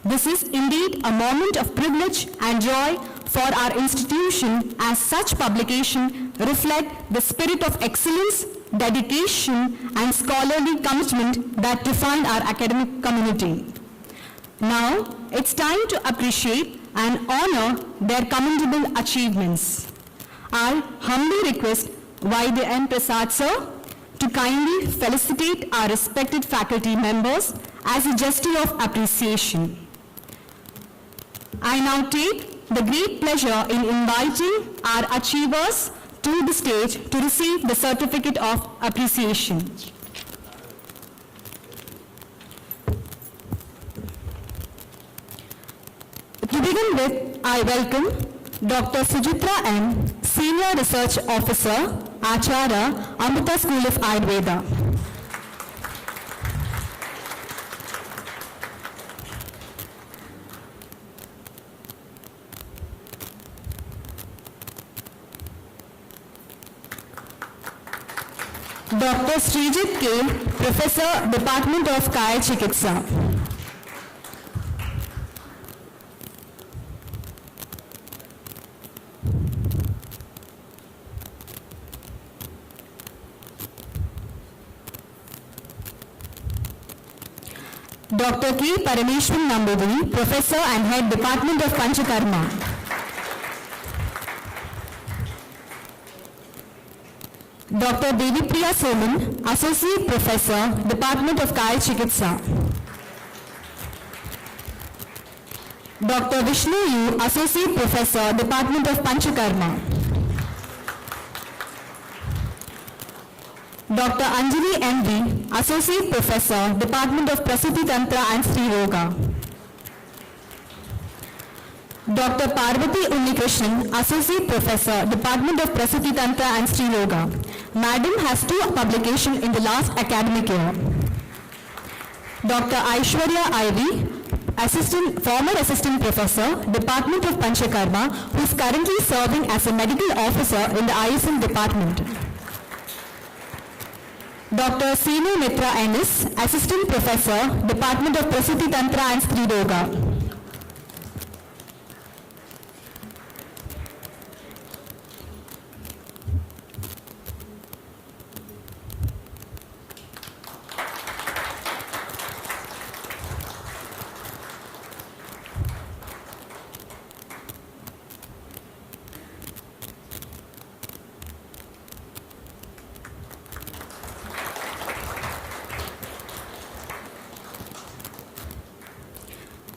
This is indeed a moment of privilege and joy for our institution, as such publication reflect the spirit of excellence, dedication and scholarly commitment that define our academic community. Now, it's time to appreciate and honor their commendable achievements. I humbly request Vaidya M. Prasad sir to kindly felicitate our respected faculty members as a gesture of appreciation. I now take the great pleasure in inviting our achievers to the stage to receive the certificate of appreciation. To begin with, I welcome Dr. Sujitra M., Senior Research Officer, Acharya, Amrita School of Ayurveda. Dr. Srijit K., Professor, Department of Kaya Chikitsa. Dr. K. Parameshwan Nambudiri, Professor and Head, Department of Panchakarma. Dr. Devipriya Soman, Associate Professor, Department of Kaya Chikitsa. Dr. Vishnu U, Associate Professor, Department of Panchakarma. Dr. Anjali M.V., Associate Professor, Department of Prasuti Tantra and Sri Yoga. Dr. Parvati Unnikrishnan, Associate Professor, Department of Prasuti Tantra and Sri Yoga. Madam has 2 publications in the last academic year. Dr. Aishwarya Ivy, former Assistant Professor, Department of Panchakarma, who is currently serving as a Medical Officer in the ISM Department. Dr. Seenu Mitra Ennis, Assistant Professor, Department of Prasuti Tantra and Sri Yoga.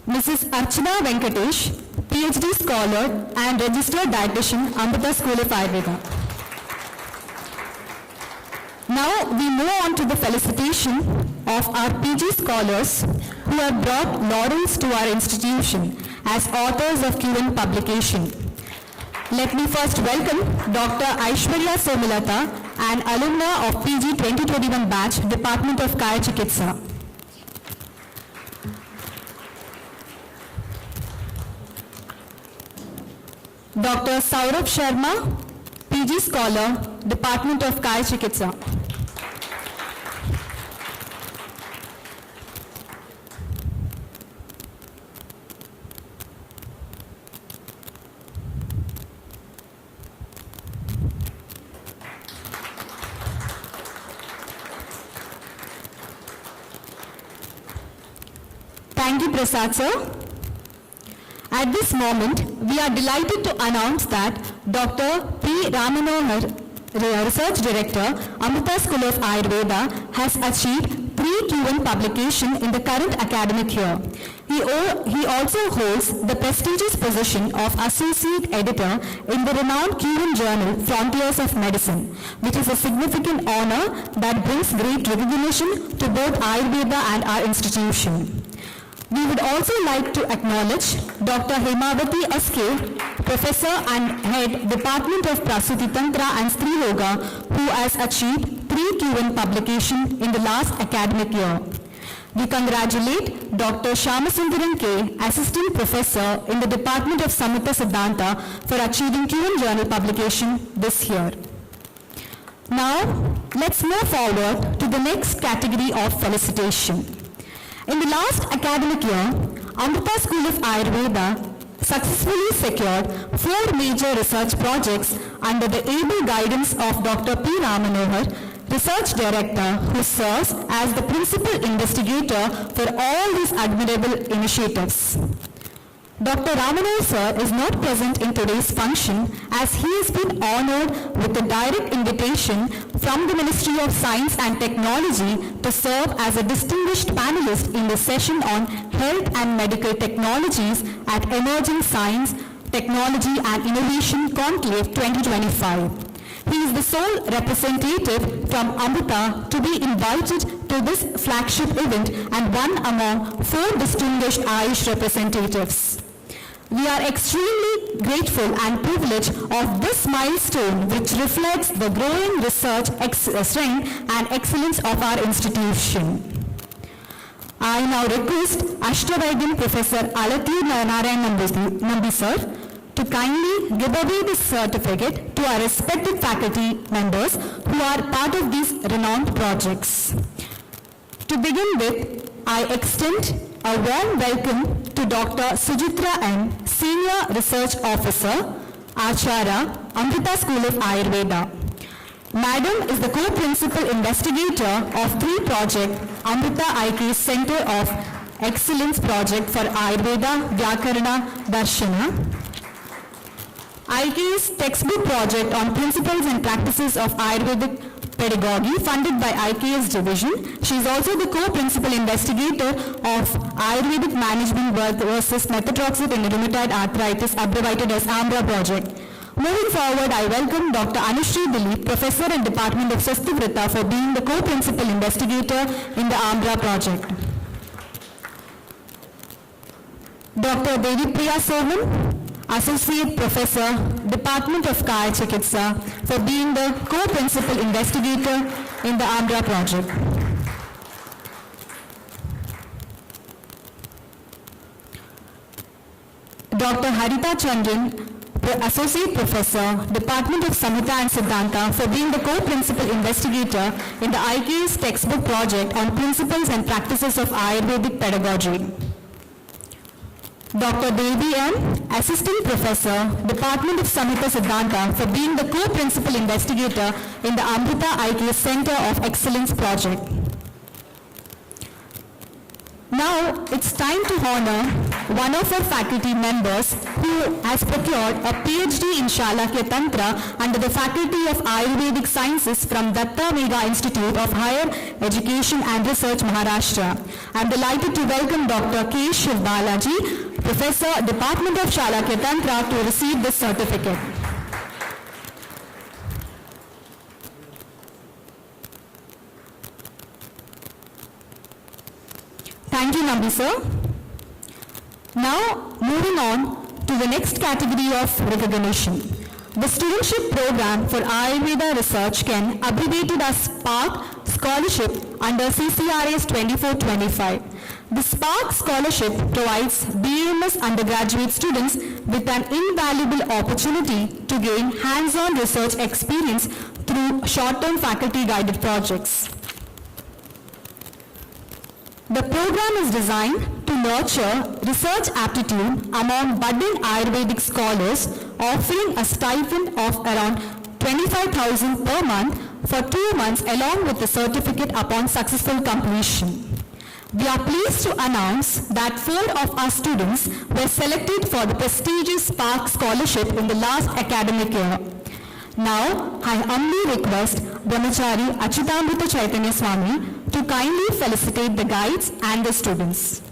Mrs. Archana Venkatesh, PhD Scholar and Registered Dietitian, Amrita School of Ayurveda. Now we move on to the felicitation of our PG Scholars who have brought laurels to our institution as authors of QN publication. Let me first welcome Dr. Aishwarya Somalata, an alumna of PG 2021 batch, Department of Kaya Chikitsa. Dr. Saurabh Sharma, PG Scholar, Department of Kaya Chikitsa. Thank you, Prasad sir. At this moment, we are delighted to announce that Dr. P. Ramanohar, Research Director, Amrita School of Ayurveda, has achieved pre-Q1 publication in the current academic year. He also holds the prestigious position of Associate Editor in the renowned Q1 journal Frontiers of Medicine, which is a significant honor that brings great recognition to both Ayurveda and our institution. We would also like to acknowledge Dr. Hemavati S.K., Professor and Head, Department of Prasuti Tantra and Stri Yoga, who has achieved pre-Q1 publication in the last academic year. We congratulate Dr. Shamasundaran K., Assistant Professor in the Department of Samhita Siddhanta, for achieving Q1 journal publication this year. Now, let's move forward to the next category of felicitation. In the last academic year, Amrita School of Ayurveda successfully secured 4 major research projects under the able guidance of Dr. P. Ramanohar, Research Director, who serves as the Principal Investigator for all these admirable initiatives. Dr. Ramanohar sir is not present in today's function as he has been honored with a direct invitation from the Ministry of Science and Technology to serve as a distinguished panelist in the session on Health and Medical Technologies at Emerging Science, Technology and Innovation Conclave 2025. He is the sole representative from Amrita to be invited to this flagship event and one among 4 distinguished Ayush representatives. We are extremely grateful and privileged of this milestone, which reflects the growing research strength and excellence of our institution. I now request Ashtavaidyan Professor Alathir Narayan Nambi sir to kindly give away this certificate to our respected faculty members who are part of these renowned projects. To begin with, I extend a warm welcome to Dr. Sujitra N., Senior Research Officer, Acharya, Amrita School of Ayurveda. Madam is the co-principal investigator of 3 projects, Amrita IK's Center of Excellence Project for Ayurveda, Vyakarana, Darshana, IK's textbook project on principles and practices of Ayurvedic pedagogy funded by IKS division. She is also the co-principal investigator of Ayurvedic management versus methotrexate in rheumatoid arthritis, abbreviated as AMRA project. Moving forward, I welcome Dr. Anushri Dilip, Professor and Department of Sastivrita, for being the co-principal investigator in the AMRA project. Dr. Devipriya Soman, Associate Professor, Department of Kaya Chikitsa, for being the co-principal investigator in the AMRA project. Dr. Harita Chandran, Associate Professor, Department of Samhita and Siddhanta, for being the co-principal investigator in the IKS textbook project on principles and practices of Ayurvedic pedagogy. Dr. Devi M., Assistant Professor, Department of Samhita Siddhanta, for being the co-principal investigator in the Amrita IKS Center of Excellence project. Now, it's time to honor one of our faculty members who has procured a PhD in Shalakya Tantra under the Faculty of Ayurvedic Sciences from Datta Mega Institute of Higher Education and Research, Maharashtra. I'm delighted to welcome Dr. K. Shiv Balaji, Professor, Department of Shalakya Tantra, to receive this certificate. Thank you, Nambi sir. Now, moving on to the next category of recognition. The studentship program for Ayurveda research can abbreviated as SPARK Scholarship under CCRS 2425. The SPARK Scholarship provides BAMS undergraduate students with an invaluable opportunity to gain hands-on research experience through short-term faculty-guided projects. The program is designed to nurture research aptitude among budding Ayurvedic scholars, offering a stipend of around 25,000 per month for 2 months along with the certificate upon successful completion. We are pleased to announce that 4 of our students were selected for the prestigious Spark Scholarship in the last academic year. Now, I humbly request Brahmachari Achyutamrita Chaitanya Swami to kindly felicitate the guides and the students.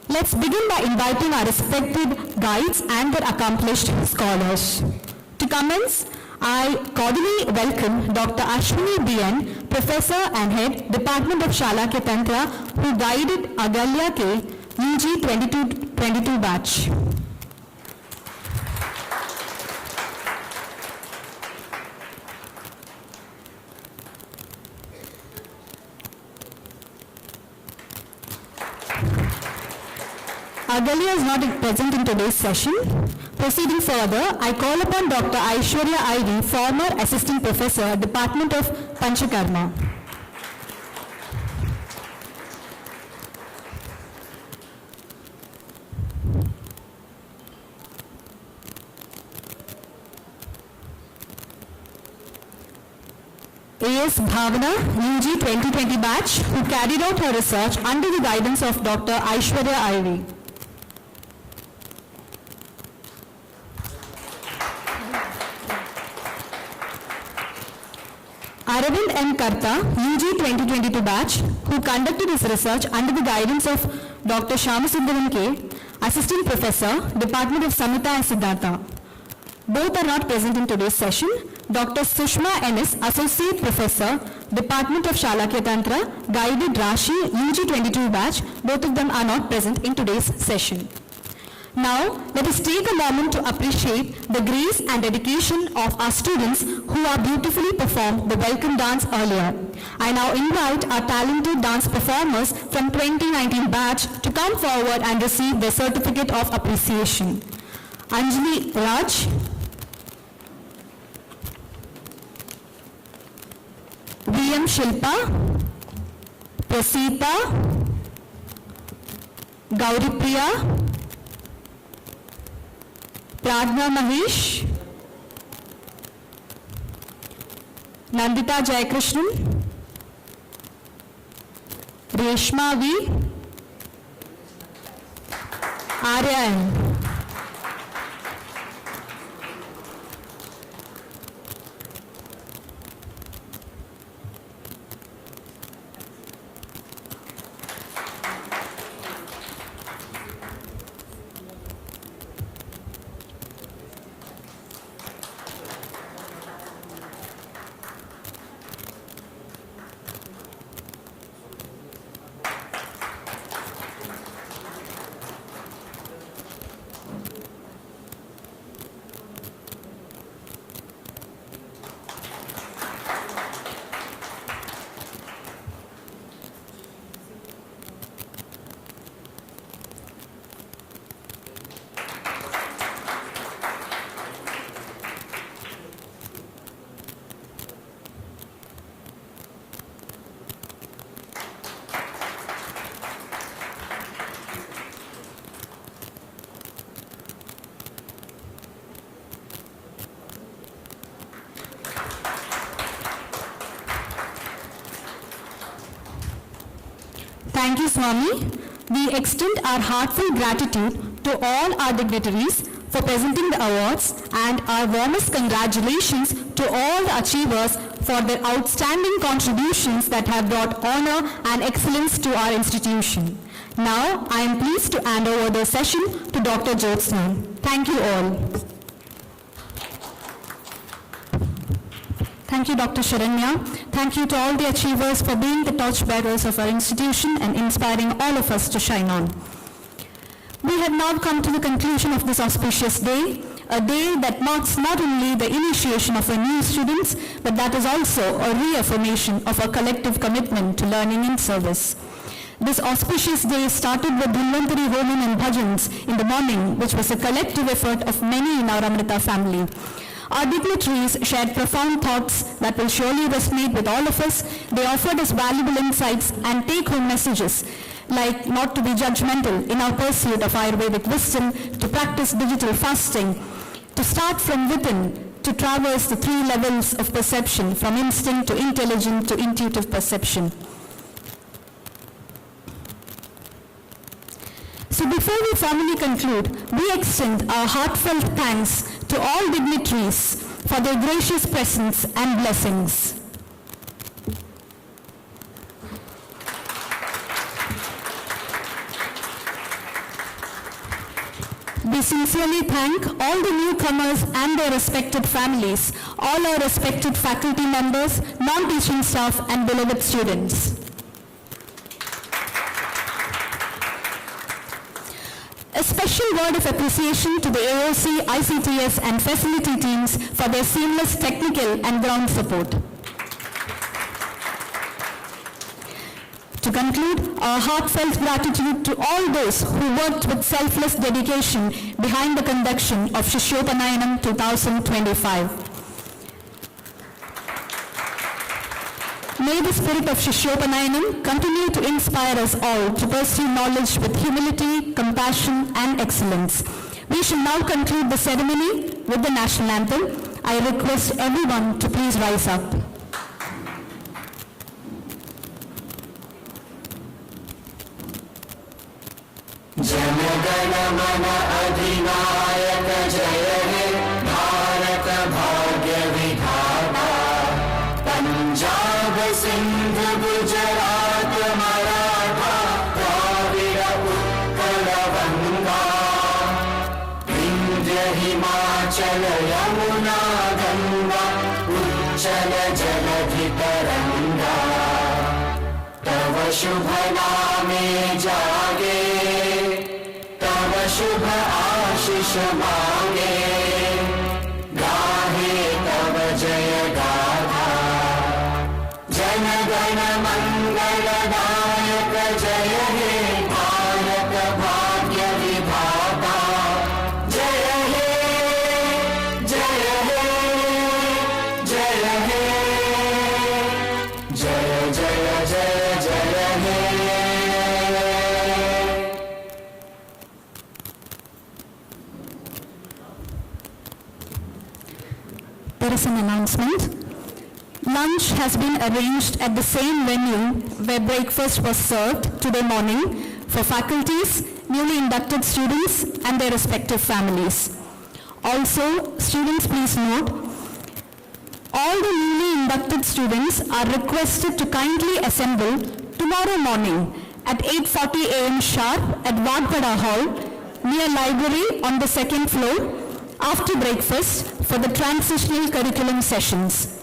Let's begin by inviting our respected guides and their accomplished scholars. To commence, I cordially welcome Dr. Ashwini B.N., Professor and Head, Department of Shalakya Tantra, who guided Agalya K. UG 22 batch. Agalya is not present in today's session. Proceeding further, I call upon Dr. Aishwarya I.V., former Assistant Professor, Department of Panchakarma. A.S. Bhavana, UG 2020 batch, who carried out her research under the guidance of Dr. Aishwarya I.V. Aravind M. Karta, UG 2022 batch, who conducted his research under the guidance of Dr. Shyamasundram K., Assistant Professor, Department of Samhita and Siddhartha. Both are not present in today's session. Dr. Sushma N.S., Associate Professor, Department of Shalakya Tantra, guided Rashi, UG 22 batch. Both of them are not present in today's session. Now, let us take a moment to appreciate the grace and dedication of our students who have beautifully performed the welcome dance earlier. I now invite our talented dance performers from 2019 batch to come forward and receive their certificate of appreciation. Anjali Raj, VM Shilpa, Prasita, Gauripriya, Pragna Mahesh, Nandita Jayakrishnan, Reshma V, Arya N. Thank you, Swami. We extend our heartfelt gratitude to all our dignitaries for presenting the awards and our warmest congratulations to all the achievers for their outstanding contributions that have brought honor and excellence to our institution. Now, I am pleased to hand over the session to Dr. Jyotsna. Thank you all. Thank you, Dr. Sharanya. Thank you to all the achievers for being the torchbearers of our institution and inspiring all of us to shine on. We have now come to the conclusion of this auspicious day, a day that marks not only the initiation of our new students, but that is also a reaffirmation of our collective commitment to learning and service. This auspicious day started with Dhanvantari Homan and Bhajans in the morning, which was a collective effort of many in our Amrita family. Our dignitaries shared profound thoughts that will surely resonate with all of us. They offered us valuable insights and take-home messages, like not to be judgmental in our pursuit of Ayurvedic wisdom, to practice digital fasting, to start from within, to traverse the 3 levels of perception, from instinct to intelligent to intuitive perception. So before we formally conclude, we extend our heartfelt thanks to all dignitaries for their gracious presence and blessings. We sincerely thank all the newcomers and their respected families, all our respected faculty members, non-teaching staff and beloved students. A special word of appreciation to the AOC, ICTS and facility teams for their seamless technical and ground support. To conclude, our heartfelt gratitude to all those who worked with selfless dedication behind the conduction of Sishyopanayanam 2025. May the spirit of Sishyopanayanam continue to inspire us all to pursue knowledge with humility, compassion and excellence. We shall now conclude the ceremony with the national anthem. I request everyone to please rise up. जनगण मन अधिनायक जय हे भारत भाग्य विधाता पंजाब सिंध गुजरात मराठा द्राविड़ उत्कल गंगा विंध्य हिमाचल यमुना गंगा उच्चल जलधि तरंगा तव शुभ नामे जागे शुभ आशीष मांगे गाहे तब जय गाथा जन गण मंगलदायक जय हे भारत भाग्य विधाता जय हे जय हे जय हे जय जय जय जय हे There is an announcement. Lunch has been arranged at the same venue where breakfast was served today morning for faculties, newly inducted students and their respective families. Also, students please note, all the newly inducted students are requested to kindly assemble tomorrow morning at 8:40 a.m. sharp at Vadpada Hall near library on the second floor after breakfast for the transitional curriculum sessions.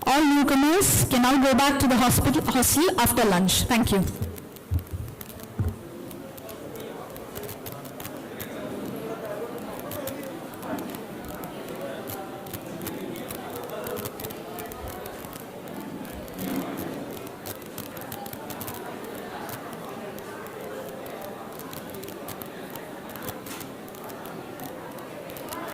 All newcomers can now go back to the hostel after lunch. Thank you.